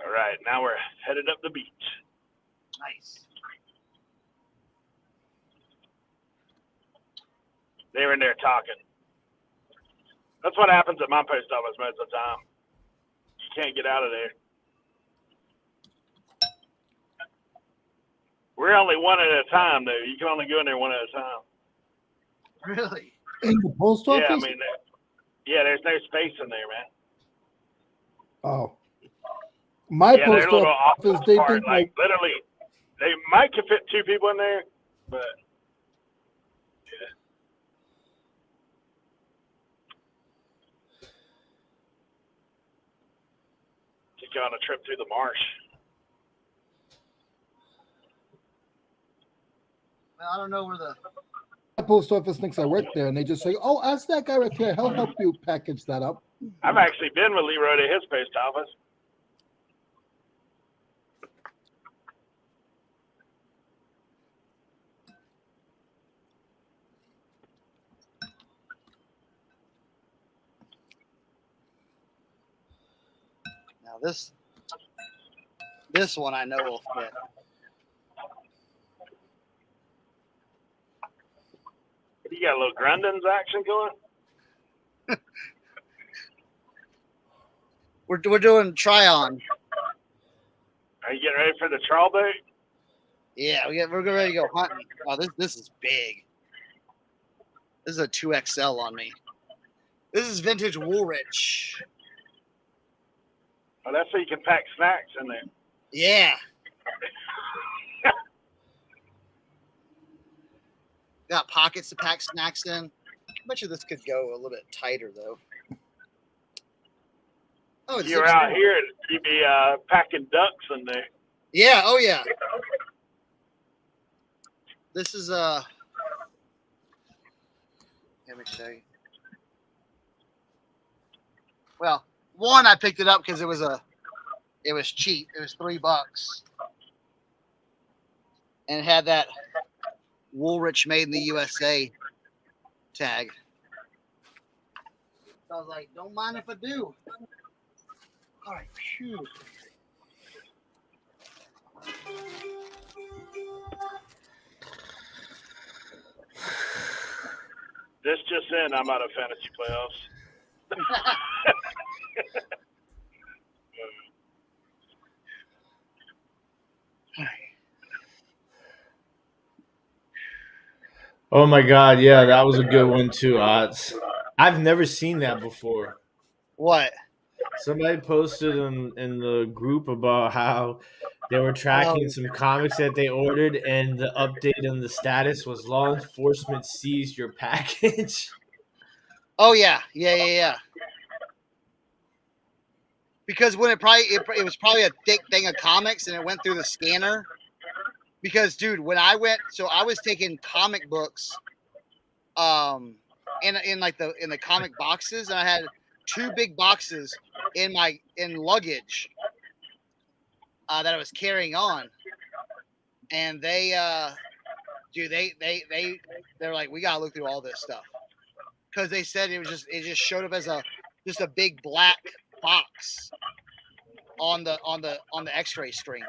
All right, now we're headed up the beach. Nice. They were in there talking. That's what happens at my post office most of the time. You can't get out of there. We're only one at a time, though. You can only go in there one at a time. Really? In the post office? Yeah, I mean, there's no space in there, man. Oh. My Yeah, post their little office, office they part, think like literally, they might could fit 2 people in there, but yeah. Take you on a trip through the marsh. Well, I don't know where the. my post office thinks I work there, and they just say, "Oh, ask that guy right there. He'll help you package that up." I've actually been with Leroy to his post office. Now this one I know will fit. You got a little Grundens action going? We're doing try on. Are you getting ready for the trawl boat? Yeah, we're ready to go hunting. Oh, this is big. This is a 2XL on me. This is vintage Woolrich. Oh, that's so you can pack snacks in there. Yeah. Got pockets to pack snacks in. I bet you this could go a little bit tighter though. Oh, it's You're out here, you'd be packing ducks in there. Yeah. Oh, yeah. This is let me show you. Well, one I picked it up because it was cheap. It was $3, and it had that Woolrich made in the USA tag. So I was like, don't mind if I do. All right, phew. This just in, I'm out of fantasy playoffs. Oh my God, yeah, that was a good one too, Ots. I've never seen that before. What? Somebody posted in the group about how they were tracking some comics that they ordered, and the update on the status was law enforcement seized your package. Oh yeah. Because when it was probably a thick thing of comics, and it went through the scanner. Because, dude, when I went, so I was taking comic books, in the comic boxes, and I had 2 big boxes in luggage that I was carrying on, and they're like, we gotta look through all this stuff, because they said it just showed up as just a big black box on the X-ray screen.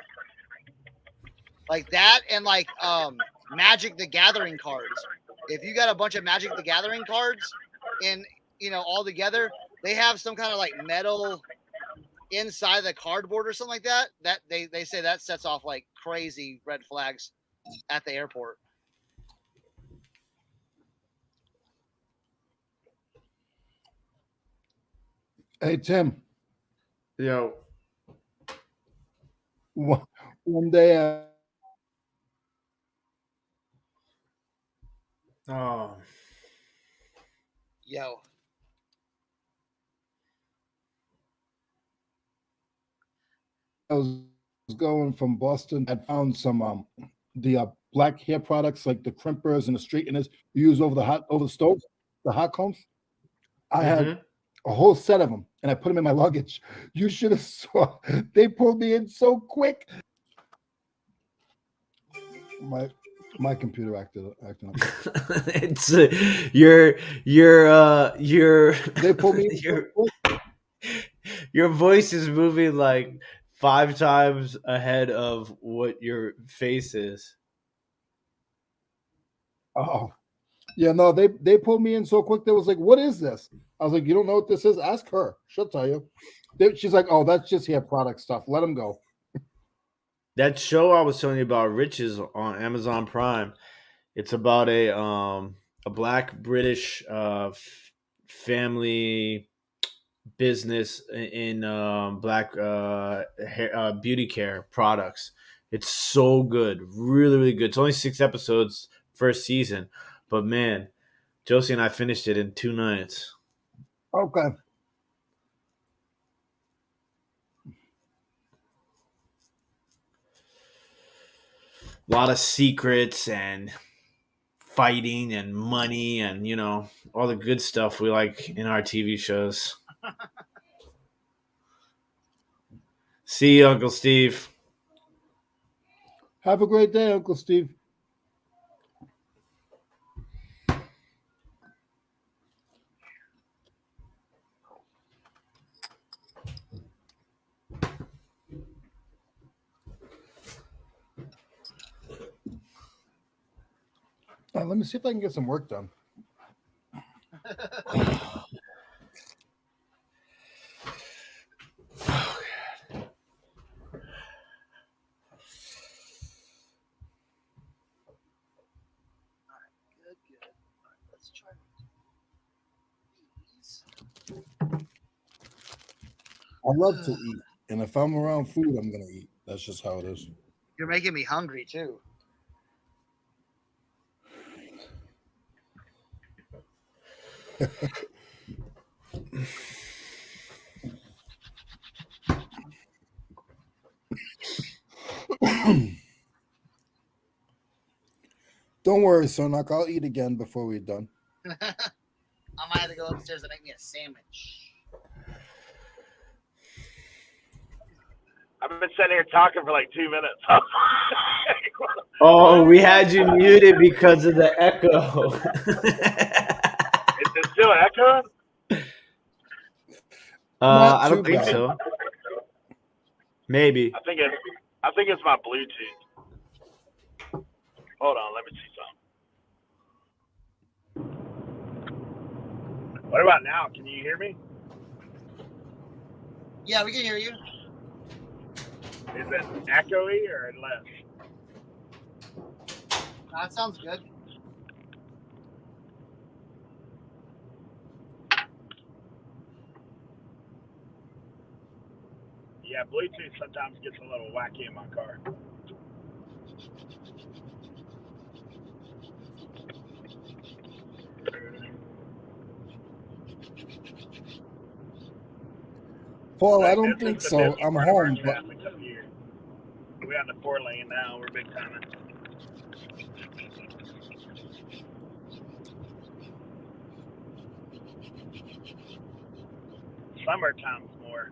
Like that, and like Magic the Gathering cards. If you got a bunch of Magic the Gathering cards in, all together, they have some kind of like metal inside the cardboard or something like that. That they say that sets off like crazy red flags at the airport. Hey Tim. Yo. One day. Oh. Yo. was going from Boston, I found some the black hair products like the crimpers and the straighteners you use over the stove, the hot combs. I had a whole set of them, and I put them in my luggage. You should have saw. They pulled me in so quick. My computer acting up. It's your They pulled me in so quick. your voice is moving like 5 times ahead of what your face is. Oh, yeah, no, they pulled me in so quick. They was like, "What is this?" I was like, "You don't know what this is? Ask her. She'll tell you." She's like, "Oh, that's just hair product stuff. Let them go." That show I was telling you about, Riches, on Amazon Prime. It's about a black British family business in black hair, beauty care products. It's so good, really, really good. It's only 6 episodes, first season, but man, Josie and I finished it in 2 nights. Okay. A lot of secrets and fighting and money and all the good stuff we like in our TV shows. See you, Uncle Steve. Have a great day, Uncle Steve. Let me see if I can get some work done. Let's try these. I love to eat, and if I'm around food, I'm gonna eat. That's just how it is. You're making me hungry too. Don't worry, Cernoch. I'll eat again before we're done. I might have to go upstairs and make me a sandwich. I've been sitting here talking for like 2 minutes. Oh, we had you muted because of the echo. Is it still echoing? I don't think so. Maybe. I think it's my Bluetooth. Hold on, let me see something. What about now? Can you hear me? Yeah, we can hear you. Is it echoey or less? That sounds good. Yeah, Bluetooth sometimes gets a little wacky in my car. Paul, Like, I don't think so. I'm home, but we're on the 4-lane now. We're big time. Summertime's more.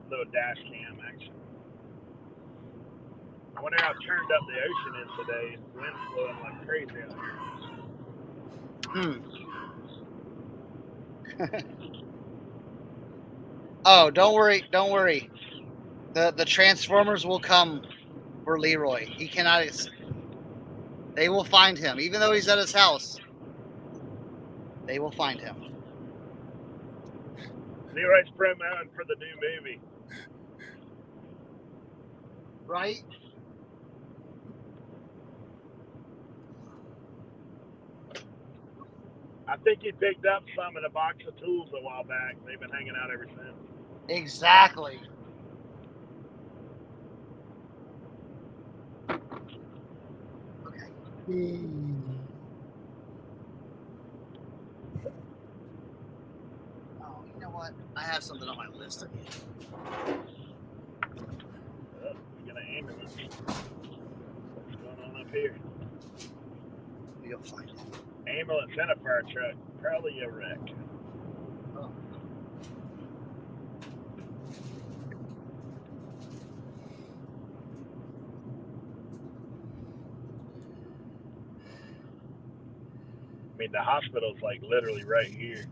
Little dash cam action. I wonder how turned up the ocean is today. Wind's blowing like crazy out here. Oh, don't worry. The Transformers will come for Leroy. He cannot. They will find him, even though he's at his house. They will find him. Leroy's promoting for the new movie. Right? I think he picked up some in a box of tools a while back. They've been hanging out ever since. Exactly. Oh, you know what? I have something on my list again. Oh, we got an ambulance. What's going on up here? You'll find it. Ambulance and a fire truck. Probably a wreck. Oh. I mean, the hospital's like literally right here.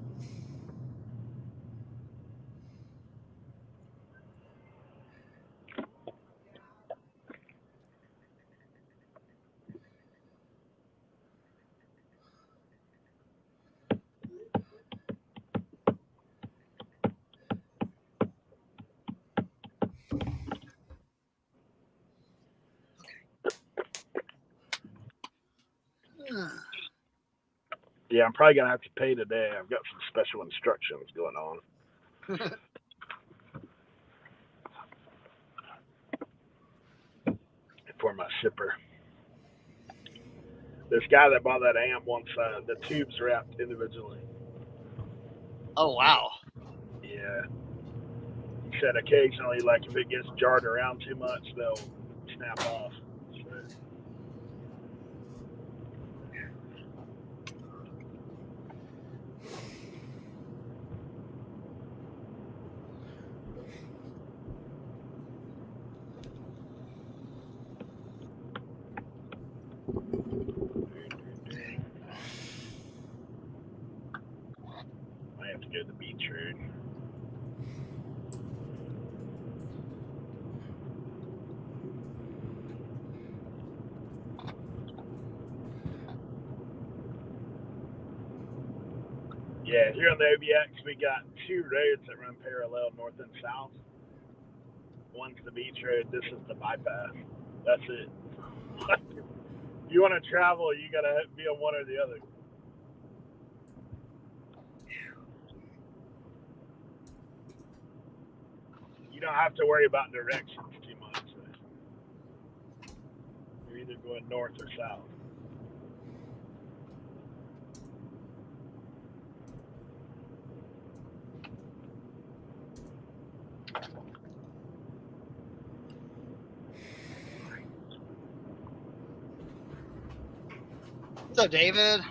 Yeah, I'm probably gonna have to pay today. I've got some special instructions going on. For my shipper. This guy that bought that amp wants the tubes wrapped individually. Oh, wow. Yeah. He said occasionally, like if it gets jarred around too much, they'll snap off. I have to go to the beach road. Yeah, here on the OBX, we got two roads that run parallel north and south. One's the beach road. This is the bypass. That's it. If you want to travel, you got to be on one or the other. You don't have to worry about directions too much. You're either going north or south. What's up, David?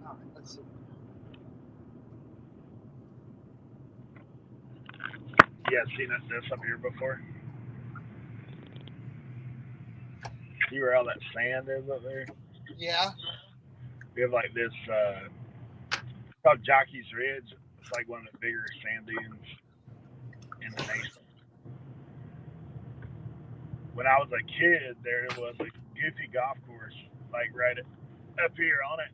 All right, let's see. You guys seen this up here before? See where all that sand is up there? Yeah. We have like this called Jockey's Ridge. It's like one of the bigger sand dunes in the nation. When I was a kid, there was a goofy golf course like right up here on it.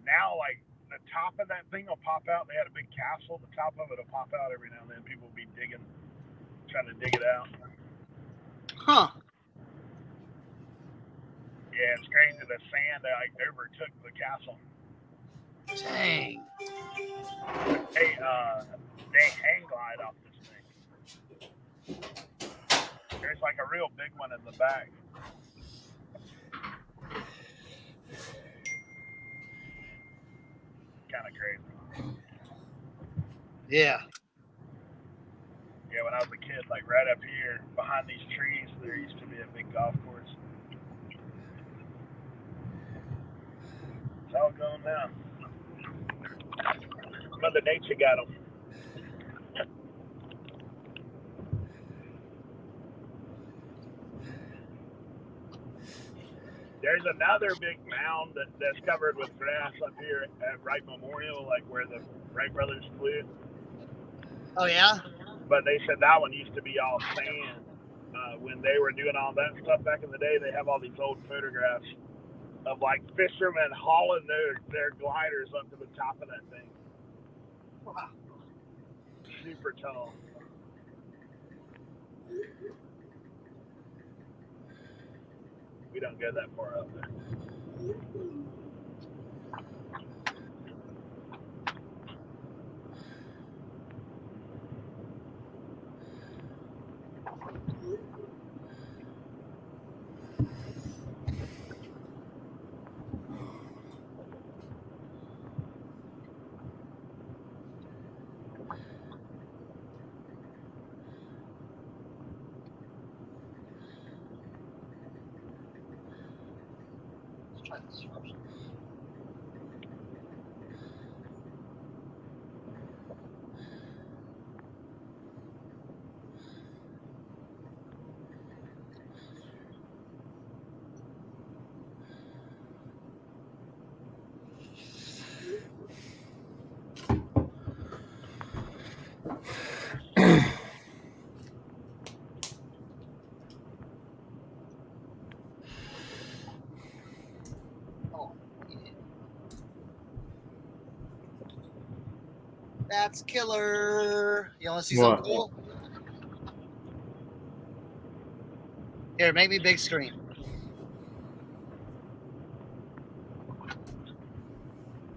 Now, like the top of that thing will pop out. They had a big castle. The top of it will pop out every now and then. People will be trying to dig it out. Huh. Yeah, it's crazy. The sand like overtook the castle. Dang. Hey, they hang glide off this thing. There's like a real big one in the back. Kind of crazy. Yeah. Yeah, when I was a kid, like right up here behind these trees, there used to be a big golf course. It's all gone now. Mother Nature got them. There's another big mound that's covered with grass up here at Wright Memorial, like where the Wright brothers flew. Oh, yeah? But they said that one used to be all sand. When they were doing all that stuff back in the day, they have all these old photographs of like fishermen hauling their gliders up to the top of that thing. Wow. Super tall. We don't go that far up there. Let's try this first. Oh, yeah. That's killer. You want to see What? something cool? Here, make me big screen.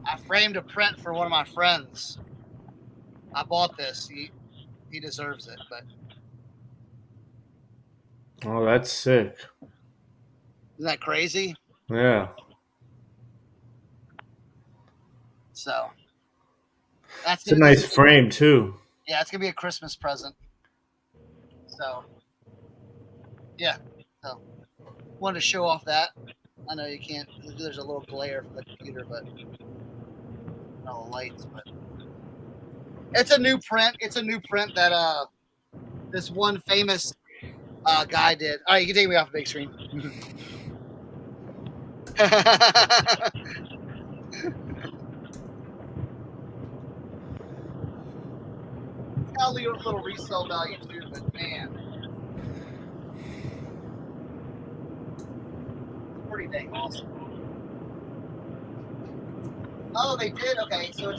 I framed a print for one of my friends. I bought this. He deserves it, but Oh, that's sick. isn't that crazy? Yeah. So that's It's a gonna be nice frame too. yeah, it's gonna be a Christmas present. So yeah, so wanted to show off that. I know you can't. There's a little glare from the computer, but all the lights. But it's a new print. It's a new print that this one famous guy did. All right, you can take me off the big screen. It's got a little resale value too, but man, it's pretty dang awesome. Oh, they did. Okay, so it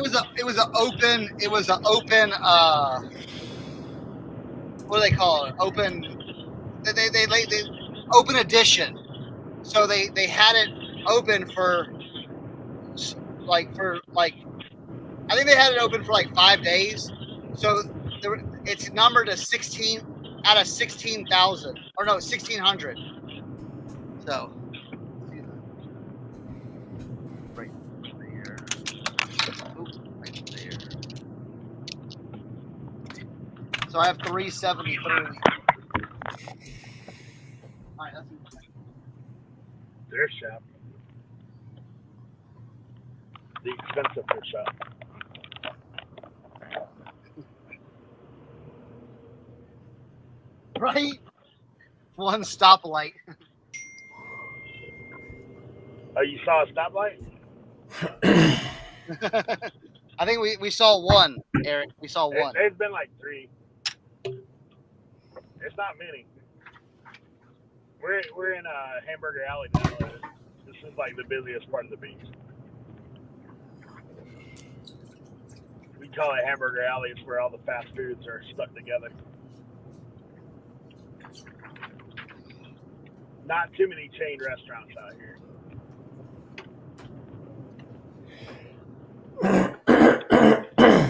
was an open what do they call it? They open edition. So they had it open for I think they had it open for like 5 days. So it's numbered as 16 out of 16,000 or no 1,600. So right there. Oops, right there. So I have 373. All right, that's Their shop. The expensive their shop. right. One stoplight. Oh, you saw a stoplight? I think we saw one, Eric. We saw one. There's been like 3. It's not many. We're in a Hamburger Alley now. This is like the busiest part of the beach. We call it Hamburger Alley. It's where all the fast foods are stuck together. Not too many chain restaurants out here.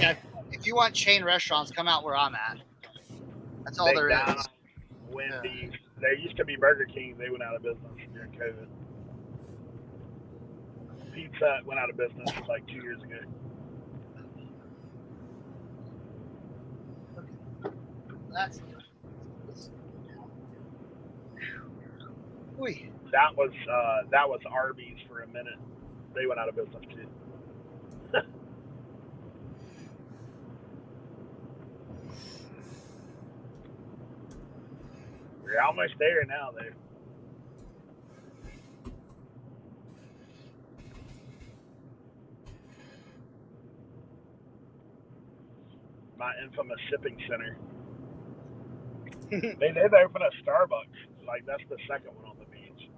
Yeah, if you want chain restaurants, come out where I'm at. That's all there is. Wendy's. There used to be Burger King. They went out of business during COVID. Pizza Hut went out of business like 2 years ago. That's That was Arby's for a minute. They went out of business too. We're almost there now, though. My infamous shipping center. They did open a Starbucks. Like, that's the second one on the beach.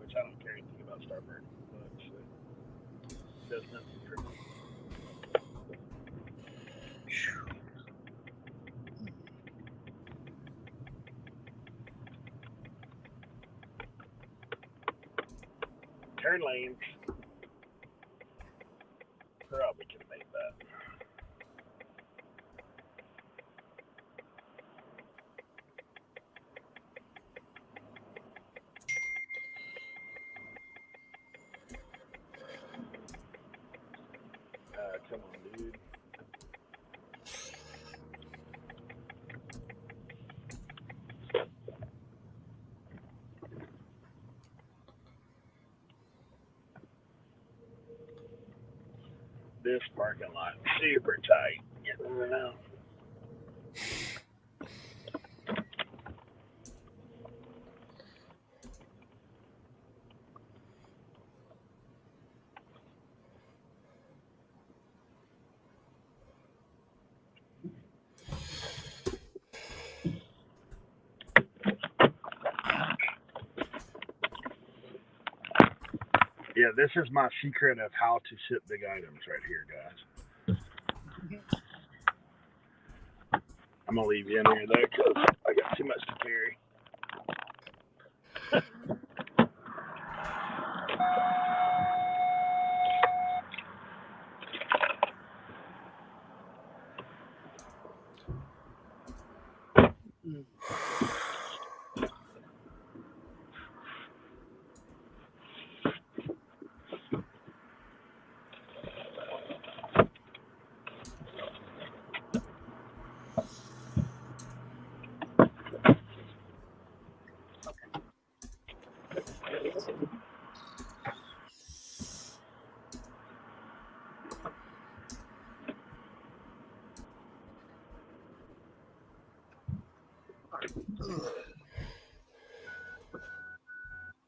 Which I don't care anything about Starbucks. But business. Turn lanes. Probably can make that. Come on, dude. This parking lot super tight. Getting in and out. Yeah, this is my secret of how to ship big items right here, guys. I'm gonna leave you in here though, because I got too much to carry.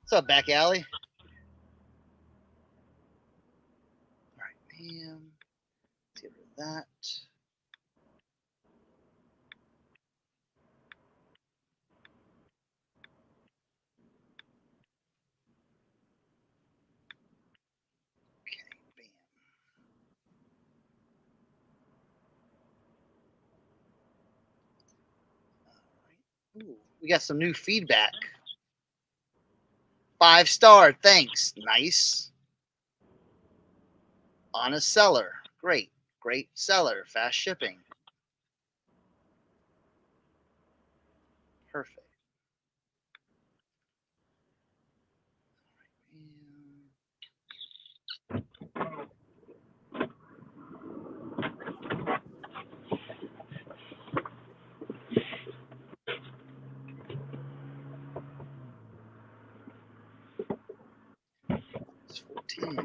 What's up, back alley? All right, man. Let's get rid of that. Okay, bam. All right. Ooh, we got some new feedback. 5-star, thanks. Nice. Honest seller. Great. Great seller. Fast shipping. Perfect. It's 14.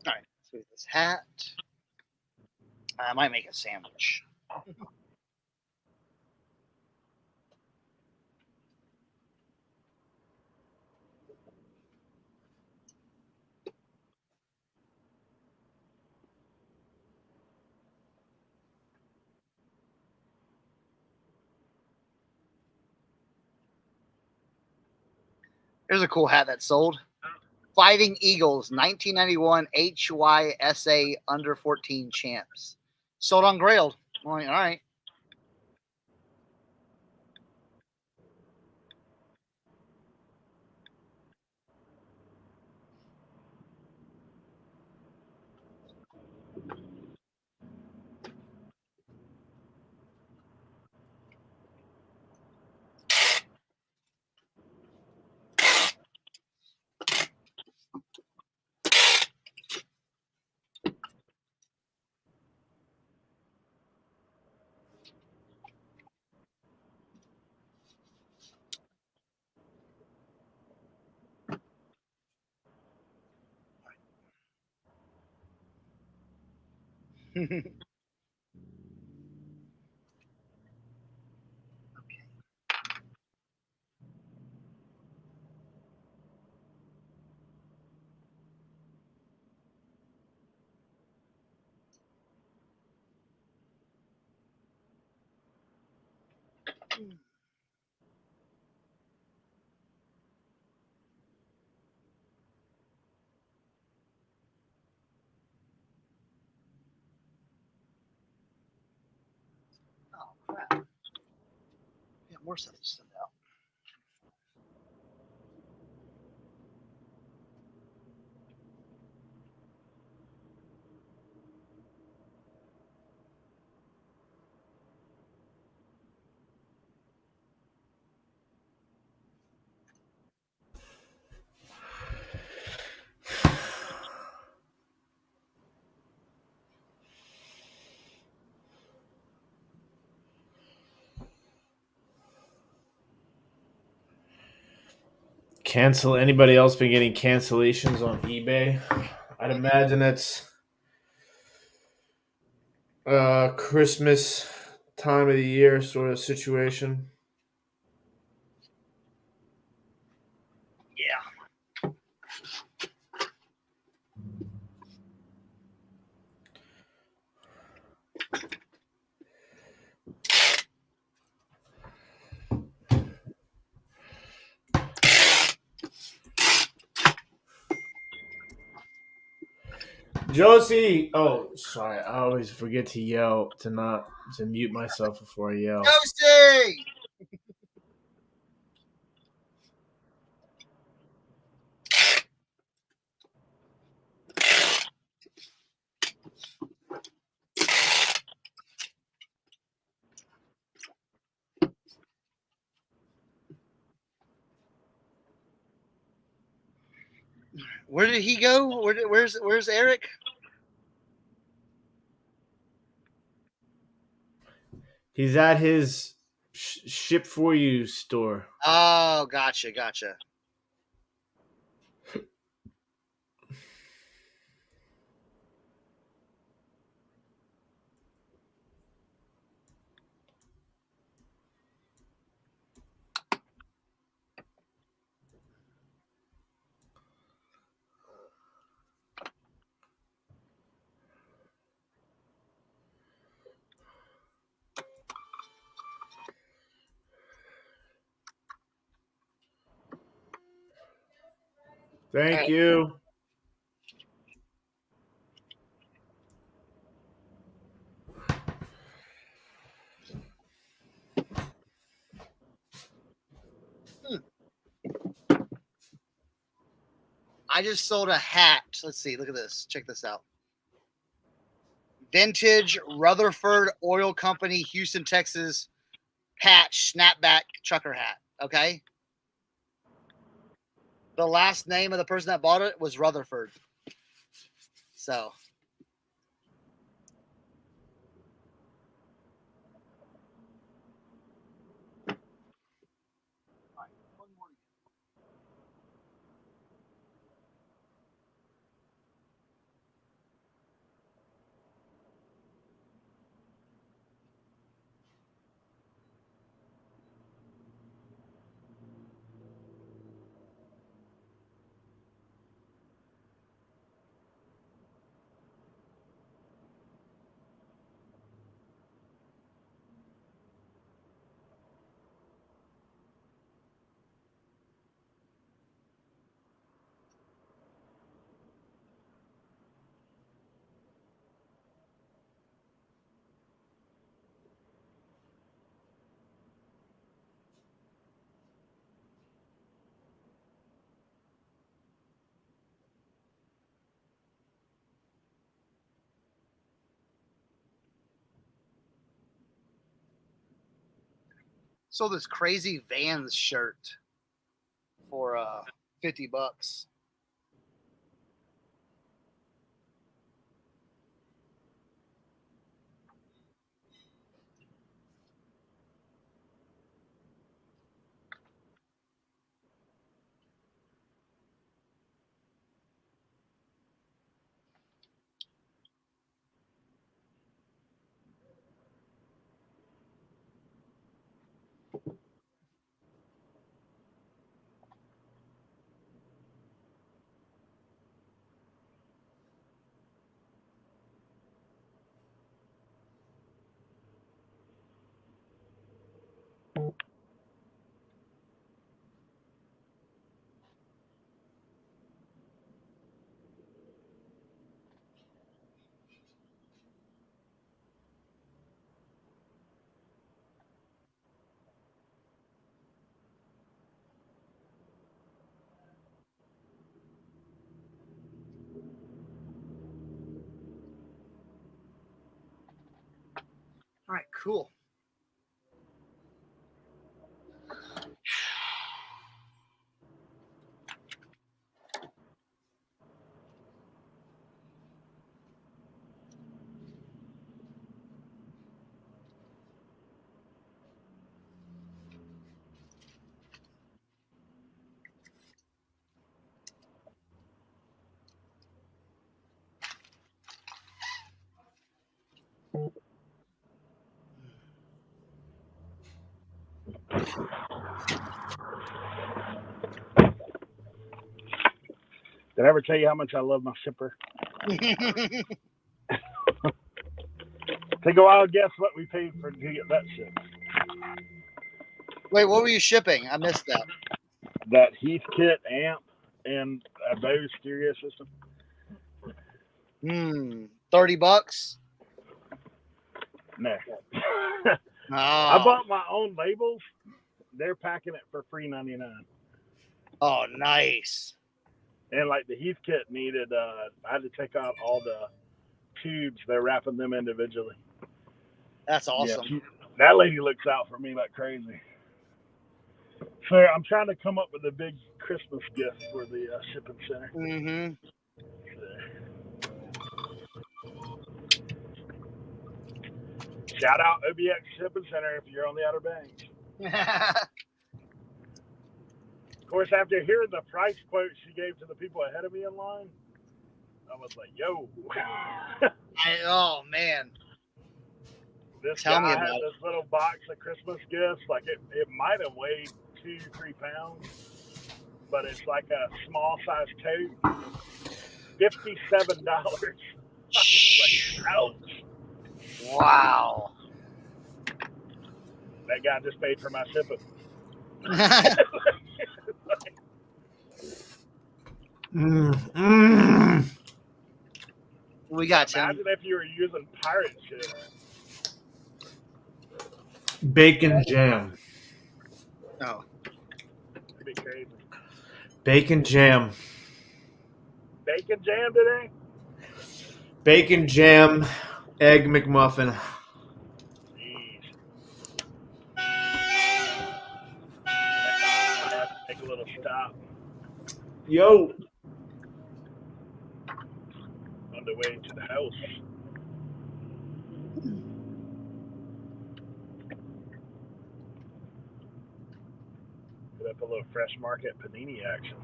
All right, so this hat. I might make a sandwich. Here's a cool hat that sold. Fighting Eagles, 1991 HYSA under 14 champs. Sold on Grailed. All right. Oh crap! Yeah, more stuff to send out. Cancel. Anybody else been getting cancellations on eBay? I'd imagine it's Christmas time of the year sort of situation. Yeah. Josie. Oh, sorry. I always forget to yell to mute myself before I yell. Josie! Where did he go? Where's Eric? He's at his ship for you store. Oh, gotcha. Thank you. I just sold a hat. Let's see. Look at this. Check this out. Vintage Rutherford Oil Company, Houston, Texas, patch snapback trucker hat. Okay. The last name of the person that bought it was Rutherford. So. Sold this crazy Vans shirt for $50. cool. Did I ever tell you how much I love my shipper? Take a wild guess what we paid to get that shipped. Wait, what were you shipping? I missed that. That Heathkit amp and a Bose stereo system. $30. No. Oh, I bought my own labels. They're packing it for $3.99. oh, nice. And like the Heathkit needed, I had to take out all the tubes. They're wrapping them individually. That's awesome. Yeah, that lady looks out for me like crazy. So I'm trying to come up with a big Christmas gift for the shipping center. Mm-hmm. Shout out OBX Shipping Center if you're on the Outer Banks. Of course, after hearing the price quote she gave to the people ahead of me in line, I was like, yo. Oh, man. This Tell me guy about had it. this little box of Christmas gifts. Like it might have weighed 2-3 pounds, but it's like a small size tote. $57. I was like, ouch. Wow. That guy just paid for my shipping. We got Tim. Imagine if you were using pirate shit. Bacon jam. Oh. It'd be crazy. Bacon jam. Bacon jam today? Bacon jam, egg McMuffin. Jeez. I have to take a little stop Yo. on the way to the house. Put up a little Fresh Market panini action.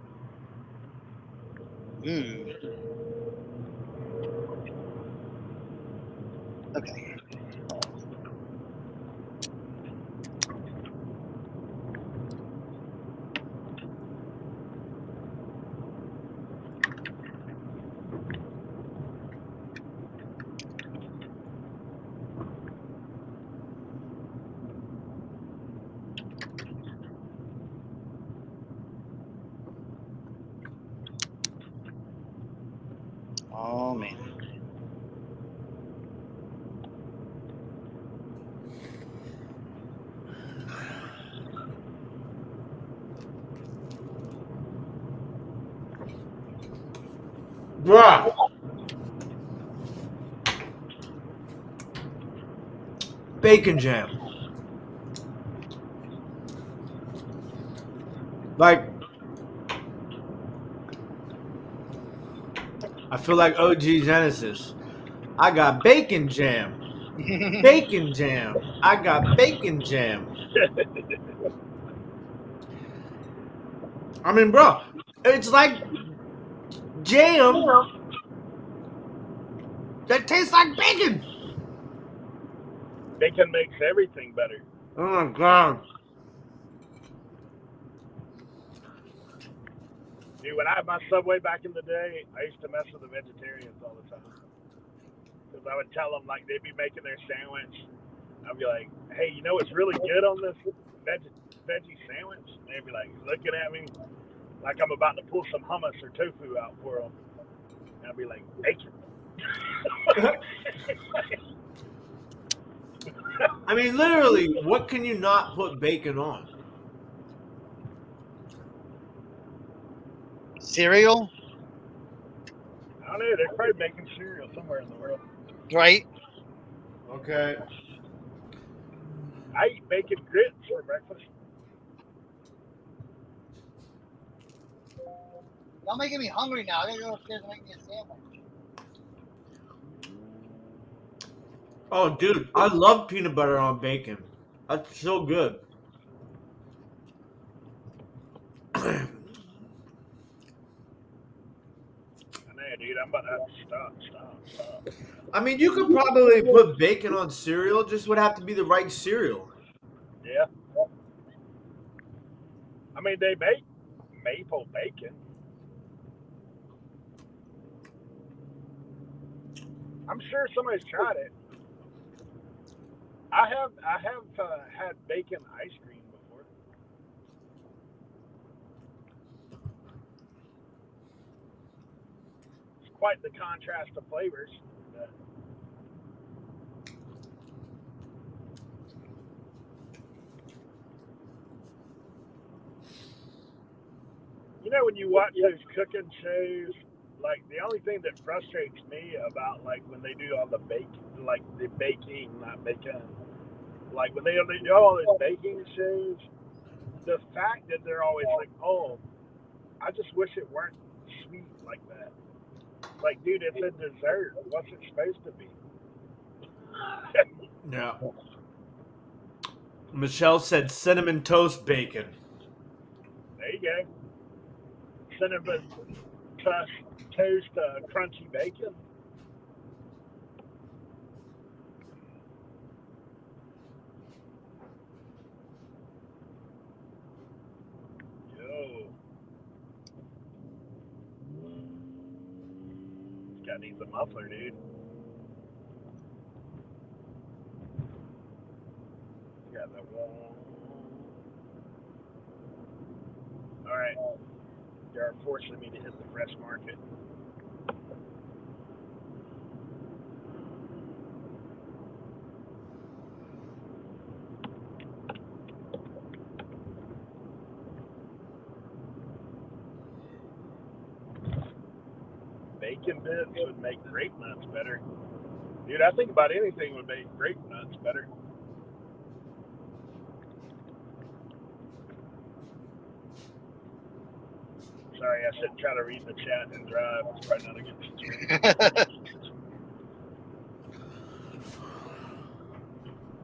Okay. Oh, man. Bruh. Bacon jam. Like, I feel like OG Genesis. I got bacon jam. Bacon jam. I got bacon jam. I mean, bro, it's like jam that tastes like bacon. Bacon makes everything better. Oh my god. Dude, when I had my Subway back in the day, I used to mess with the vegetarians all the time. Because I would tell them, like, they'd be making their sandwich. I'd be like, hey, you know what's really good on this veggie sandwich? And they'd be like, looking at me like I'm about to pull some hummus or tofu out for them. And I'd be like, bacon. I mean, literally, what can you not put bacon on? Cereal? I don't know. They're probably making cereal somewhere in the world. Right? Okay. I eat bacon grits for breakfast. Y'all making me hungry now. I gotta go upstairs and make me a sandwich. Oh, dude, I love peanut butter on bacon. That's so good. I know, dude. I'm about to have to stop. I mean, you could probably put bacon on cereal. Just would have to be the right cereal. Yeah. I mean, they make maple bacon. I'm sure somebody's tried it. I have had bacon ice cream before. It's quite the contrast of flavors. But you know, when you watch those cooking shows, like the only thing that frustrates me about like when they do all the baking, not bacon, like when they do all those baking shows, the fact that they're always like, oh, I just wish it weren't sweet like that. Like, dude, it's a dessert. What's it supposed to be? Yeah. Michelle said cinnamon toast bacon. There you go. Cinnamon toast, crunchy bacon. Yo. This guy needs a muffler, dude. Got that one. Alright. They're forcing me to hit the fresh market. Bacon bits would make grape nuts better. Dude, I think about anything would make grape nuts better. Sorry, I shouldn't try to read the chat and drive. It's probably not a good situation.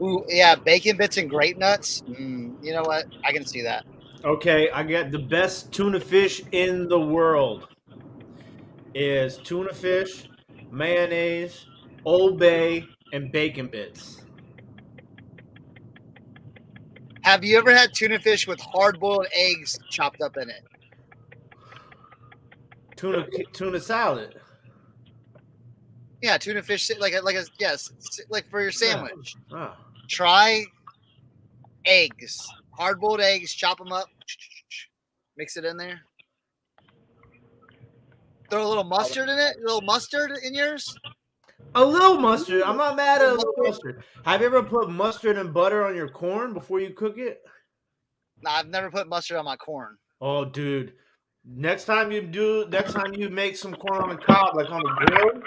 Ooh, yeah, bacon bits and grape nuts. You know what? I can see that. Okay, I get the best tuna fish in the world is tuna fish, mayonnaise, Old Bay, and bacon bits. Have you ever had tuna fish with hard-boiled eggs chopped up in it? Tuna salad. Yeah, tuna fish like for your sandwich. Oh. Try eggs, hard-boiled eggs. Chop them up, mix it in there. Throw a little mustard in it. A little mustard in yours. A little mustard. I'm not mad at a little mustard. Have you ever put mustard and butter on your corn before you cook it? No, I've never put mustard on my corn. Oh, dude. Next time you make some corn on the cob, like on the grill,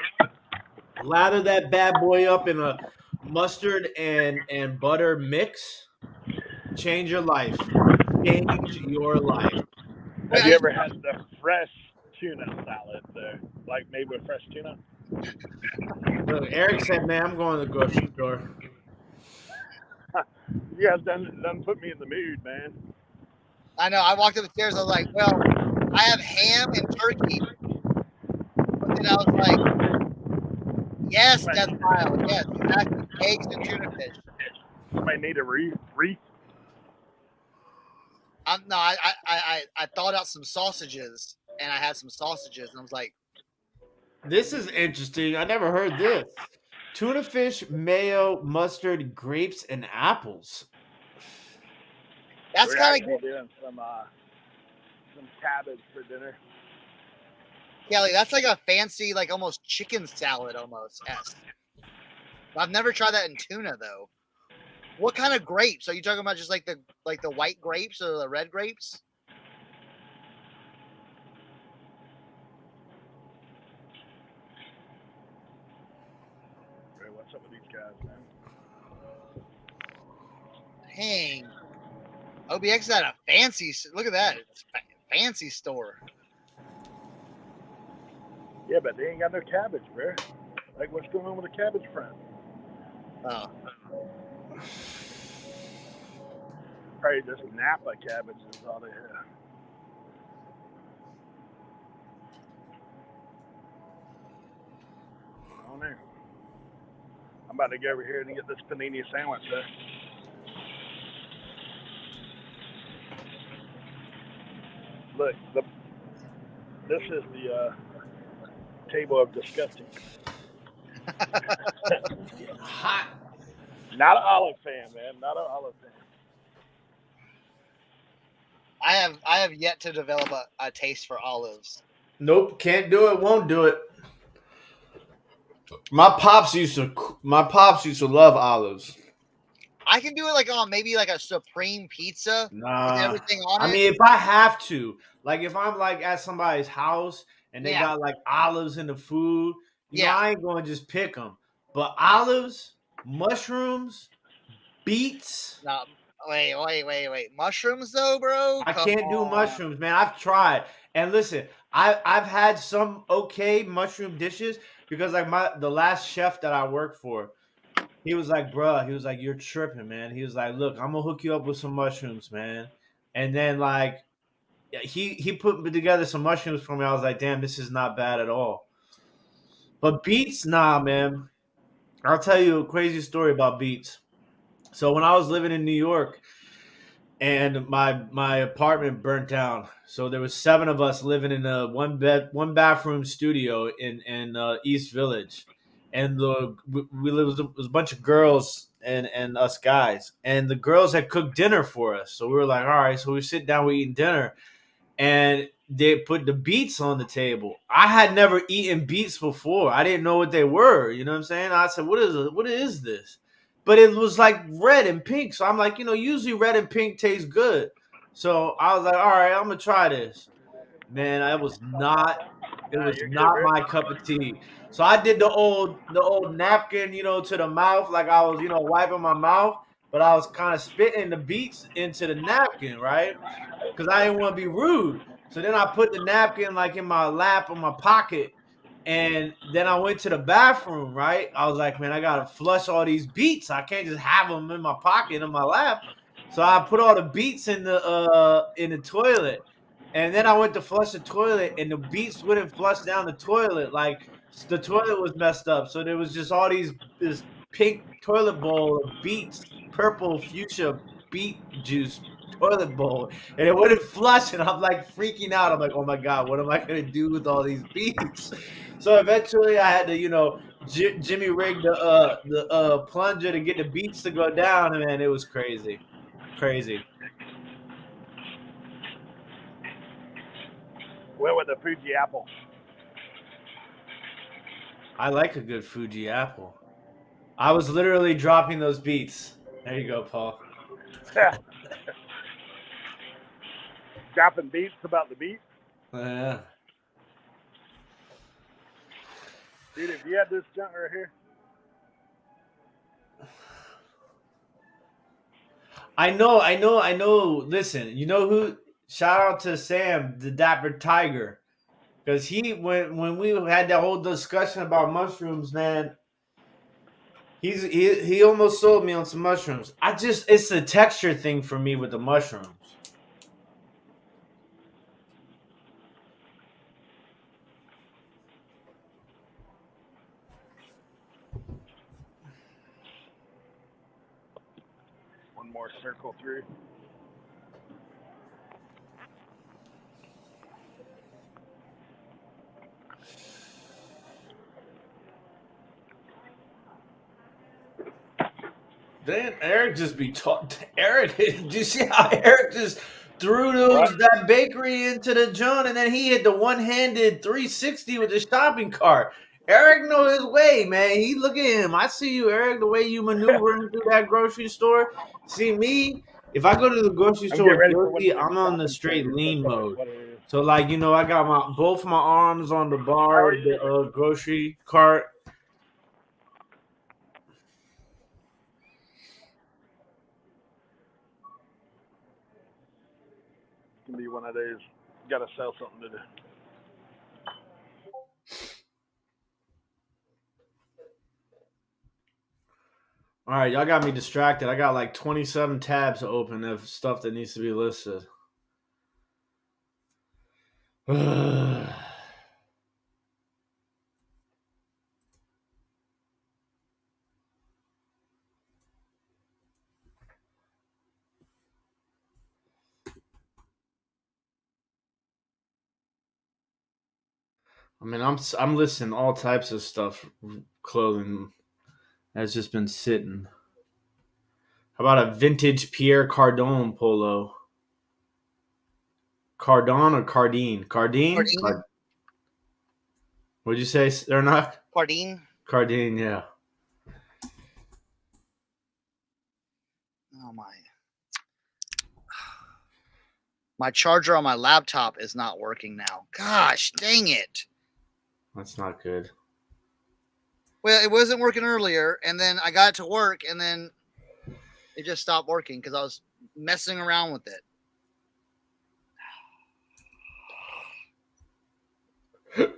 lather that bad boy up in a mustard and butter mix. Change your life. Change your life. Have you ever had the fresh tuna salad, though? Like made with fresh tuna? Look, Eric said, man, I'm going to the grocery store. You guys done put me in the mood, man. I know. I walked up the stairs. I was like, well, I have ham and turkey. But then I was like, yes, Death Pile. Yes, exactly. Eggs and tuna fish. Somebody need a reef. No, I thawed out some sausages, and I had some sausages, and I was like, this is interesting. I never heard this. Tuna fish, mayo, mustard, grapes, and apples. That's kind of good. Doing some cabbage for dinner. Kelly, that's like a fancy, like almost chicken salad almost. Yes. I've never tried that in tuna though. What kind of grapes? Are you talking about just like the white grapes or the red grapes? Hey, what's up with these guys, man? Dang. OBX is at a fancy. Look at that. It's fancy store. Yeah, but they ain't got no cabbage, bro. Like, what's going on with the cabbage front? Oh. Probably just Napa cabbage is all they have. I don't know. I'm about to go over here and get this panini sandwich, though. Look, this is the table of disgusting. Hot. Not an olive fan, man. Not an olive fan. I have yet to develop a taste for olives. Nope, can't do it. Won't do it. My pops used to love olives. I can do it like on maybe like a supreme pizza with everything on it. I mean, if I have to, like if I'm like at somebody's house and they Yeah. got like olives in the food, you know, Yeah. I ain't going to just pick them. But olives, mushrooms, beets. No, wait. Mushrooms though, bro? I Come can't do on. mushrooms, man. I've tried. And listen, I've had some okay mushroom dishes because like the last chef that I worked for, he was like, bruh, he was like, you're tripping, man. He was like, look, I'm gonna hook you up with some mushrooms, man. And then like he put together some mushrooms for me. I was like, damn, this is not bad at all. But beets, nah, man. I'll tell you a crazy story about beets. So when I was living in New York and my apartment burnt down, so there was 7 of us living in a one bathroom studio in East Village, and we lived it was a bunch of girls and us guys, and the girls had cooked dinner for us. So we were like, all right, so we sit down, we eating dinner, and they put the beets on the table. I had never eaten beets before. I didn't know what they were. You know what I'm saying? I said, what is this? But it was like red and pink. So I'm like, usually red and pink taste good. So I was like, all right, I'm gonna try this. Man, it was not my cup of tea. So I did the old napkin, to the mouth, like I was, wiping my mouth, but I was kind of spitting the beets into the napkin, right? Because I didn't want to be rude. So then I put the napkin like in my lap or my pocket. And then I went to the bathroom, right? I was like, man, I got to flush all these beets. I can't just have them in my pocket, in my lap. So I put all the beets in the toilet. And then I went to flush the toilet, and the beets wouldn't flush down the toilet. Like, the toilet was messed up. So there was just all this pink toilet bowl of beets, purple fuchsia beet juice toilet bowl, and it wouldn't flush, and I'm like freaking out. I'm like, oh my god, what am I gonna do with all these beets? So eventually I had to, Jimmy rig the plunger to get the beets to go down, and man, it was crazy. Went with the Fuji apple. I like a good Fuji apple. I was literally dropping those beets. There you go, Paul. Dropping beats about the beats. Yeah. Dude, if you had this junk right here. I know. Listen, you know who? Shout out to Sam, the Dapper Tiger. Because when we had that whole discussion about mushrooms, man, he almost sold me on some mushrooms. It's a texture thing for me with the mushrooms. One more circle through. Then Eric just be taught. Eric, did you see how Eric just threw that bakery into the joint, and then he hit the one-handed 360 with the shopping cart? Eric know his way, man. He look at him. I see you, Eric. The way you maneuvering through that grocery store. See me. If I go to the grocery store with Guilty, I'm on the straight lean mode. So like I got both my arms on the bar of the grocery cart. to you one of these. Got to sell something to do. All right, y'all got me distracted. I got like 27 tabs open of stuff that needs to be listed. I mean, I'm listing all types of stuff, clothing that's just been sitting. How about a vintage Pierre Cardin polo? Cardin or Cardine? Cardine? Cardine. What'd you say, Cernoch? Cardine. Cardine, yeah. Oh my. My charger on my laptop is not working now. Gosh, dang it. That's not good. Well, it wasn't working earlier, and then I got it to work, and then it just stopped working because I was messing around with it. Let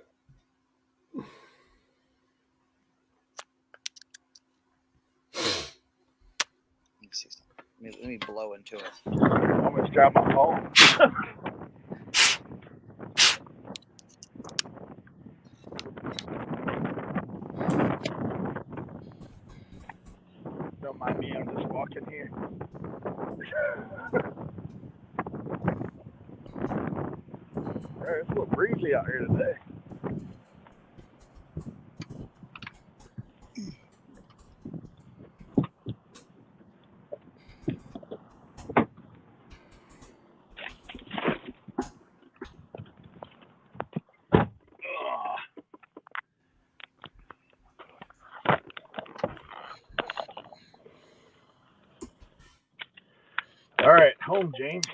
me see something. Let me blow into it. Almost dropped my phone. Don't mind me, I'm just walking here. It's a little breezy out here today. All right, home, James.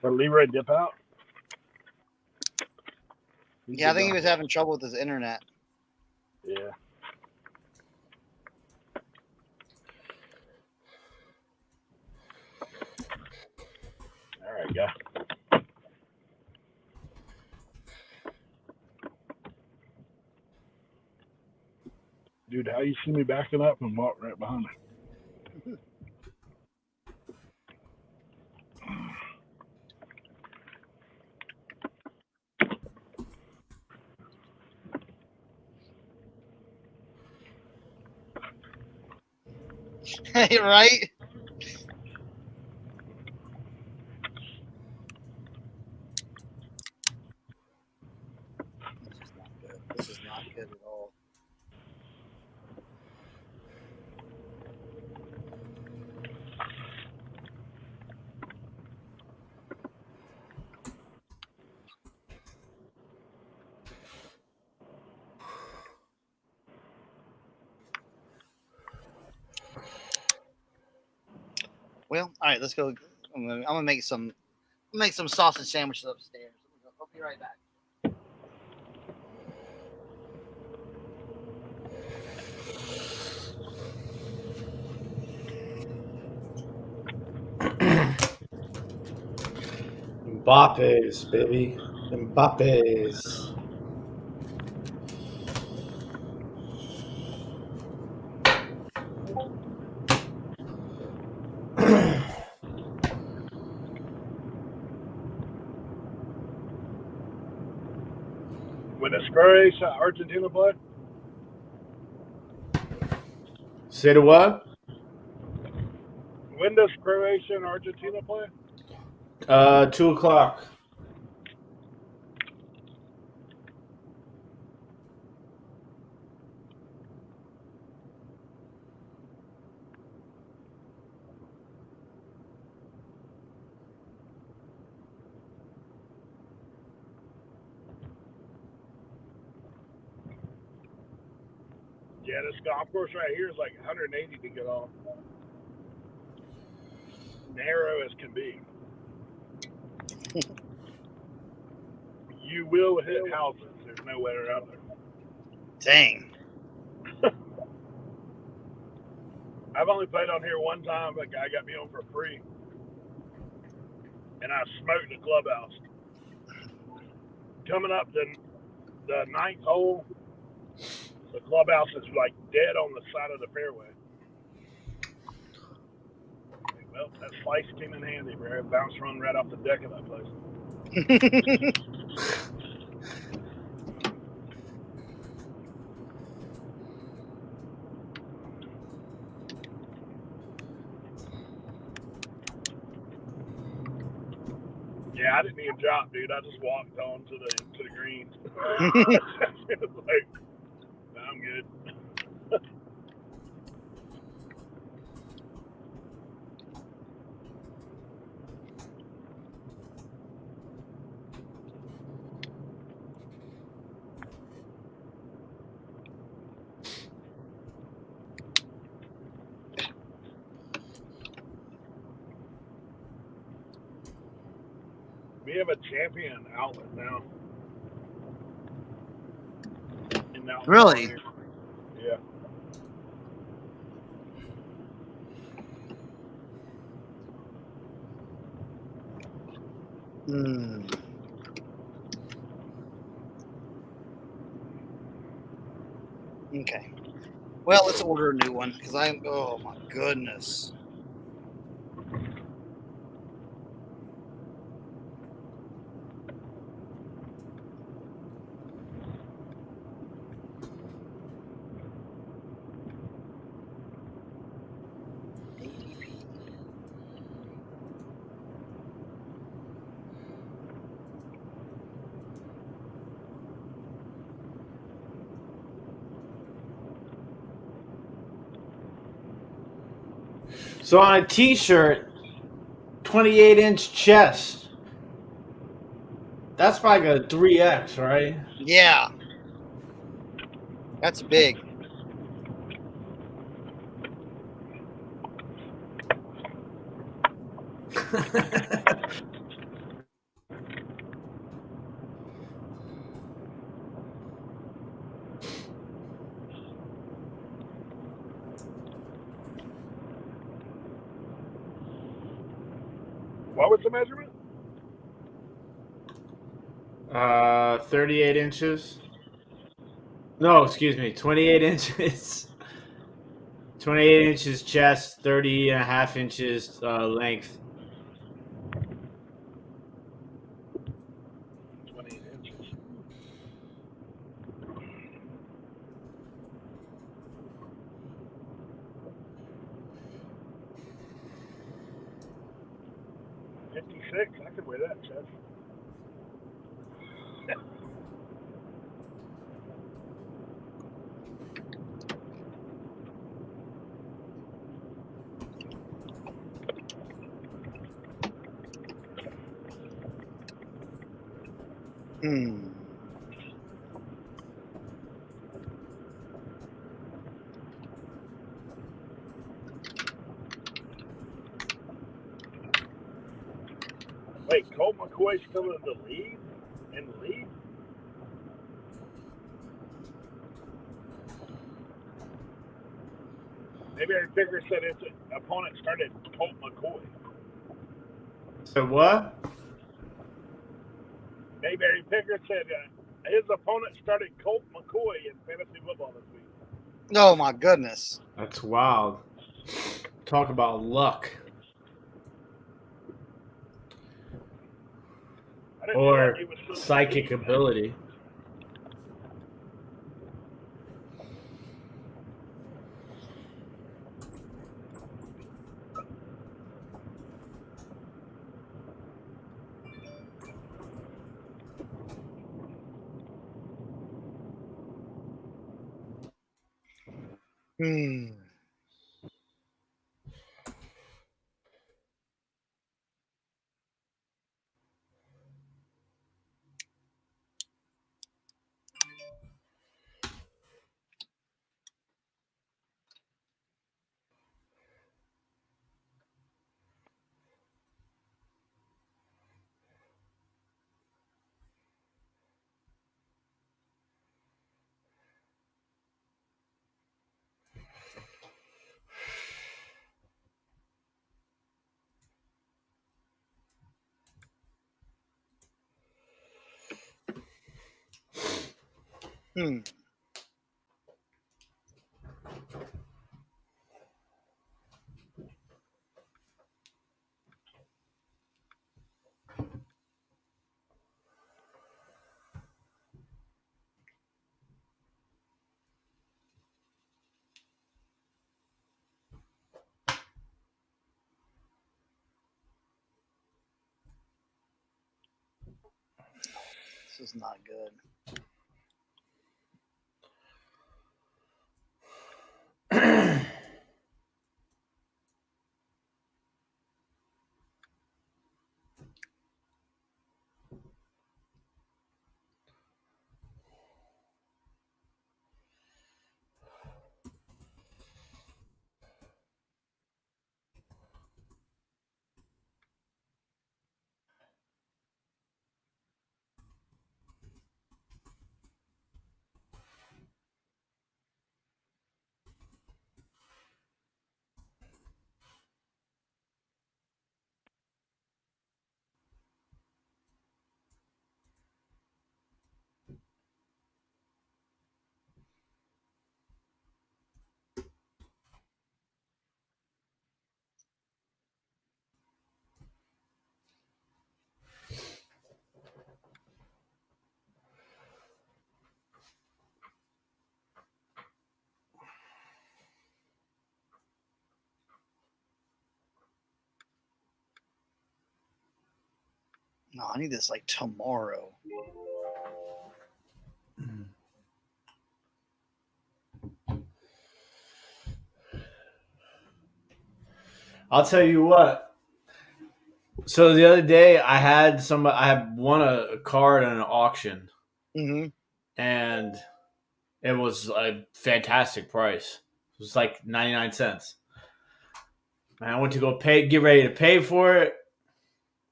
Did Leroy dip out? Yeah, I think he was having trouble with his internet. Yeah. All right, guy. Dude, how you see me backing up and walk right behind me? Right? This is not good. This is not good at all. Well, all right, let's go. I'm gonna make some sausage sandwiches upstairs. I'll be right back. Mbappe's, baby. Mbappe's. When does Croatia Argentina play? Say the what? When does Croatia and Argentina play? 2 o'clock. Yeah, this golf course right here is like 180 to get on. Narrow as can be. You will hit houses. There's no way around it. Dang. I've only played on here one time. A guy got me on for free, and I smoked the clubhouse. Coming up the ninth hole, the clubhouse is like dead on the side of the fairway. Well, that slice came in handy, bro. It bounced run right off the deck of that place. Yeah, I didn't even drop, dude. I just walked on to the green. It was like, I'm good. We have a champion outlet now. In that Really? here. Yeah. Hmm. Okay. Well, let's order a new one because I'm. Oh my goodness. So on a T-shirt, 28-inch chest. That's like a 3X, right? Yeah. That's big. What was the measurement? 38 inches. No, excuse me, 28 inches. 28 inches chest, 30.5 inches length. 28 inches. $56. I could wear that, Chad. Hmm. Wait, Colt McCoy's still in the lead? In the lead? Maybe our picker said his opponent started Colt McCoy. So what? Mayberry Picker said his opponent started Colt McCoy in fantasy football this week. Oh my goodness. That's wild. Talk about luck. I didn't Or realize he was still in the psychic league. ability. Hmm. Hmm. This is not good. No, I need this like tomorrow. I'll tell you what. So the other day, I had won a card at an auction, Mm-hmm. and it was a fantastic price. It was like 99 cents. And I went to go get ready to pay for it.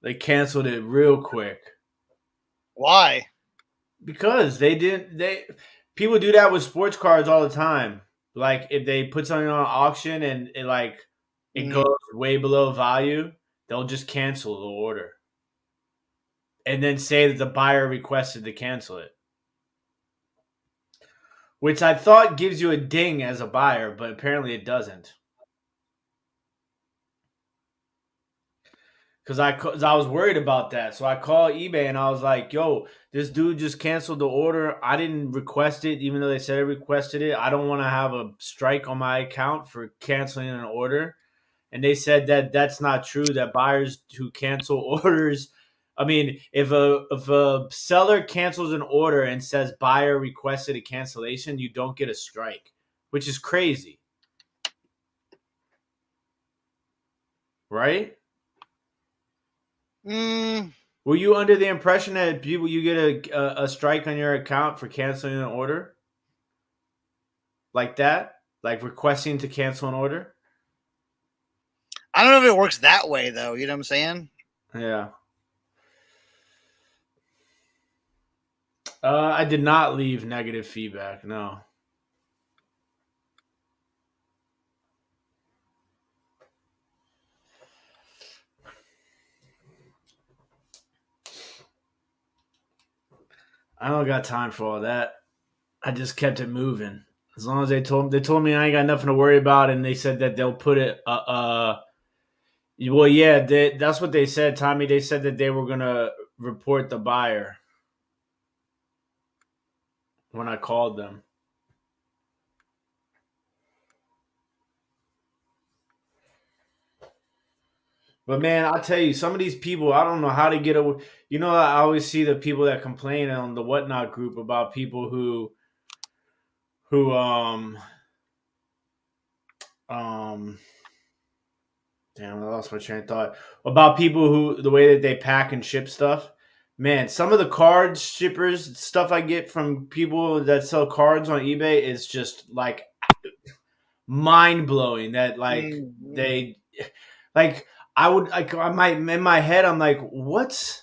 They canceled it real quick Why? because people do that with sports cards all the time. Like if they put something on auction and it Mm. goes way below value, they'll just cancel the order and then say that the buyer requested to cancel it. Which I thought gives you a ding as a buyer, but apparently it doesn't. Because I was worried about that. So I called eBay and I was like, yo, this dude just canceled the order. I didn't request it, even though they said I requested it. I don't want to have a strike on my account for canceling an order. And they said that that's not true, that buyers who cancel orders, I mean, if a seller cancels an order and says buyer requested a cancellation, you don't get a strike, which is crazy. Right? Were you under the impression that you get a strike on your account for canceling an order? Like that? Like requesting to cancel an order? I don't know if it works that way though. You know what I'm saying? Yeah. I did not leave negative feedback. No. I don't got time for all that. I just kept it moving. As long as they told me I ain't got nothing to worry about, and they said that they'll put it. Well, yeah, that's what they said, Tommy. They said that they were gonna report the buyer when I called them. But man, I'll tell you, some of these people, I don't know how to get away. You know, I always see the people that complain on the whatnot group about people who damn, I lost my train of thought. About people who, the way that they pack and ship stuff. Man, some of the cards shippers, stuff I get from people that sell cards on eBay is just like mind blowing. That they like I might in my head I'm like, what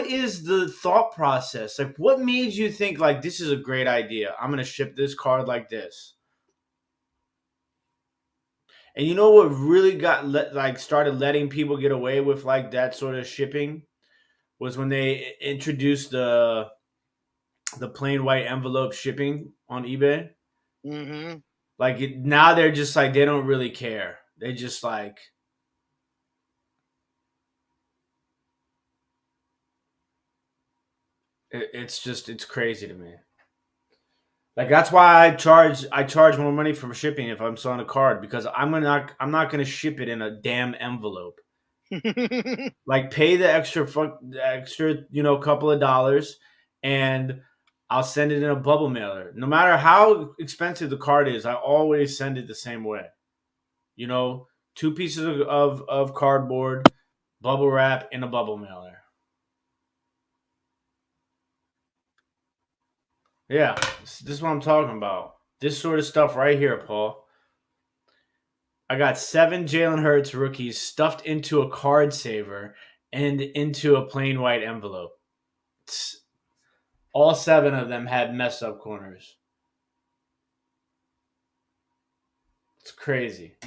is the thought process? Like, what made you think like this is a great idea? I'm gonna ship this card like this. And you know what really started letting people get away with like that sort of shipping was when they introduced the the plain white envelope shipping on eBay. Mm-hmm. Like now they're just like, they don't really care. They just like, it's crazy to me. Like that's why I charge more money for shipping if I'm selling a card, because I'm not gonna ship it in a damn envelope. Like pay the extra couple of dollars, and I'll send it in a bubble mailer. No matter how expensive the card is, I always send it the same way. 2 pieces of cardboard, bubble wrap in a bubble mailer. Yeah, this is what I'm talking about. This sort of stuff right here, Paul. I got 7 Jalen Hurts rookies stuffed into a card saver and into a plain white envelope. All 7 of them had messed up corners. It's crazy.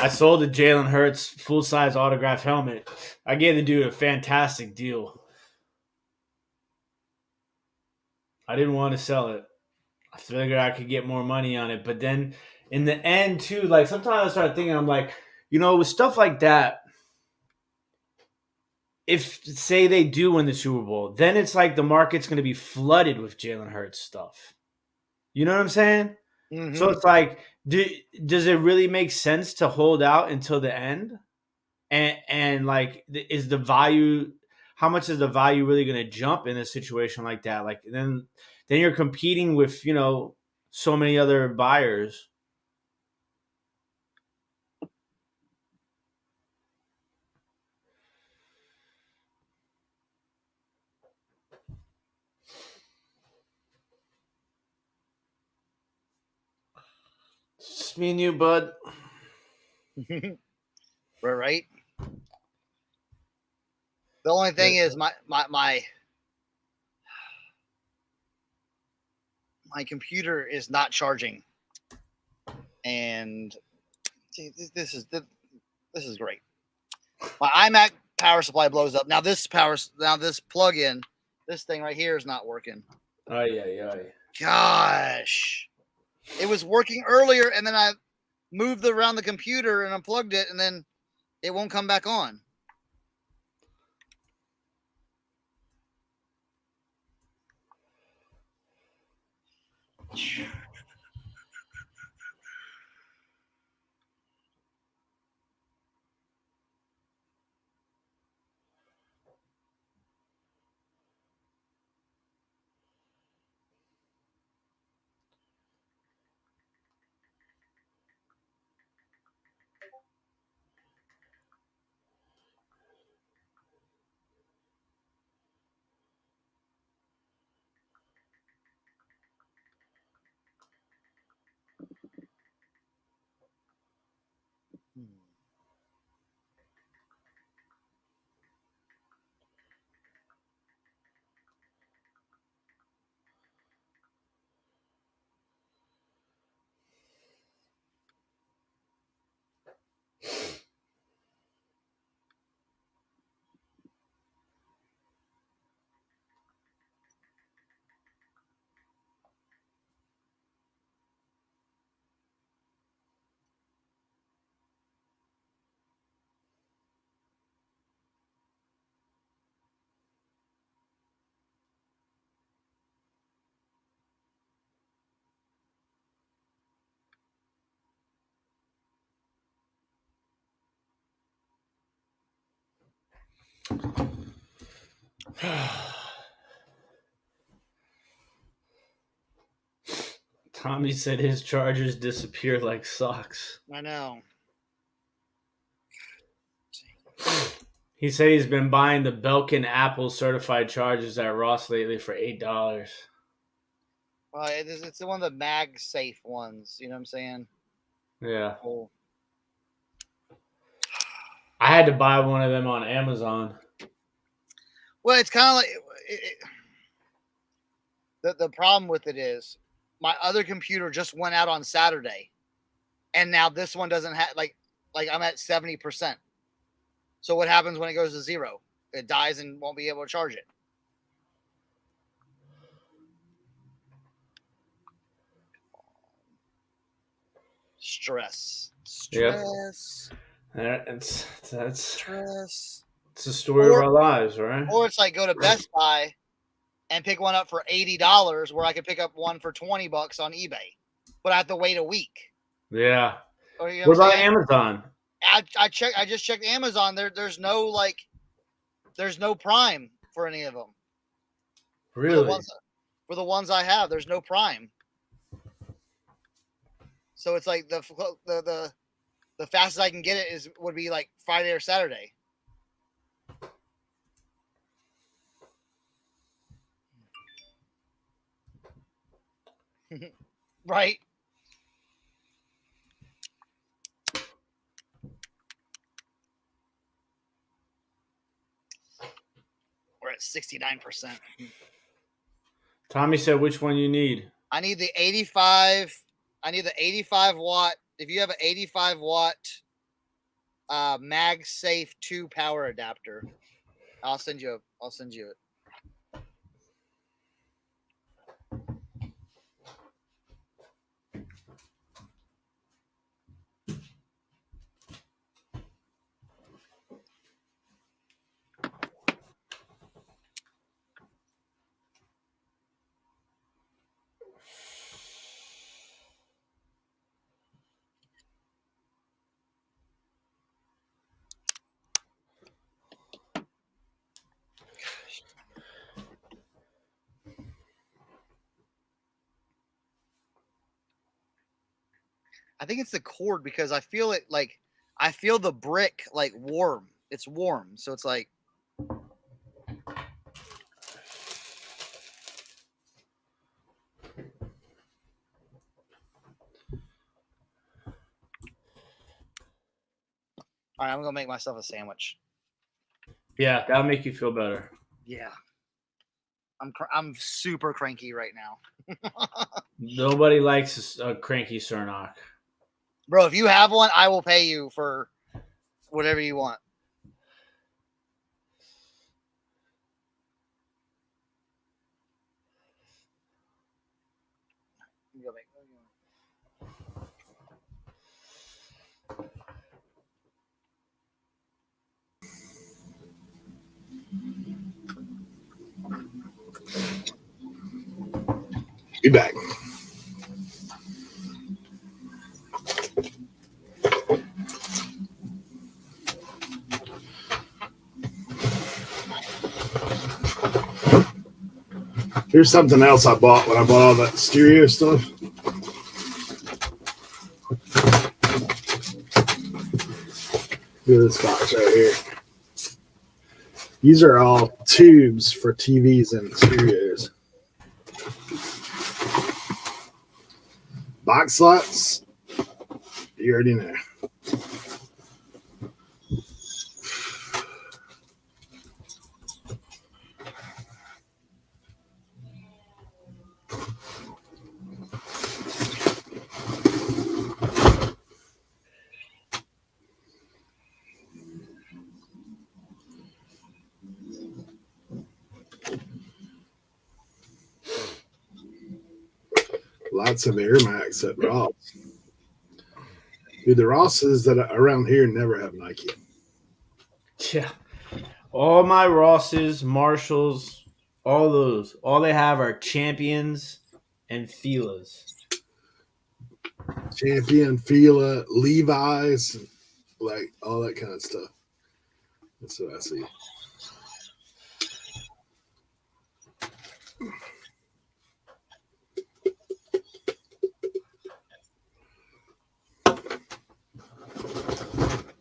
I sold a Jalen Hurts full-size autograph helmet. I gave the dude a fantastic deal. I didn't want to sell it. I figured I could get more money on it. But then in the end, too, like sometimes I start thinking, I'm like, with stuff like that, if say they do win the Super Bowl, then it's like the market's going to be flooded with Jalen Hurts stuff. You know what I'm saying? Mm-hmm. So it's like, does it really make sense to hold out until the end? And like, is the value? How much is the value really going to jump in a situation like that? Like then you're competing with so many other buyers. It's just me and you, bud. Right. The only thing is my computer is not charging, and see, this is great. My iMac power supply blows up. Now this plug-in, this thing right here is not working. Oh yeah. Gosh, it was working earlier, and then I moved around the computer and unplugged it, and then it won't come back on. Tommy said his chargers disappear like socks. I know. He said he's been buying the Belkin Apple certified chargers at Ross lately for $8. It's one of the MagSafe ones. You know what I'm saying? Yeah. Cool. I had to buy one of them on Amazon. Well, it's kind of like the problem with it is my other computer just went out on Saturday, and now this one doesn't have like I'm at 70%. So what happens when it goes to 0? It dies and won't be able to charge it. Stress. That's Stress. it's the story of our lives, right? Or it's like go to Best Buy and pick one up for $80 where I could pick up one for $20 on eBay, but I have to wait a week. Yeah. Or, you know What about saying? Amazon? I just checked Amazon. There's no Prime for any of them. Really? For the ones I have, there's no Prime. So it's like the fastest I can get it would be like Friday or Saturday. Right? We're at 69%. Tommy said which one you need. I need the 85. I need the 85 watt. If you have an 85 watt MagSafe 2 power adapter, I'll send you it. I think it's the cord because I feel it like I feel the brick like warm. It's warm, so it's like. All right, I'm gonna make myself a sandwich. Yeah, that'll make you feel better. Yeah, I'm super cranky right now. Nobody likes a cranky Cernoch. Bro, if you have one, I will pay you for whatever you want. Be back. Here's something else I bought when I bought all that stereo stuff. Look at this box right here. These are all tubes for TVs and stereos. Box slots, you already know. Lots of Air Max at Ross. Dude, the Rosses that are around here never have Nike. Yeah. All my Rosses, Marshalls, all those, all they have are Champions and Fila's. Champion, Fila, Levi's, like all that kind of stuff. That's what I see.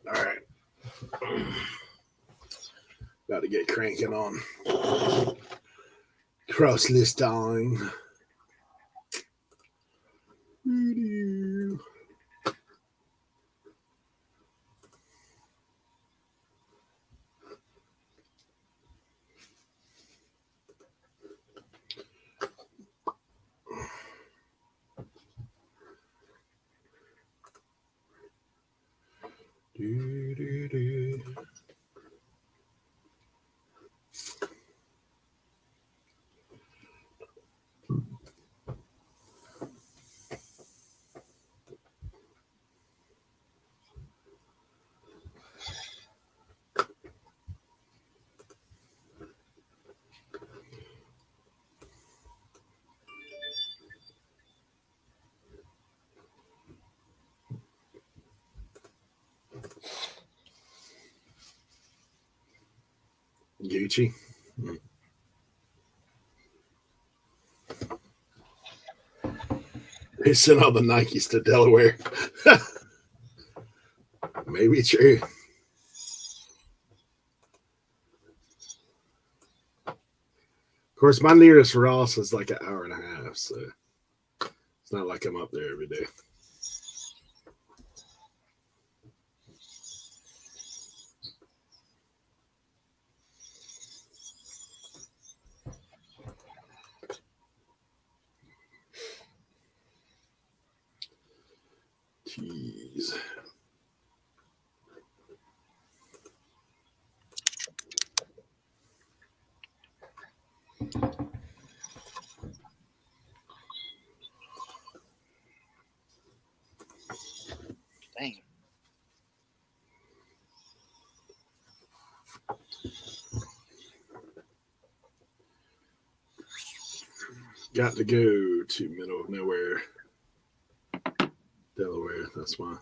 All right. About to get cranking on Crosslisting. Do, do, do. Gucci. They sent all the Nikes to Delaware. Maybe true. Of course, my nearest Ross is like an hour and a half, so it's not like I'm up there every day. Jeez. Dang. Got to go to middle of nowhere, Delaware. That's why.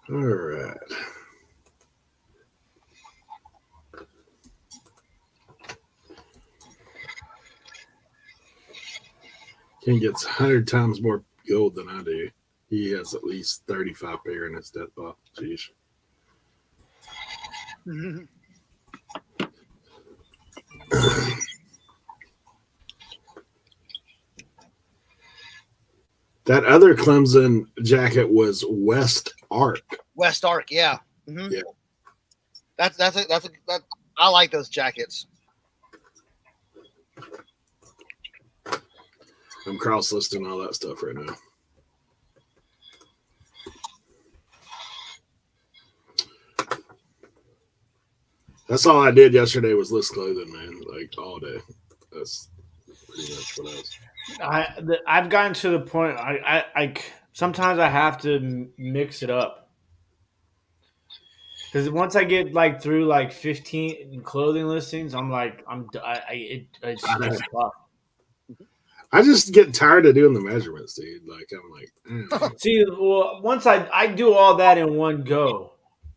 All right. Ken gets 100 times more gold than I do. He has at least 35 pair in his death box. Jeez. That other Clemson jacket was West Arc. West Arc, yeah. Mm-hmm. Yeah. I like those jackets. I'm cross-listing all that stuff right now. That's all I did yesterday was list clothing, man. Like all day. That's pretty much what I was. I've gotten to the point. I sometimes I have to mix it up because once I get like through like 15 clothing listings, I'm like it's tough. I just get tired of doing the measurements, dude. Like I'm like, See, well, once I do all that in one go.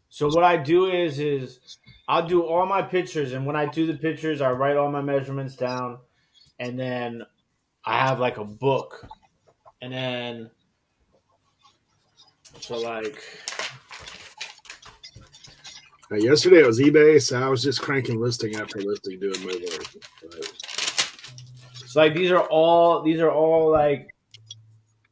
So what I do is I'll do all my pictures, and when I do the pictures, I write all my measurements down, and then I have like a book, and then so like yesterday it was eBay, so I was just cranking listing after listing, doing my work. So like these are all like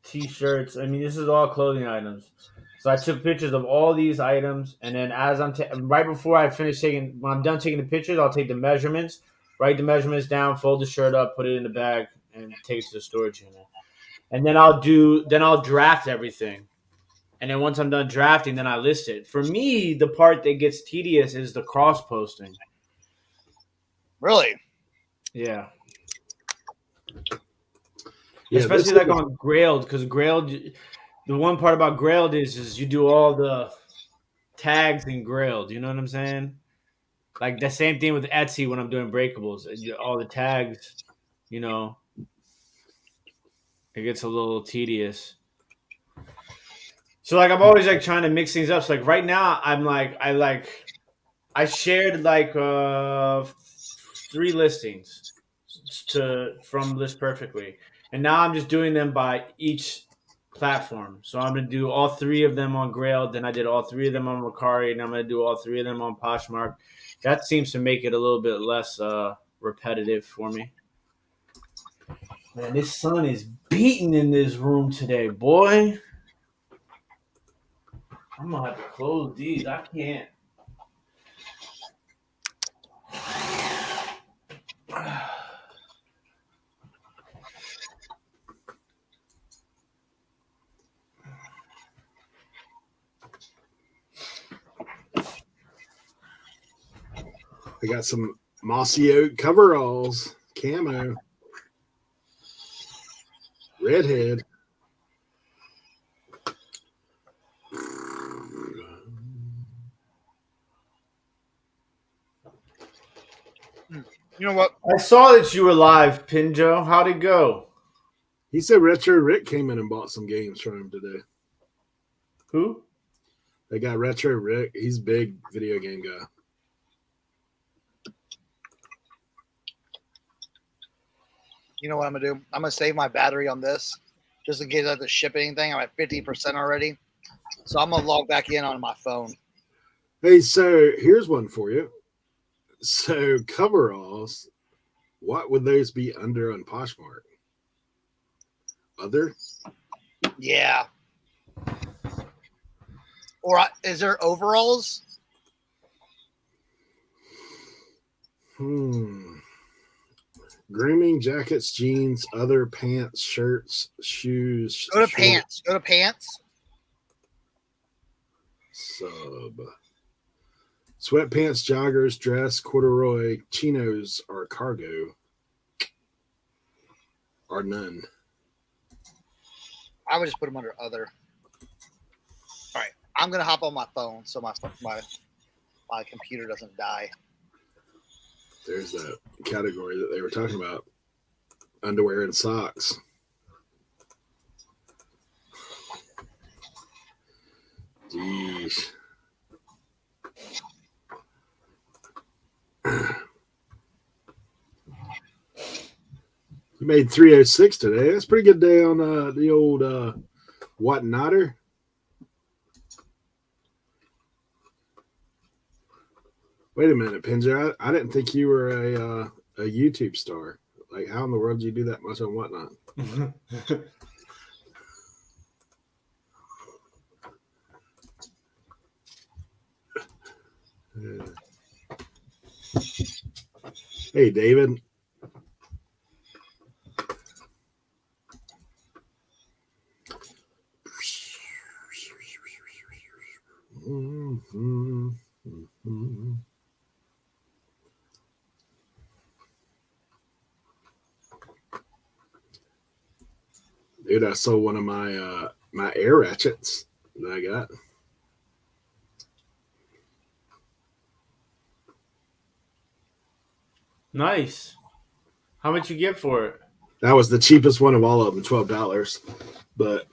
t-shirts. I mean, this is all clothing items. So I took pictures of all these items, and then as I'm right before I finish when I'm done taking the pictures, I'll take the measurements, write the measurements down, fold the shirt up, put it in the bag, and take it to the storage unit. And then I'll draft everything. And then once I'm done drafting, then I list it. For me, the part that gets tedious is the cross posting. Really? Yeah. Yeah, especially like on Grailed, because Grailed, the one part about Grailed is you do all the tags in Grailed. You know what I'm saying? Like the same thing with Etsy when I'm doing breakables. All the tags, you know, it gets a little tedious. So like I'm always like trying to mix things up. So like right now I'm like I shared like 3 listings from List Perfectly. And now I'm just doing them by each platform. So I'm going to do all 3 of them on Grail. Then I did all 3 of them on Mercari. And I'm going to do all 3 of them on Poshmark. That seems to make it a little bit less repetitive for me. Man, this sun is beating in this room today, boy. I'm going to have to close these. I can't. I got some mossy oak coveralls, camo, redhead. You know what? I saw that you were live, Pinjo. How'd it go? He said Retro Rick came in and bought some games from him today. Who? They got Retro Rick. He's a big video game guy. You know what I'm gonna do? I'm gonna save my battery on this, just in case I have to ship anything. I'm at 50% already, so I'm gonna log back in on my phone. Hey, so here's one for you. So coveralls, what would those be under on Poshmark? Other? Yeah. Or is there overalls? Grooming, jackets, jeans, other pants, shirts, shoes. Go to pants. Go to pants. Sub. Sweatpants, joggers, dress, corduroy, chinos, or cargo. Or none. I would just put them under other. All right. I'm going to hop on my phone so my computer doesn't die. There's that category that they were talking about. Underwear and socks. Jeez. You made 306 today. That's a pretty good day on the old Whatnotter. Wait a minute, Pinja. I didn't think you were a YouTube star. Like, how in the world did you do that much on Whatnot? Hey, David. Dude, I sold one of my my air ratchets that I got. Nice. How much you get for it? That was the cheapest one of all of them, $12. But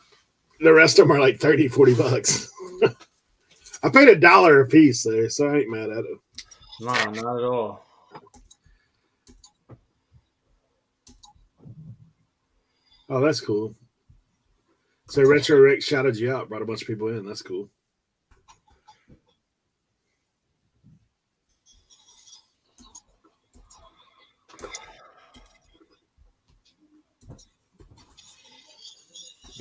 the rest of them are like 30, 40 bucks. I paid $1 a piece there, so I ain't mad at it. No, not at all. Oh, that's cool. So Retro Rick shouted you out, brought a bunch of people in. That's cool.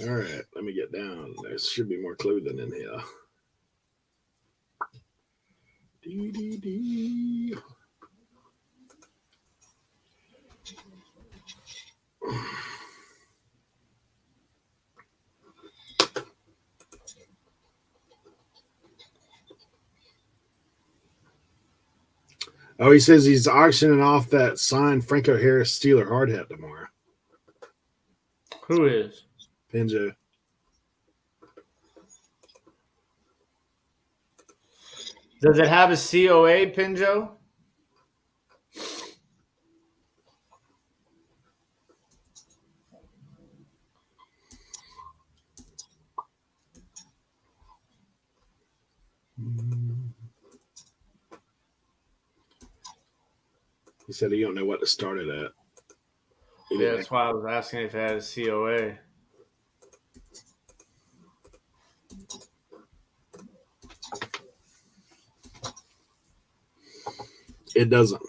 All right, let me get down. There should be more clothing in here. Dee. Oh, he says he's auctioning off that signed Franco Harris Steeler hard hat tomorrow. Who is? Pinjo. Does it have a COA, Pinjo? He said he don't know what to start it at. Yeah, that's why I was asking if it had a COA. It doesn't.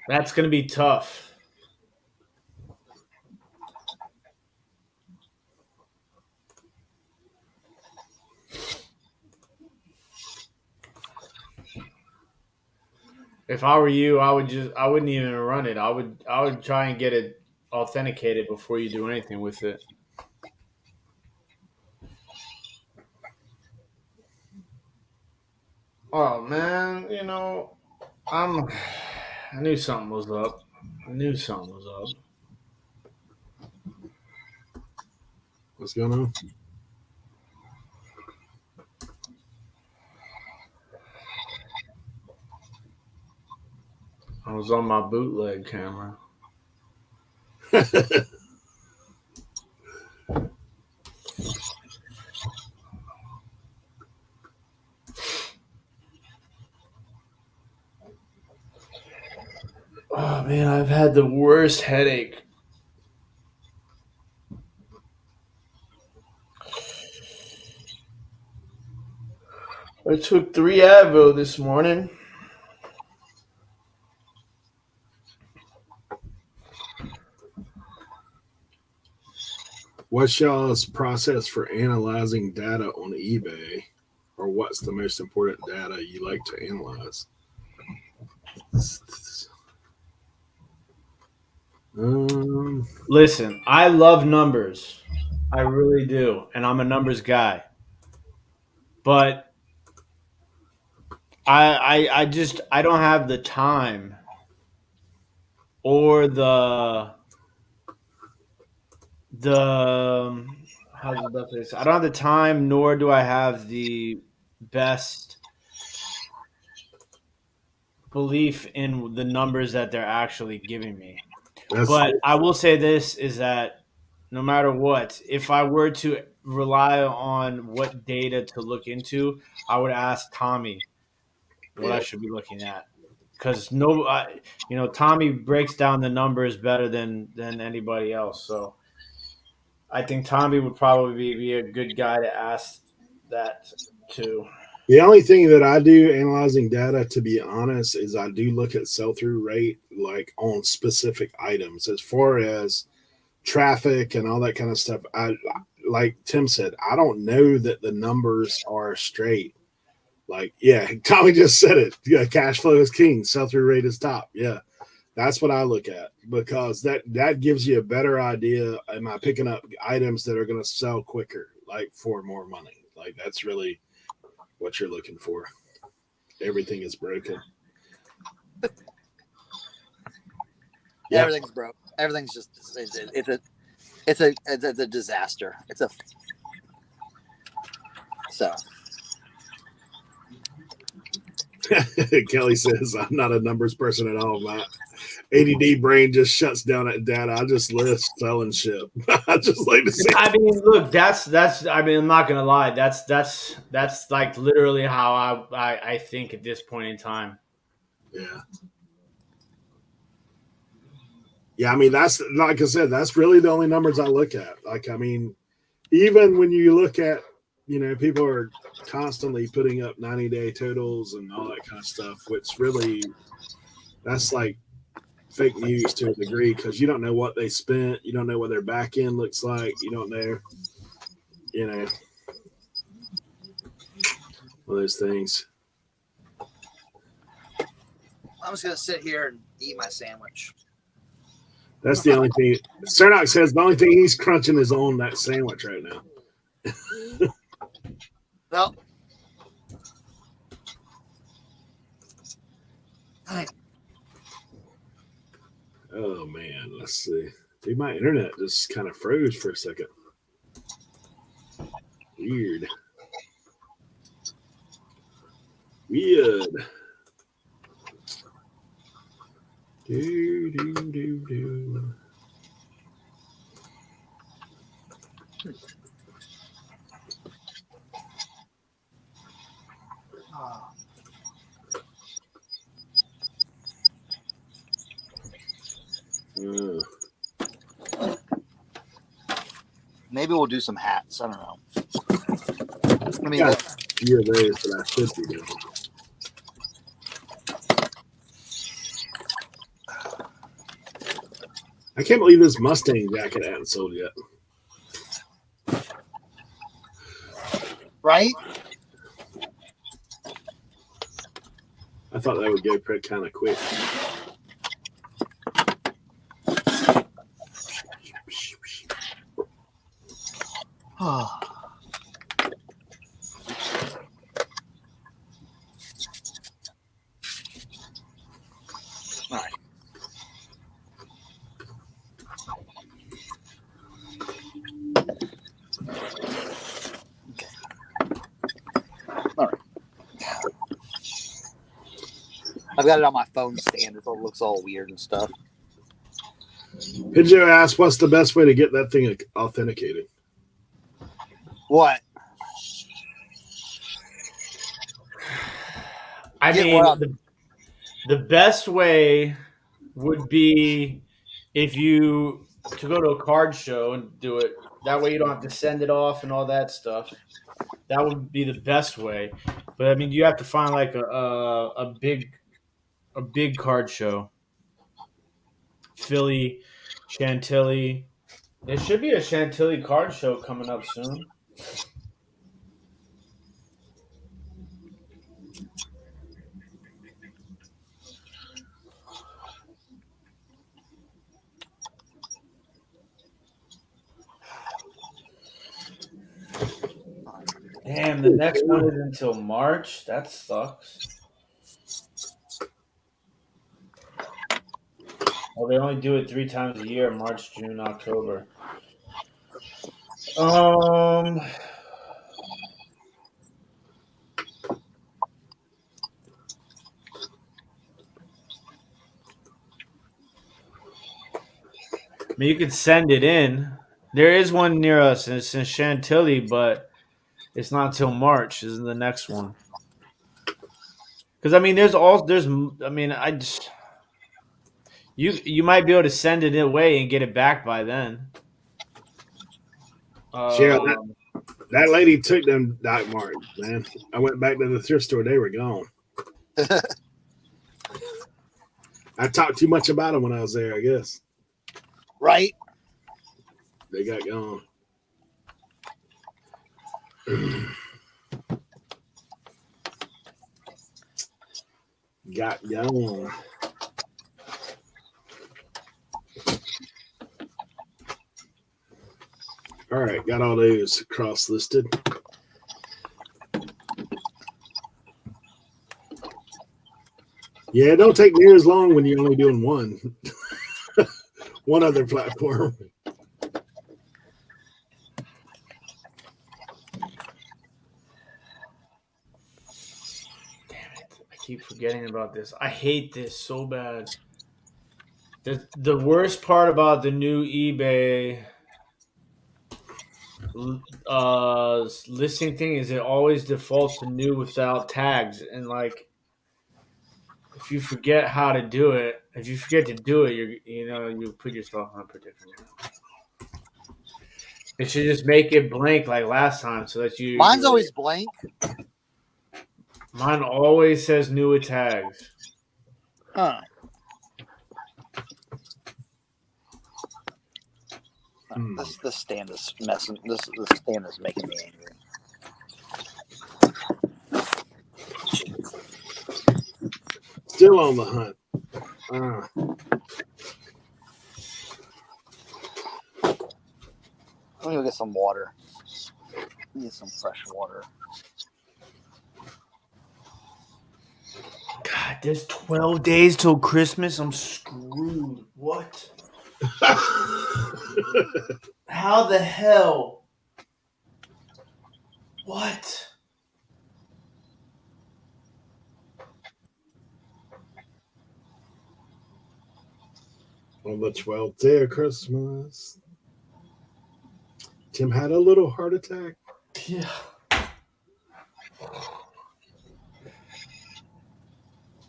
That's going to be tough. If I were you, I wouldn't even run it. I would try and get it authenticated before you do anything with it. Oh man, I knew something was up. What's going on? I was on my bootleg camera. Oh man, I've had the worst headache. I took 3 Advil this morning. What's y'all's process for analyzing data on eBay? Or what's the most important data you like to analyze? Listen, I love numbers. I really do. And I'm a numbers guy. But I don't have the time or the how's the best way to say? I don't have the time, nor do I have the best belief in the numbers that they're actually giving me. But I will say this is that no matter what, if I were to rely on what data to look into, I would ask Tommy what I should be looking at. Because Tommy breaks down the numbers better than anybody else. So I think Tommy would probably be a good guy to ask that to. The only thing that I do analyzing data, to be honest, is I do look at sell-through rate, like on specific items. As far as traffic and all that kind of stuff, I like Tim said, I don't know that the numbers are straight. Like, yeah, Tommy just said it. Yeah, cash flow is king, sell-through rate is top. Yeah, that's what I look at, because that gives you a better idea. Am I picking up items that are going to sell quicker, like for more money? Like, that's really what you're looking for. Everything is broken. Yeah. Everything's broke. Everything's just it's a disaster. Kelly says, I'm not a numbers person at all. My ADD brain just shuts down at data. I just list, sell, and ship. I just like to see. I mean, look, that's. I mean, I'm not gonna lie. That's like literally how I think at this point in time. Yeah. Yeah, I mean, that's, like I said, that's really the only numbers I look at. Like, I mean, even when you look at, people are constantly putting up 90-day totals and all that kind of stuff, which really, that's like fake news to a degree, because you don't know what they spent. You don't know what their back end looks like. You don't know, all those things. I'm just going to sit here and eat my sandwich. That's the only thing. Cernoch says the only thing he's crunching is on that sandwich right now. Well, oh man, let's see. Dude, my internet just kind of froze for a second. Weird. Do. Maybe we'll do some hats. I don't know. I mean, you're there, but I should be doing. I can't believe this Mustang jacket hasn't sold yet. Right? I thought that would go kind of quick. I've got it on my phone stand. It looks all weird and stuff. Did you ask what's the best way to get that thing authenticated? What? I Get mean, what? the best way would be if you to go to a card show and do it. That way you don't have to send it off and all that stuff. That would be the best way. But I mean, you have to find like a big card show. Philly, Chantilly. There should be a Chantilly card show coming up soon. Damn, the next one is until March. That sucks. Well, they only do it 3 times a year: March, June, October. I mean, you could send it in. There is one near us, and it's in Chantilly, but it's not till March. This is the next one. Because I mean, you might be able to send it away and get it back by then. Yeah, that lady took them Doc Martens, man. I went back to the thrift store; they were gone. I talked too much about them when I was there, I guess. Right? They got gone. Got gone. All right, got all those cross listed. Yeah, it don't take near as long when you're only doing one. One other platform. Damn it. I keep forgetting about this. I hate this so bad. The worst part about the new eBay listing thing is it always defaults to new without tags. And like, if you forget how to do it, if you forget to do it, you put yourself in a predicament. It should just make it blank like last time, so that you. Mine's always blank. Mine always says new with tags. Huh. This stand is messing. This stand is making me angry. Still on the hunt. I'm gonna go get some water. Need some fresh water. God, there's 12 days till Christmas. I'm screwed. What? How the hell? What? On the 12th day of Christmas, Tim had a little heart attack. Yeah.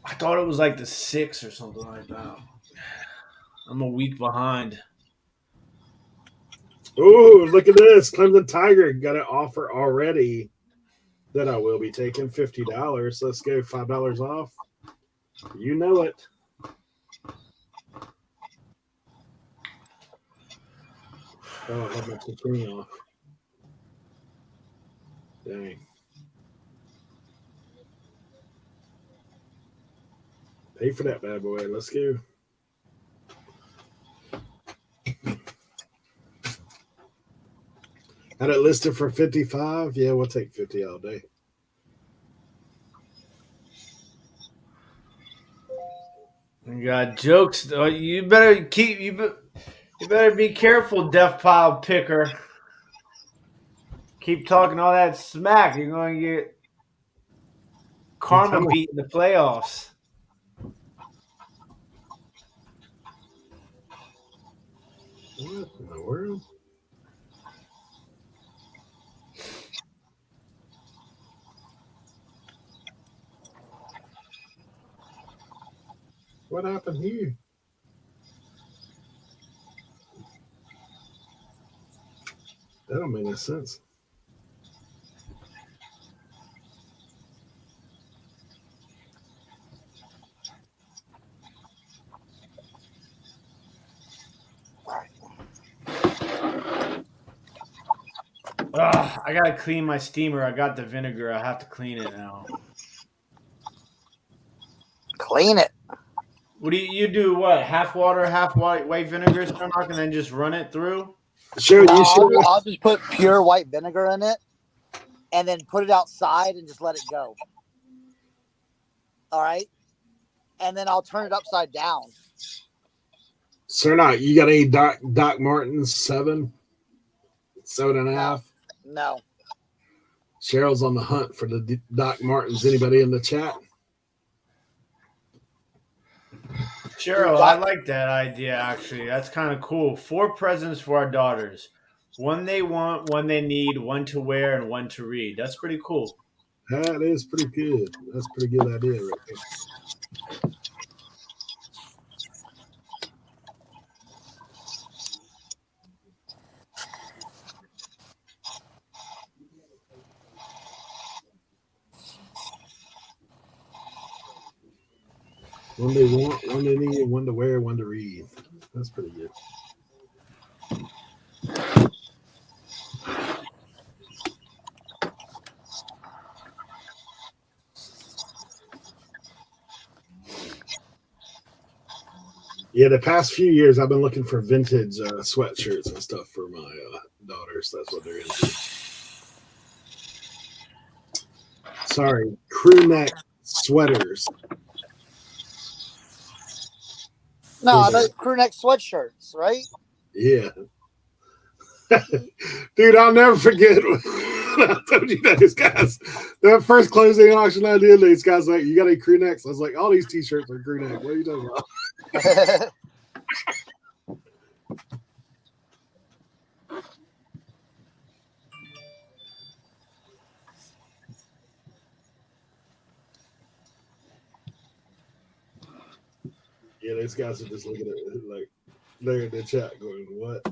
I thought it was like the 6th or something like that. I'm a week behind. Oh, look at this. Clemson Tiger got an offer already that I will be taking $50. Let's go $5 off. You know it. Oh, I have my screen off. Dang. Pay for that bad boy. Let's go. Had it listed for 55. Yeah, we'll take 50 all day. You got jokes. You better you better be careful, Death Pile Picker. Keep talking all that smack. You're going to get karma beat in the playoffs. What in the world? What happened here? That don't make any sense. I gotta clean my steamer. I got the vinegar. I have to clean it now. Clean it. What do you do? What, half water, half white vinegar, Cernoch, and then just run it through? Sure, No, you should. I'll just put pure white vinegar in it and then put it outside and just let it go. All right. And then I'll turn it upside down. Cernoch, you got any Doc Martens 7 and a half? No. Cheryl's on the hunt for the Doc Martens. Anybody in the chat? Cheryl, I like that idea, actually. That's kind of cool. 4 presents for our daughters. One they want, one they need, one to wear, and one to read. That's pretty cool. That is pretty good. That's a pretty good idea right there. One they want, one they need, one to wear, one to read. That's pretty good. Yeah, the past few years I've been looking for vintage sweatshirts and stuff for my daughters. That's what they're into. Sorry, crew neck sweaters. No, I know crew neck sweatshirts, right? Yeah. Dude, I'll never forget when I told you those guys. That first closing auction I did, these guys like, you got any crew necks? I was like, all these t-shirts are crew neck. What are you talking about? Yeah, these guys are just looking at it like they're in the chat going, what?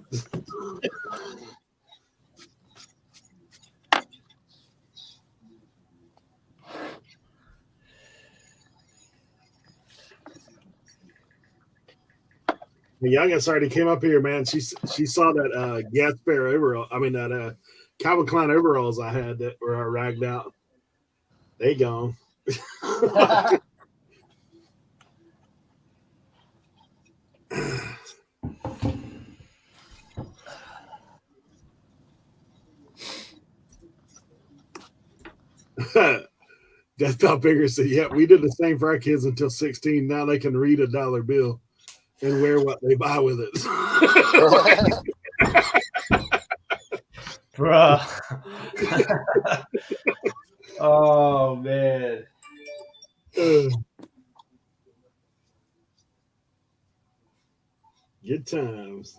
The youngest already came up here, man. She saw that gas bear overall. I mean that Calvin Klein overalls I had that were ragged out. They gone. Death Top Bigger said, yeah, we did the same for our kids until 16. Now they can read a dollar bill and wear what they buy with it. Bruh. Oh, man. Good times.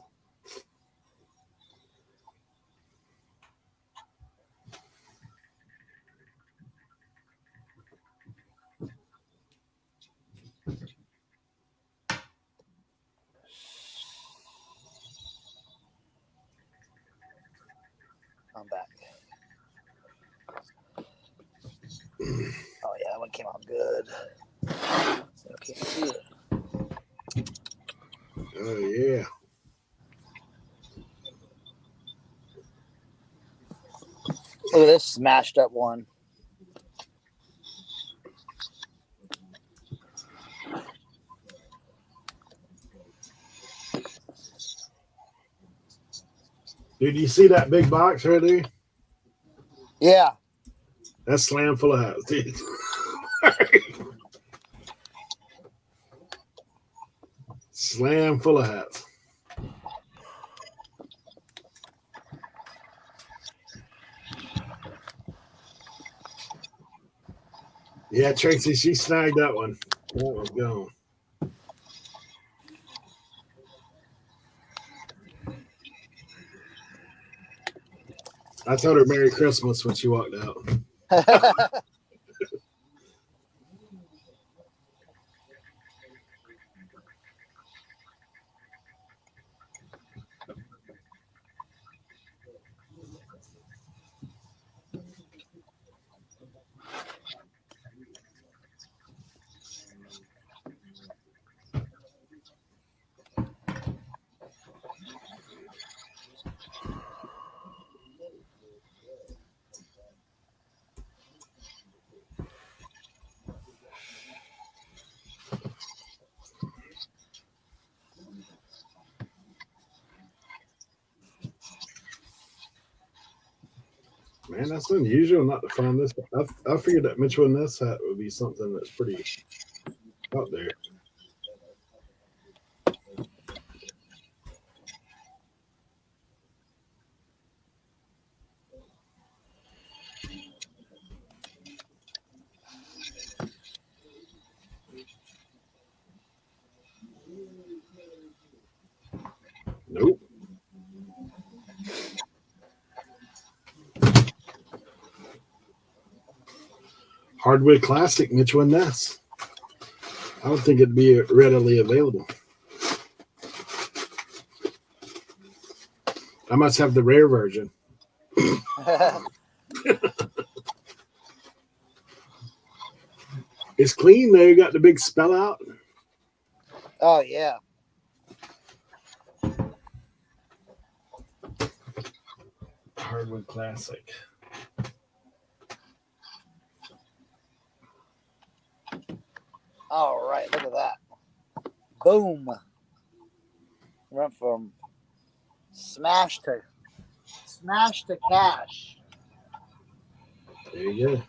I'm back. Oh yeah, that one came out good. Okay, see it. Oh yeah. Look at this smashed up one. Dude, you see that big box right there? Yeah. That's slam full of hats, dude. Slam full of hats. Yeah, Tracy, she snagged that one. That one's gone. I told her Merry Christmas when she walked out. Man, that's unusual not to find this. I figured that Mitchell and Ness hat would be something that's pretty out there. Nope. Hardwood Classic Mitchell and Ness. I don't think it'd be readily available. I must have the rare version. It's clean though. You got the big spell out. Oh yeah. Hardwood Classic. All right, look at that. Boom. Went from smash to cash. There you go.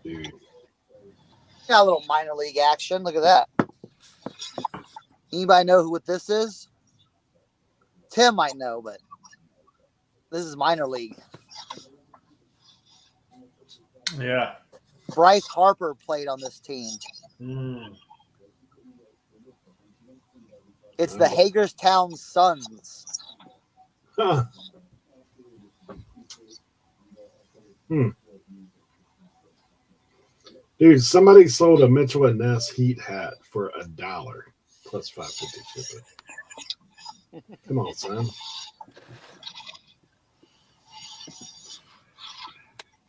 Dude. Got a little minor league action. Look at that. Anybody know what this is? Tim might know, but this is minor league. Yeah. Bryce Harper played on this team. It's the Hagerstown Suns. Huh. Dude, somebody sold a Mitchell and Ness Heat hat for $1 plus $5.50 shipping. Come on, son.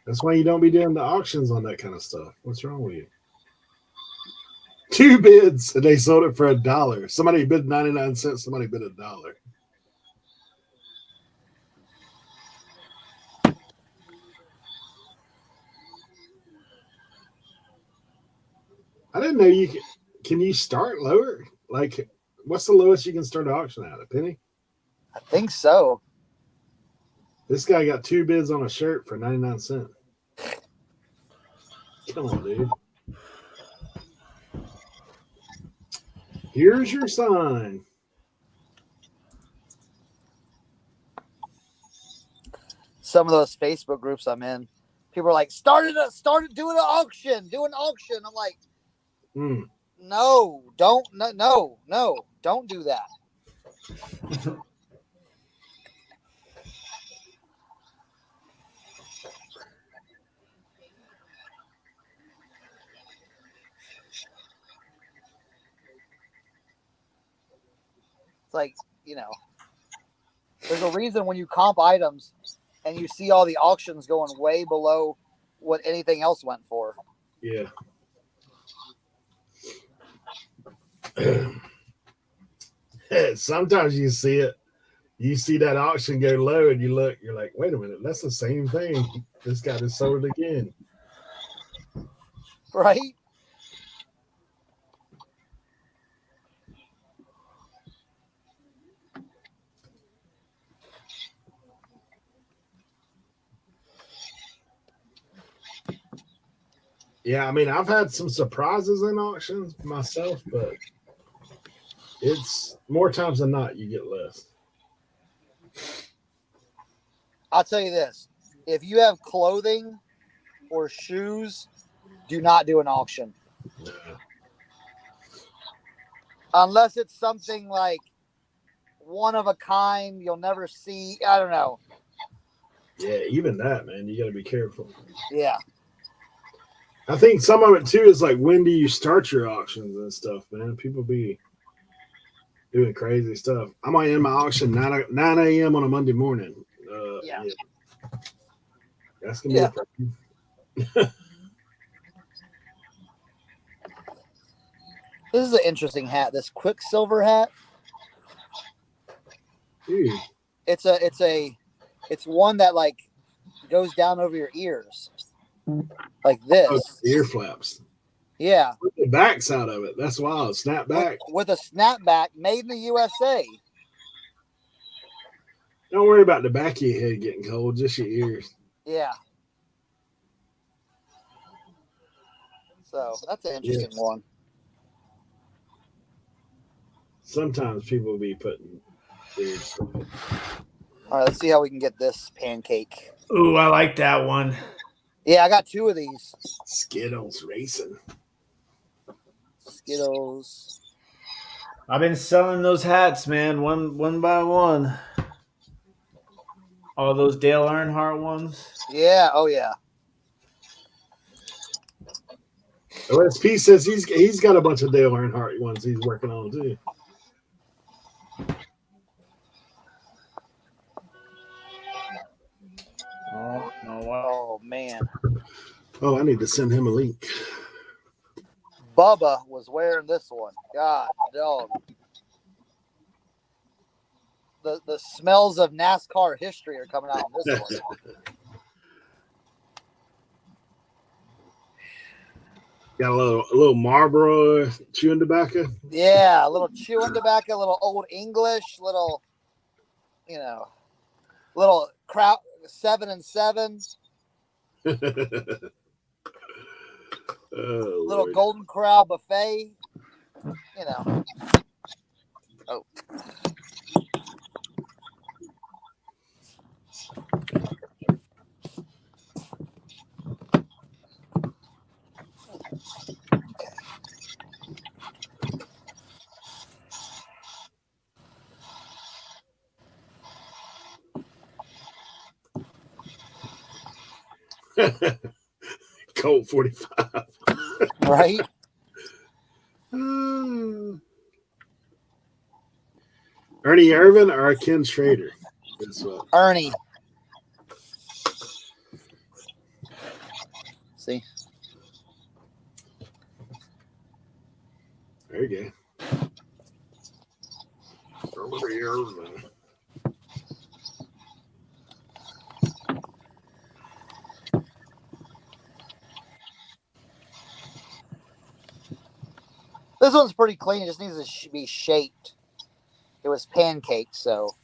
That's why you don't be doing the auctions on that kind of stuff. What's wrong with you? 2 bids and they sold it for $1. Somebody bid 99 cents. Somebody bid $1. I didn't know you can you start lower? Like, what's the lowest you can start an auction at? A penny? I think so. This guy got 2 bids on a shirt for 99 cents. Come on, dude. Here's your sign. Some of those Facebook groups I'm in, people are like, started doing an auction, do an auction. I'm like, no, don't do that. It's like, there's a reason when you comp items and you see all the auctions going way below what anything else went for. Yeah. Sometimes you see it. You see that auction go low and you look, you're like, wait a minute, that's the same thing. This guy just sold it again. Right? Yeah, I mean, I've had some surprises in auctions myself, but it's more times than not you get less. I'll tell you this. If you have clothing or shoes do not do an auction Yeah. unless it's something like one of a kind you'll never see. I don't know. Yeah, even that, man, you got to be careful. Yeah. I think some of it too is like, when do you start your auctions and stuff, man? People be doing crazy stuff. I might end my auction 9 a.m. on a Monday morning. Yeah. That's gonna be a problem. This is an interesting hat. This Quicksilver hat. Dude. It's one that like goes down over your ears, like this. Oh, ear flaps. Yeah. With the backside of it. That's wild. Snap back. With a snapback, made in the USA. Don't worry about the back of your head getting cold, just your ears. Yeah. So that's an interesting one. Sometimes people be putting weird stuff. All right, let's see how we can get this pancake. Ooh, I like that one. Yeah, I got 2 of these. Skittles racing. Skittles. I've been selling those hats, man, one by one. All those Dale Earnhardt ones. Yeah. Oh yeah. OSP says he's got a bunch of Dale Earnhardt ones he's working on too. Oh man. Oh, I need to send him a link. Bubba was wearing this one. God dog. The smells of NASCAR history are coming out on this one. Got a little Marlboro chewing tobacco. Yeah, a little chewing tobacco, a little old English, little, little crowd 7 and 7. Oh, Little Lord. Golden Corral buffet. Oh. Colt 45. Right? Ernie Irvin or Ken Schrader? Ernie. See? There you go. Ernie Irvin. This one's pretty clean. It just needs to be shaped. It was pancake, so.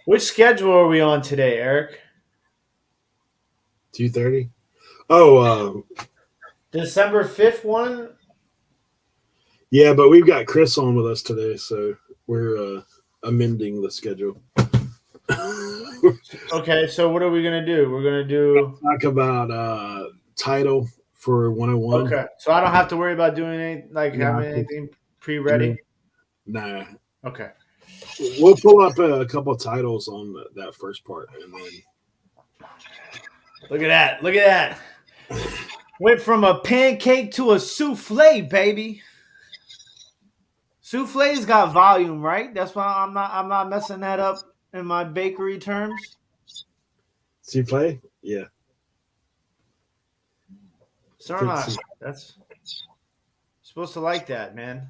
Which schedule are we on today, Eric? 2:30. Oh, December 5th one? yeah, but we've got Chris on with us today, so we're amending the schedule. Okay, so what are we going to do? We're going to do... Talk about title for 101. Okay, so I don't have to worry about doing anything, like No. having anything pre-ready? Nah. Okay. We'll pull up a couple of titles on that first part, and then Look at that. Look at that. Went from a pancake to a souffle, baby. Souffle's got volume, right? That's why I'm not messing that up in my bakery terms. souffle. Yeah. Cernoch, that's supposed to like that, man.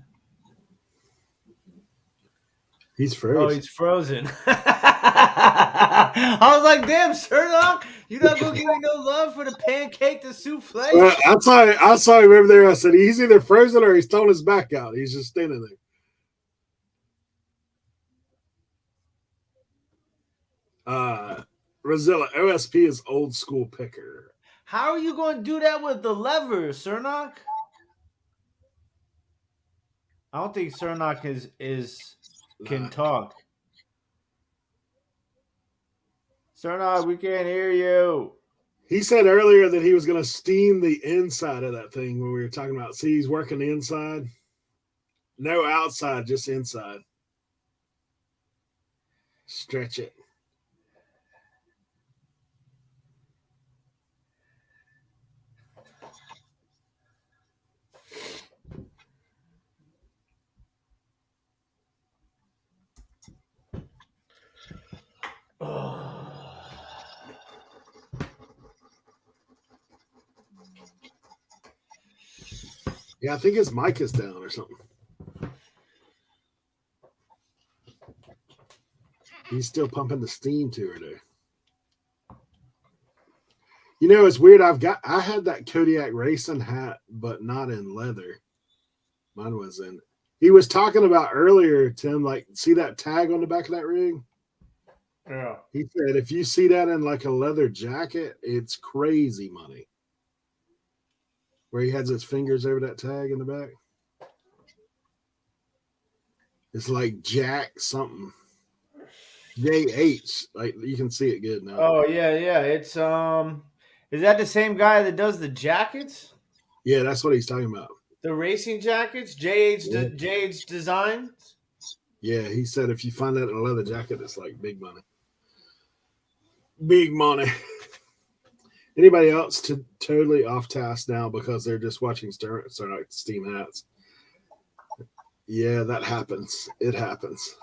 He's frozen. Oh, he's frozen. I was like, damn, Cernoch, you not gonna give me no love for the pancake to souffle? Well, I saw him over there. I said he's either frozen or he's thrown his back out. He's just standing there. Rosilla OSP is old school picker. How are you going to do that with the lever, Cernoch? I don't think Cernoch can talk. Cernoch, we can't hear you. He said earlier that he was going to steam the inside of that thing when we were talking about. See, he's working the inside. No outside, just inside. Stretch it. Yeah, I think his mic is down or something. He's still pumping the steam to her there. You know, it's weird. I had that Kodiak racing hat, but not in leather. Mine was in. He was talking about earlier, Tim, like, see that tag on the back of that rig? Yeah. He said if you see that in like a leather jacket, it's crazy money. Where he has his fingers over that tag in the back. It's like Jack something. JH. Like, you can see it good now. Oh, yeah. It's is that the same guy that does the jackets? Yeah, that's what he's talking about. The racing jackets? JH Designs? Yeah, he said if you find that in a leather jacket, it's like big money. Big money. Anybody else totally off task now because they're just watching Cernoch steam hats? Yeah, that happens. It happens.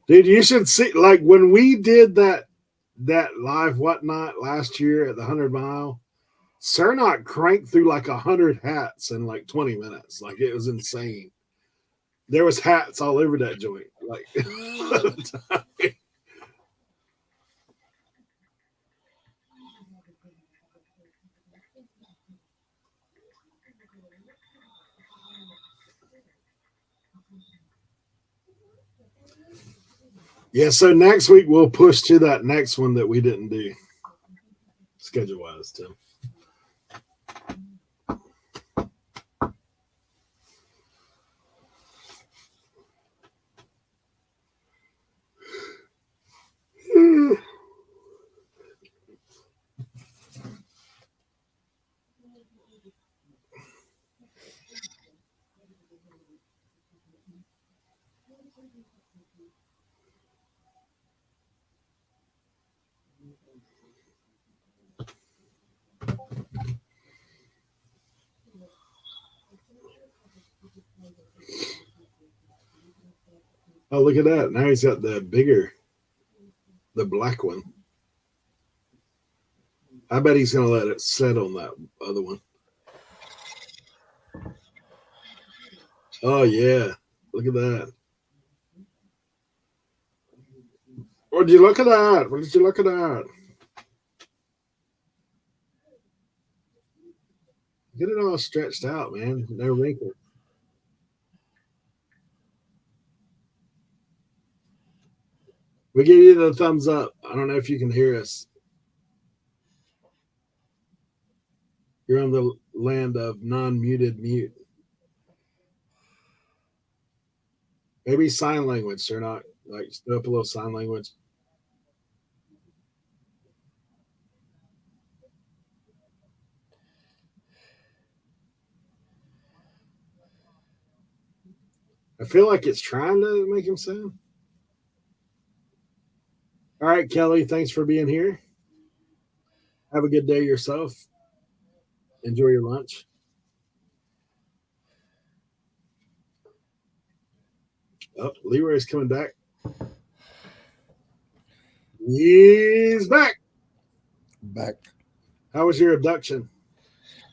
Dude, you should see, like, when we did that live whatnot last year at the 100 Mile, Cernoch cranked through like 100 hats in like 20 minutes. Like, it was insane. There was hats all over that joint. Like, yeah, so next week we'll push to that next one that we didn't do schedule-wise, Tim. Oh, look at that. Now he's got the black one. I bet he's going to let it set on that other one. Oh, yeah. Look at that. Would you look at that? What did you look at that? Get it all stretched out, man. No wrinkle. We give you the thumbs up. I don't know if you can hear us. You're on the land of non-muted mute. Maybe sign language, Cernoch. Like, throw up a little sign language. I feel like it's trying to make him sound. All right, Kelly, thanks for being here. Have a good day yourself. Enjoy your lunch. Oh, Leroy's coming back. He's back. Back. How was your abduction?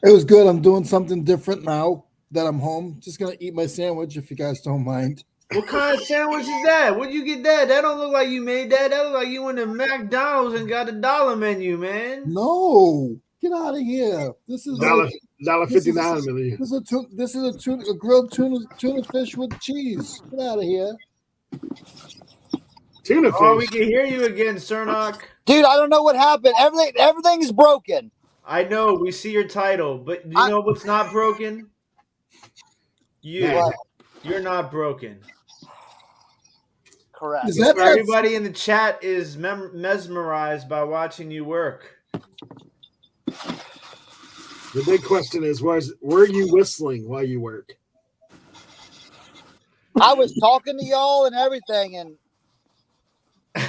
It was good. I'm doing something different now that I'm home. Just gonna eat my sandwich if you guys don't mind. What kind of sandwich is that? Where'd you get that? That don't look like you made that. That look like you went to McDonald's and got a dollar menu, man. No, get out of here. This is $1.59 million. This is a grilled tuna fish with cheese. Get out of here. Tuna fish. Oh, we can hear you again, Cernoch. Dude, I don't know what happened. Everything's broken. I know. We see your title, but you know what's not broken? You. You're not broken. Correct. Everybody in the chat is mesmerized by watching you work. The big question is, were you whistling while you work? I was talking to y'all and everything, and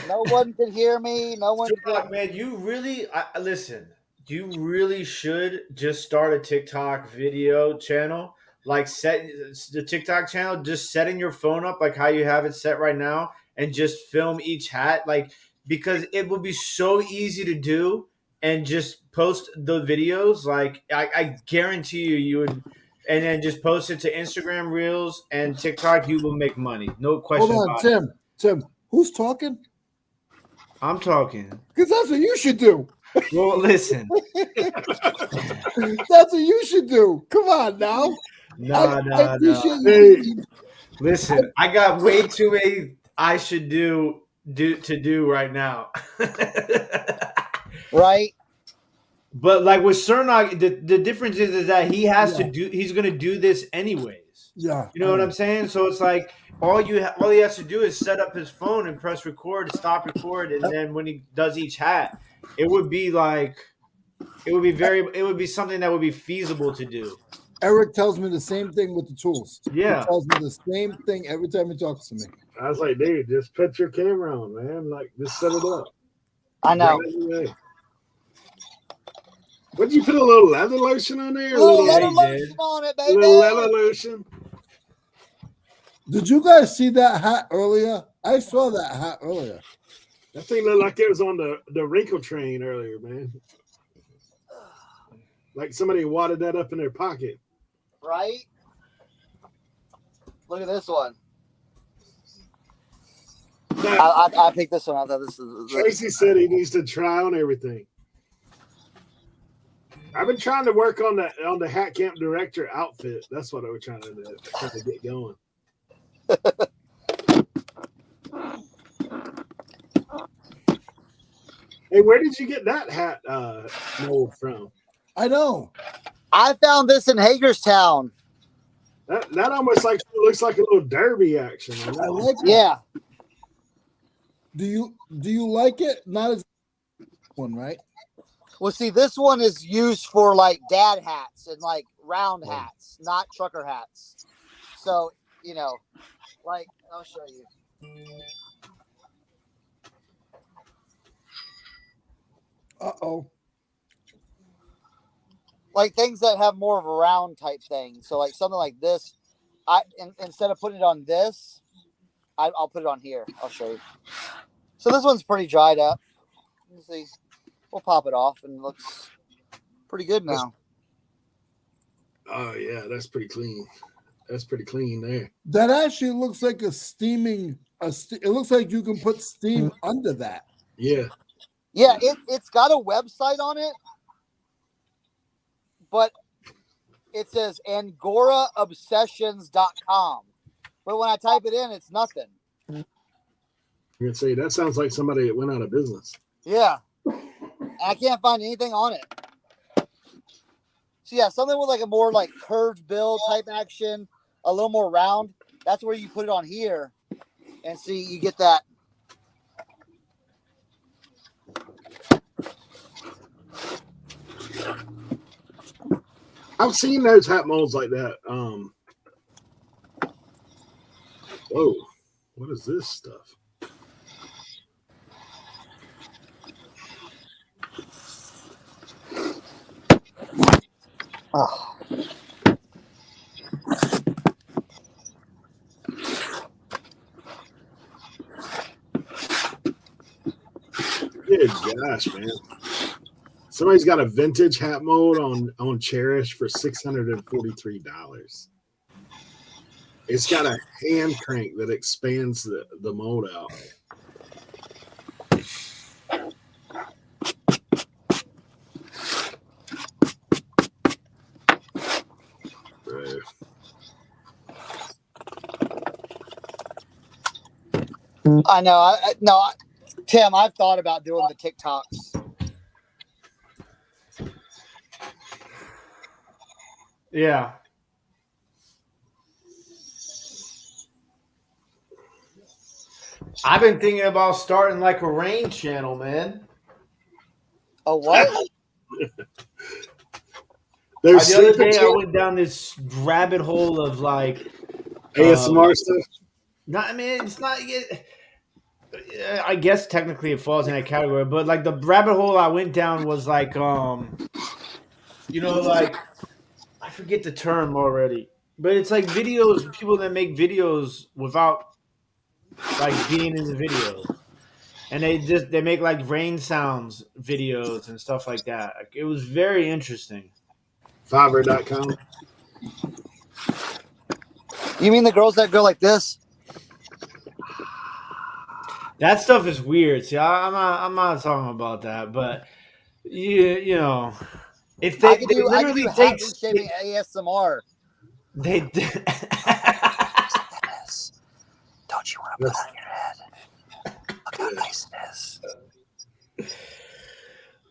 no one could hear me. No one could. Man, you really listen. You really should just start a TikTok video channel. Like set the TikTok channel, just setting your phone up like how you have it set right now, and just film each hat, like, because it would be so easy to do and just post the videos. Like I guarantee you would, and then just post it to Instagram Reels and TikTok. You will make money, no question. Hold on, Tim. Who's talking? I'm talking. Because that's what you should do. Well, listen. That's what you should do. Come on now. No. Hey. Listen, I got way too many I should do right now. Right. But like with Cernoch, the difference is that he has to do. He's going to do this anyways. Yeah. You know what I'm saying? So it's like all he has to do is set up his phone and press record, stop record, and then when he does each hat, it would be something that would be feasible to do. Eric tells me the same thing with the tools. Yeah. He tells me the same thing every time he talks to me. I was like, dude, just put your camera on, man. Like, just set it up. I know. What did you put a little leather lotion on there? A little leather lotion on it, baby. A little leather lotion. Did you guys see that hat earlier? I saw that hat earlier. That thing looked like it was on the wrinkle train earlier, man. Like somebody wadded that up in their pocket. Right? Look at this one. I picked this one. I thought this is. Tracy said he needs to try on everything. I've been trying to work on the Hat Camp Director outfit. That's what I was trying to do. Trying to get going. Hey, where did you get that hat mold from? I know. I found this in Hagerstown. That almost looks like a little derby action. I like it. Yeah. Do you like it? Not as one, right? Well, see, this one is used for like dad hats and like round hats, not trucker hats. So, you know, like I'll show you. Uh-oh. Like things that have more of a round type thing. So like something like this, instead of putting it on this, I'll put it on here. I'll show you. So this one's pretty dried up. Let's see. We'll pop it off and it looks pretty good now. Oh yeah, that's pretty clean. That's pretty clean there. That actually looks like it looks like you can put steam under that. Yeah. Yeah, it's got a website on it, but it says AngoraObsessions.com. But when I type it in, it's nothing. You can say that sounds like somebody that went out of business. Yeah. I can't find anything on it. So yeah, something with like a more like curved bill type action, a little more round. That's where you put it on here and see you get that. I've seen those hat molds like that. Whoa, what is this stuff? Oh. Good gosh, man. Somebody's got a vintage hat mold on Cherish for $643. It's got a hand crank that expands the mold out. Right. I know. Tim, I've thought about doing the TikToks. Yeah. I've been thinking about starting like a rain channel, man. A what? There's The other sleeping day I went down this rabbit hole of like ASMR stuff. not. I mean, it's not. I guess technically it falls in that category, but like the rabbit hole I went down was like, like I forget the term already, but it's like videos, people that make videos without like being in the video, and they make like rain sounds videos and stuff like that. Like, it was very interesting. Fiverr.com. You mean the girls that go like this? That stuff is weird. See, I'm not talking about that, but you know, if they, I could do hat take reshaping ASMR. they Yes. Don't you want to put on your head? Look how nice it is.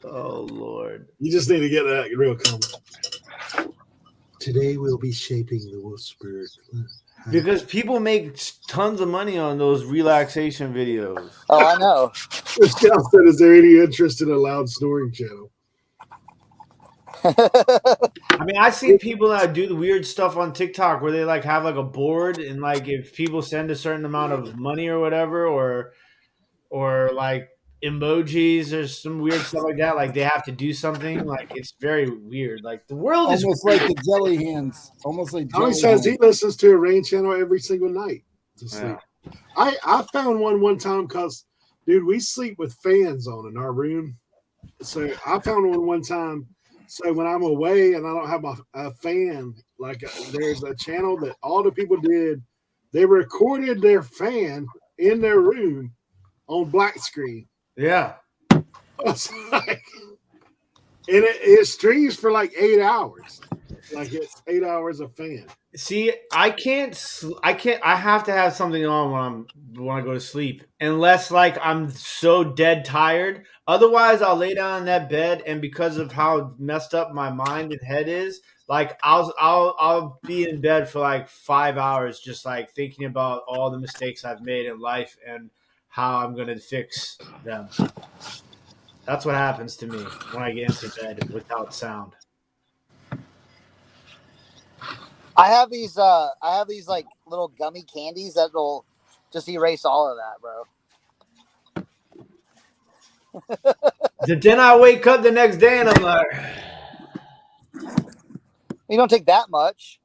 Oh Lord! You just need to get that real comment. Today we'll be shaping the Wolfsburg. Because people make tons of money on those relaxation videos. Oh, I know. This gal said, "Is there any interest in a loud snoring channel?" I mean, I've seen people that do the weird stuff on TikTok where they like have like a board, and like if people send a certain amount of money or whatever, or like emojis or some weird stuff like that, like they have to do something. Like it's very weird. Like the world is Almost like the jelly hands. Almost like Tommy jelly says he hands. listens to a rain channel every single night to sleep. Yeah. I found one time because, dude, we sleep with fans on in our room. So I found one time. So when I'm away and I don't have a fan, like there's a channel that all the people did. They recorded their fan in their room on black screen. Yeah. It's like, and it streams for like 8 hours. Like it's 8 hours of fan. See, I have to have something on when I go to sleep, unless like I'm so dead tired. Otherwise, I'll lay down in that bed, and because of how messed up my mind and head is, like I'll be in bed for like 5 hours, just like thinking about all the mistakes I've made in life and how I'm gonna fix them. That's what happens to me when I get into bed without sound. I have these like little gummy candies that will just erase all of that, bro. Then I wake up the next day and I'm like, you don't take that much.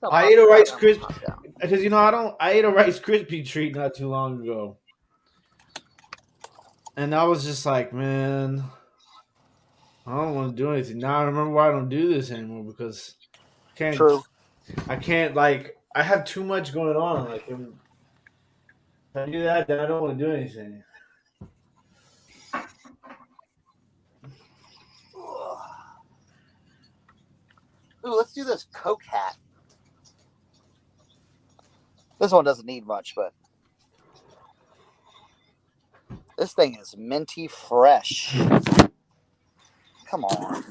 I ate a Rice Krispie because I ate a Rice Krispie treat not too long ago, and I was just like, man, I don't want to do anything. Now I remember why I don't do this anymore, because I can't like I have too much going on. Like if I do that, then I don't want to do anything. do this Coke hat. This one doesn't need much, but this thing is minty fresh. Come on.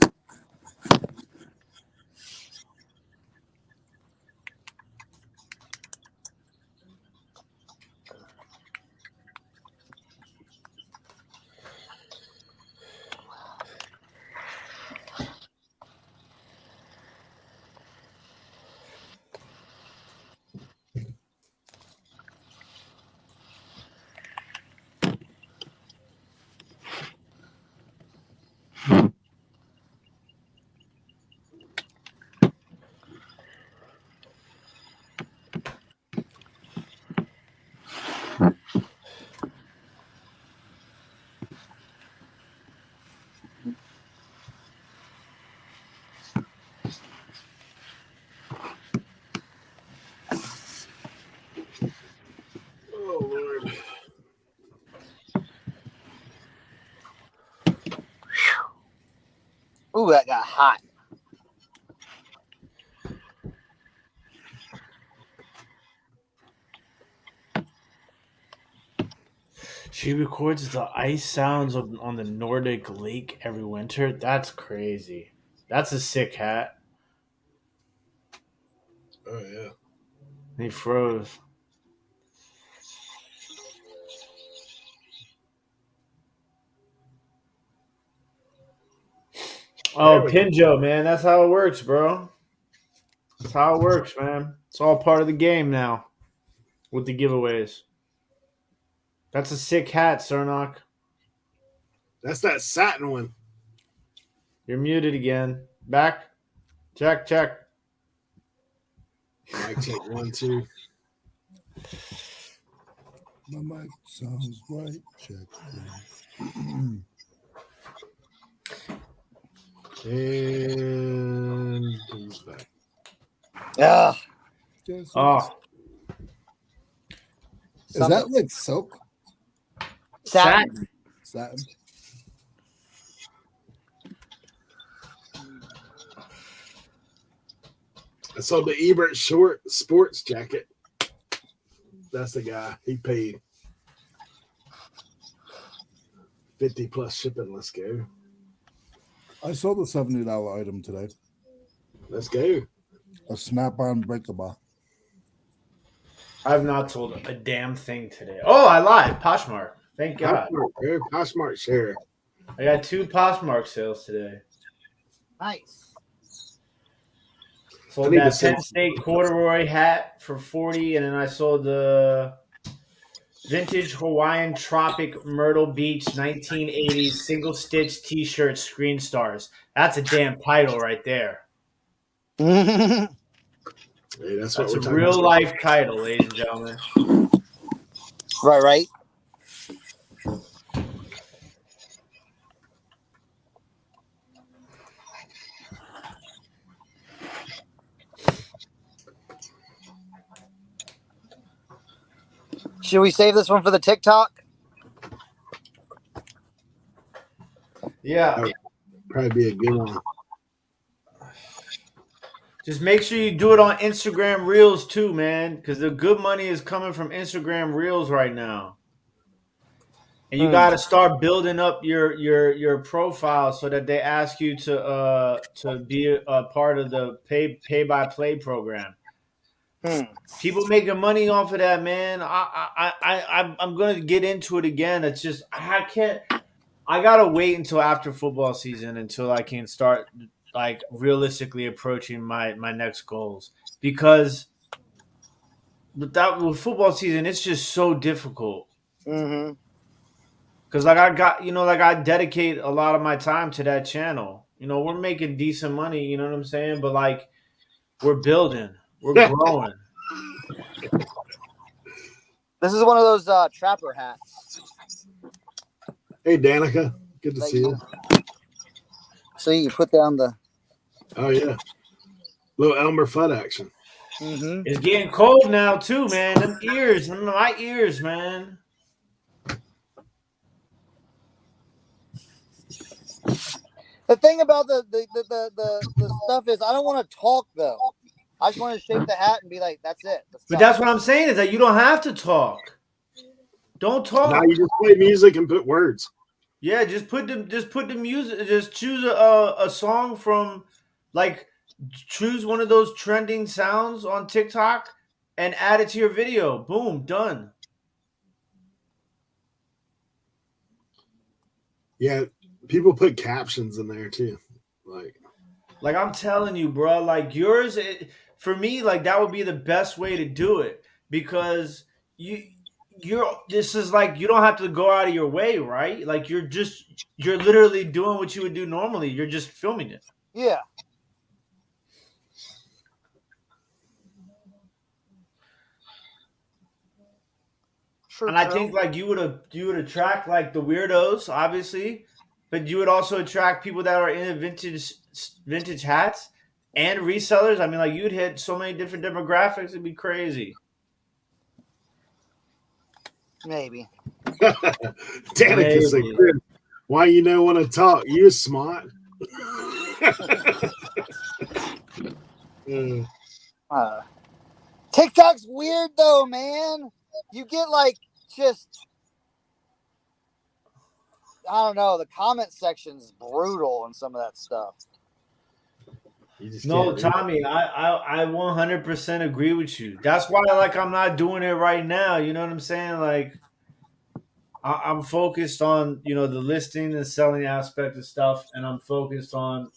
Oh Lord. Ooh, that got hot. She records the ice sounds on the Nordic lake every winter. That's crazy. That's a sick hat. Oh yeah. He froze. Oh, There we go. Pinjo, man. That's how it works, bro. That's how it works, man. It's all part of the game now with the giveaways. That's a sick hat, Cernoch. That's that satin one. You're muted again. Back. Check, check. Mic check 1, 2. My mic sounds right. Check. And he's back. Yeah. Oh, Is that like silk? Satin. Satin. I sold the Ebert short sports jacket. That's the guy. He paid 50 plus shipping. Let's go. I sold a $70 item today. Let's go. A snap-on breakable. I have not sold a damn thing today. Oh, I lied. Poshmark. Thank God. Poshmark share. I got 2 Poshmark sales today. Nice. Sold need to that send Penn State corduroy hat for 40, and then I sold the vintage Hawaiian Tropic Myrtle Beach 1980s single stitch T-shirt screen stars. That's a damn title right there. Hey, that's That's what a we're talking real about. life title, ladies and gentlemen. Right. Should we save this one for the TikTok? Yeah. Probably be a good one. Just make sure you do it on Instagram Reels too, man, because the good money is coming from Instagram Reels right now. And you got to start building up your profile so that they ask you to be a part of the pay by play program. People making money off of that, man. I'm gonna get into it again. It's just I can't. I gotta wait until after football season until I can start like realistically approaching my next goals, because with football season it's just so difficult. Mm-hmm. Because like I dedicate a lot of my time to that channel. We're making decent money. You know what I'm saying? But like we're building, we're growing. This is one of those trapper hats. Hey, Danica. Good to see you. So you put down the... Oh, yeah. Little Elmer Fudd action. Mm-hmm. It's getting cold now too, man. Them ears, my ears, man. The thing about the stuff is I don't want to talk though. I just want to shape the hat and be like, that's it. But that's what I'm saying is that you don't have to talk. Don't talk. Now you just play music and put words. Yeah, just put the music. Just choose a song from, like, choose one of those trending sounds on TikTok and add it to your video. Boom, done. Yeah, people put captions in there too. Like I'm telling you, bro. Like yours, for me, like that would be the best way to do it because this is like you don't have to go out of your way, right? Like you're literally doing what you would do normally. You're just filming it. Yeah. True, and I think like you would attract like the weirdos, obviously, but you would also attract people that are into vintage hats and resellers. I mean, like you'd hit so many different demographics, it'd be crazy. Maybe. Danica said, "Why you don't want to talk? You smart." TikTok's weird though, man. You get like just I don't know. The comment section's brutal on some of that stuff. No, Tommy, I 100% agree with you. That's why like I'm not doing it right now. You know what I'm saying? Like I'm focused on the listing and selling aspect of stuff, and I'm focused on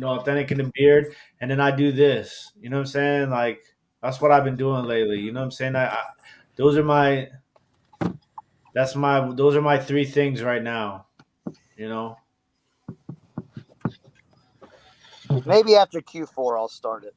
authentic in the beard, and then I do this. You know what I'm saying? Like that's what I've been doing lately. You know what I'm saying? Those are my three things right now. Maybe after Q4 I'll start it.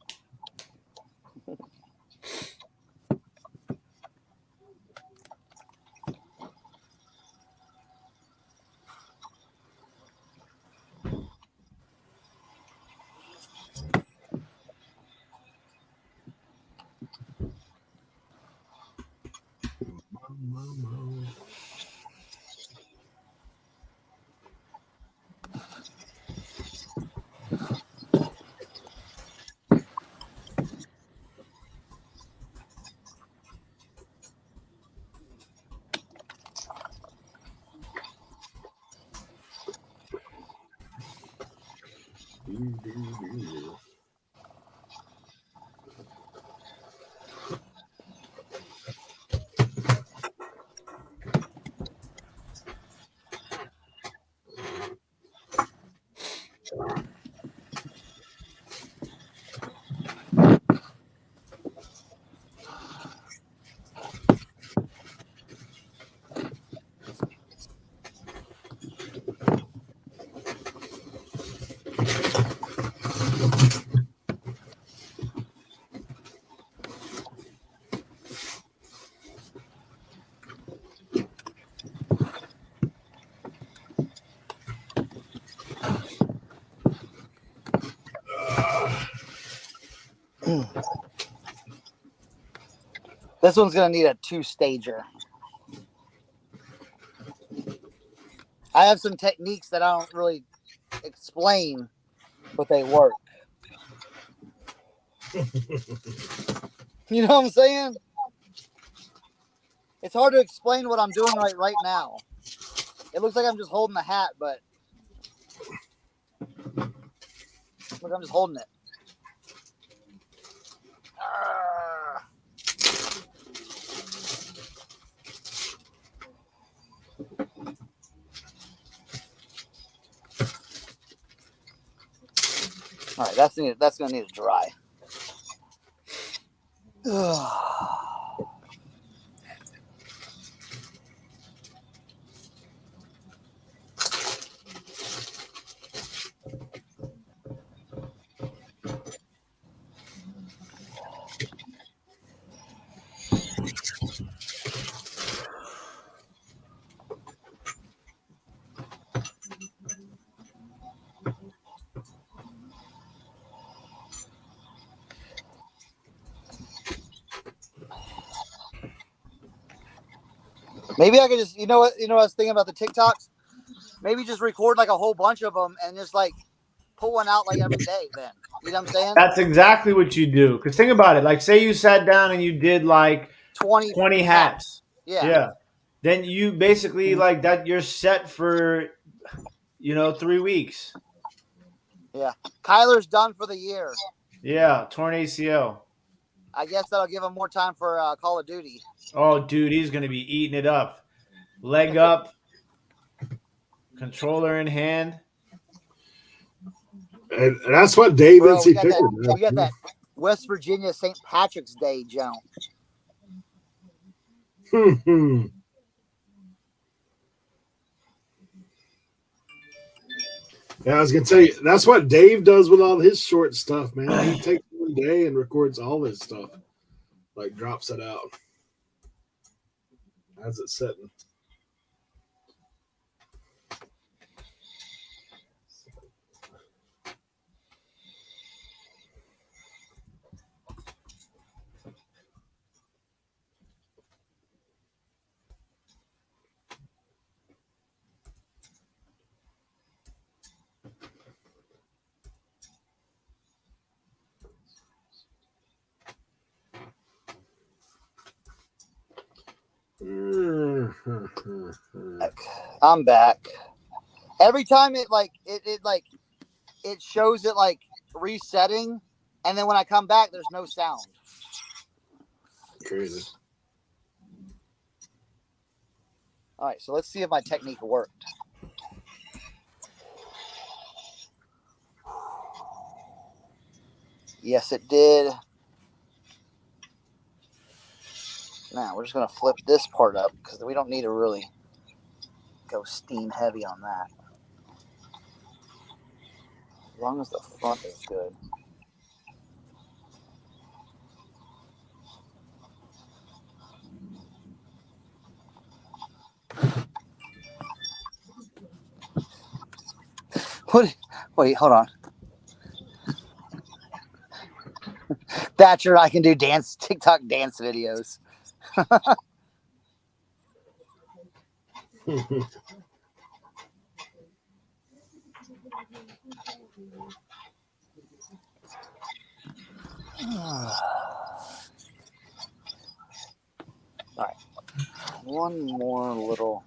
This one's going to need a 2-stager. I have some techniques that I don't really explain, but they work. You know what I'm saying? It's hard to explain what I'm doing right now. It looks like I'm just holding the hat, but look, I'm just holding it. All right, that's gonna need to dry. Maybe I could just, you know what I was thinking about the TikToks? Maybe just record like a whole bunch of them and just like pull one out like every day. Then you know what I'm saying? That's exactly what you do. Because think about it. Like, say you sat down and you did like 20 hats. Yeah. Then you basically like that. You're set for 3 weeks. Yeah. Kyler's done for the year. Yeah, torn ACL. I guess that'll give him more time for Call of Duty. Oh, dude, he's gonna be eating it up. Leg up, controller in hand. And that's what Dave Bro, NC we got Pickard. that West Virginia St. Patrick's Day jump. Yeah, I was gonna tell you that's what Dave does with all his short stuff, man. He takes one day and records all his stuff, like drops it out as it's sitting. I'm back. Every time it shows it like resetting, and then when I come back, there's no sound. Crazy. All right, so let's see if my technique worked. Yes, it did. Now we're just going to flip this part up because we don't need to really go steam heavy on that. As long as the front is good. Wait, hold on. Thatcher and I can do TikTok dance videos. All right. One more little.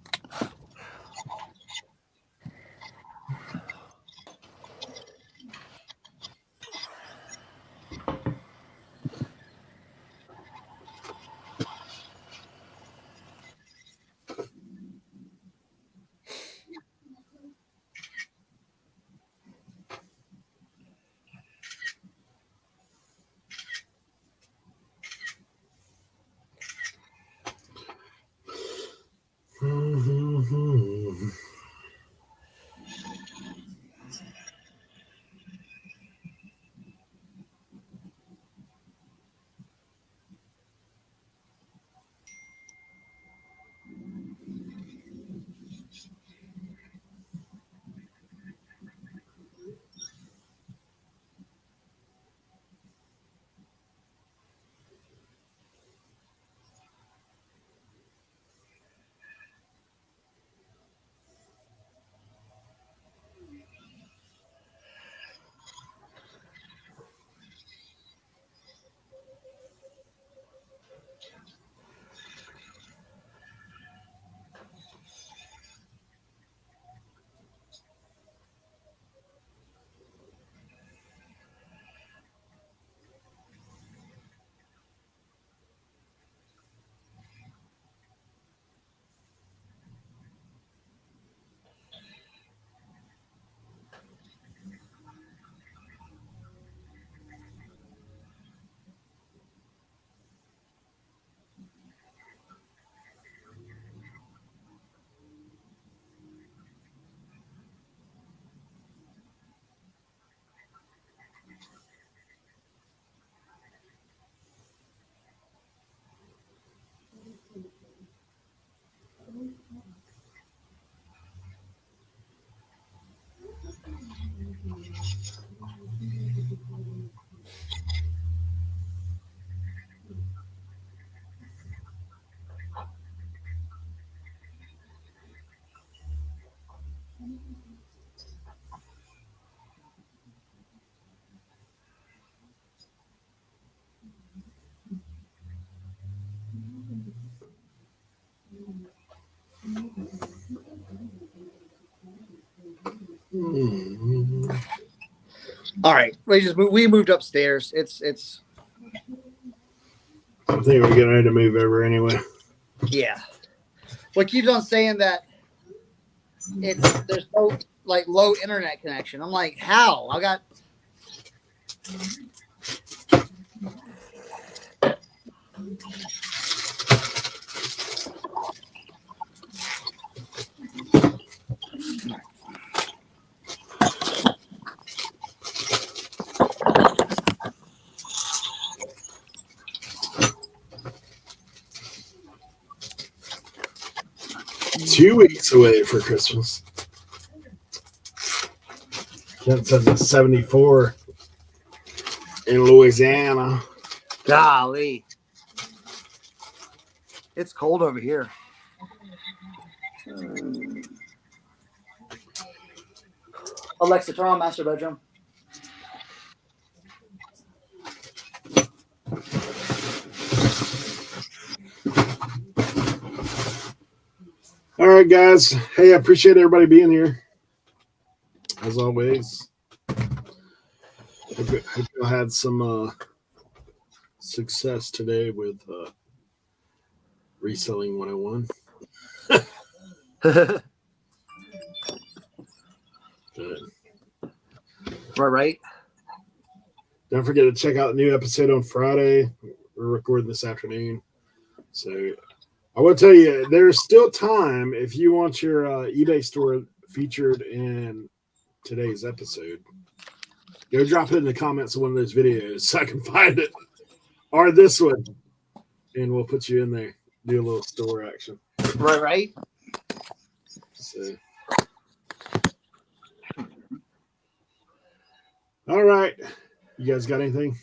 All right, we moved upstairs. It's I think we're getting ready to move over anyway. yeah. Well, it keeps on saying that there's no like low internet connection. I'm like, how? I got. Two weeks away for Christmas. That says it's 74 in Louisiana. Golly, it's cold over here. Alexa, turn on master bedroom. All right, guys. Hey, I appreciate everybody being here. As always. Hope you had some success today with Reselling 101. Good. Right. Don't forget to check out the new episode on Friday. We're recording this afternoon. So I will tell you, there's still time if you want your eBay store featured in today's episode. Go drop it in the comments of one of those videos so I can find it. Or this one. And we'll put you in there. Do a little store action. Right. So. All right. You guys got anything?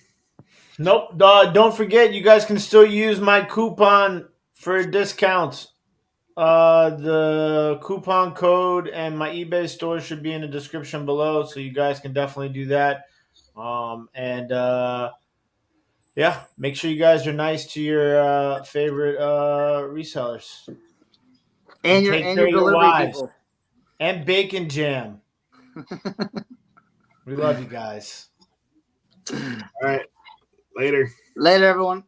Nope. Don't forget, you guys can still use my coupon for discounts. The coupon code and my eBay store should be in the description below, so you guys can definitely do that. Yeah, make sure you guys are nice to your favorite resellers. And your delivery wives. people. And Bacon Jam. We love you guys. All right. Later. Later, everyone.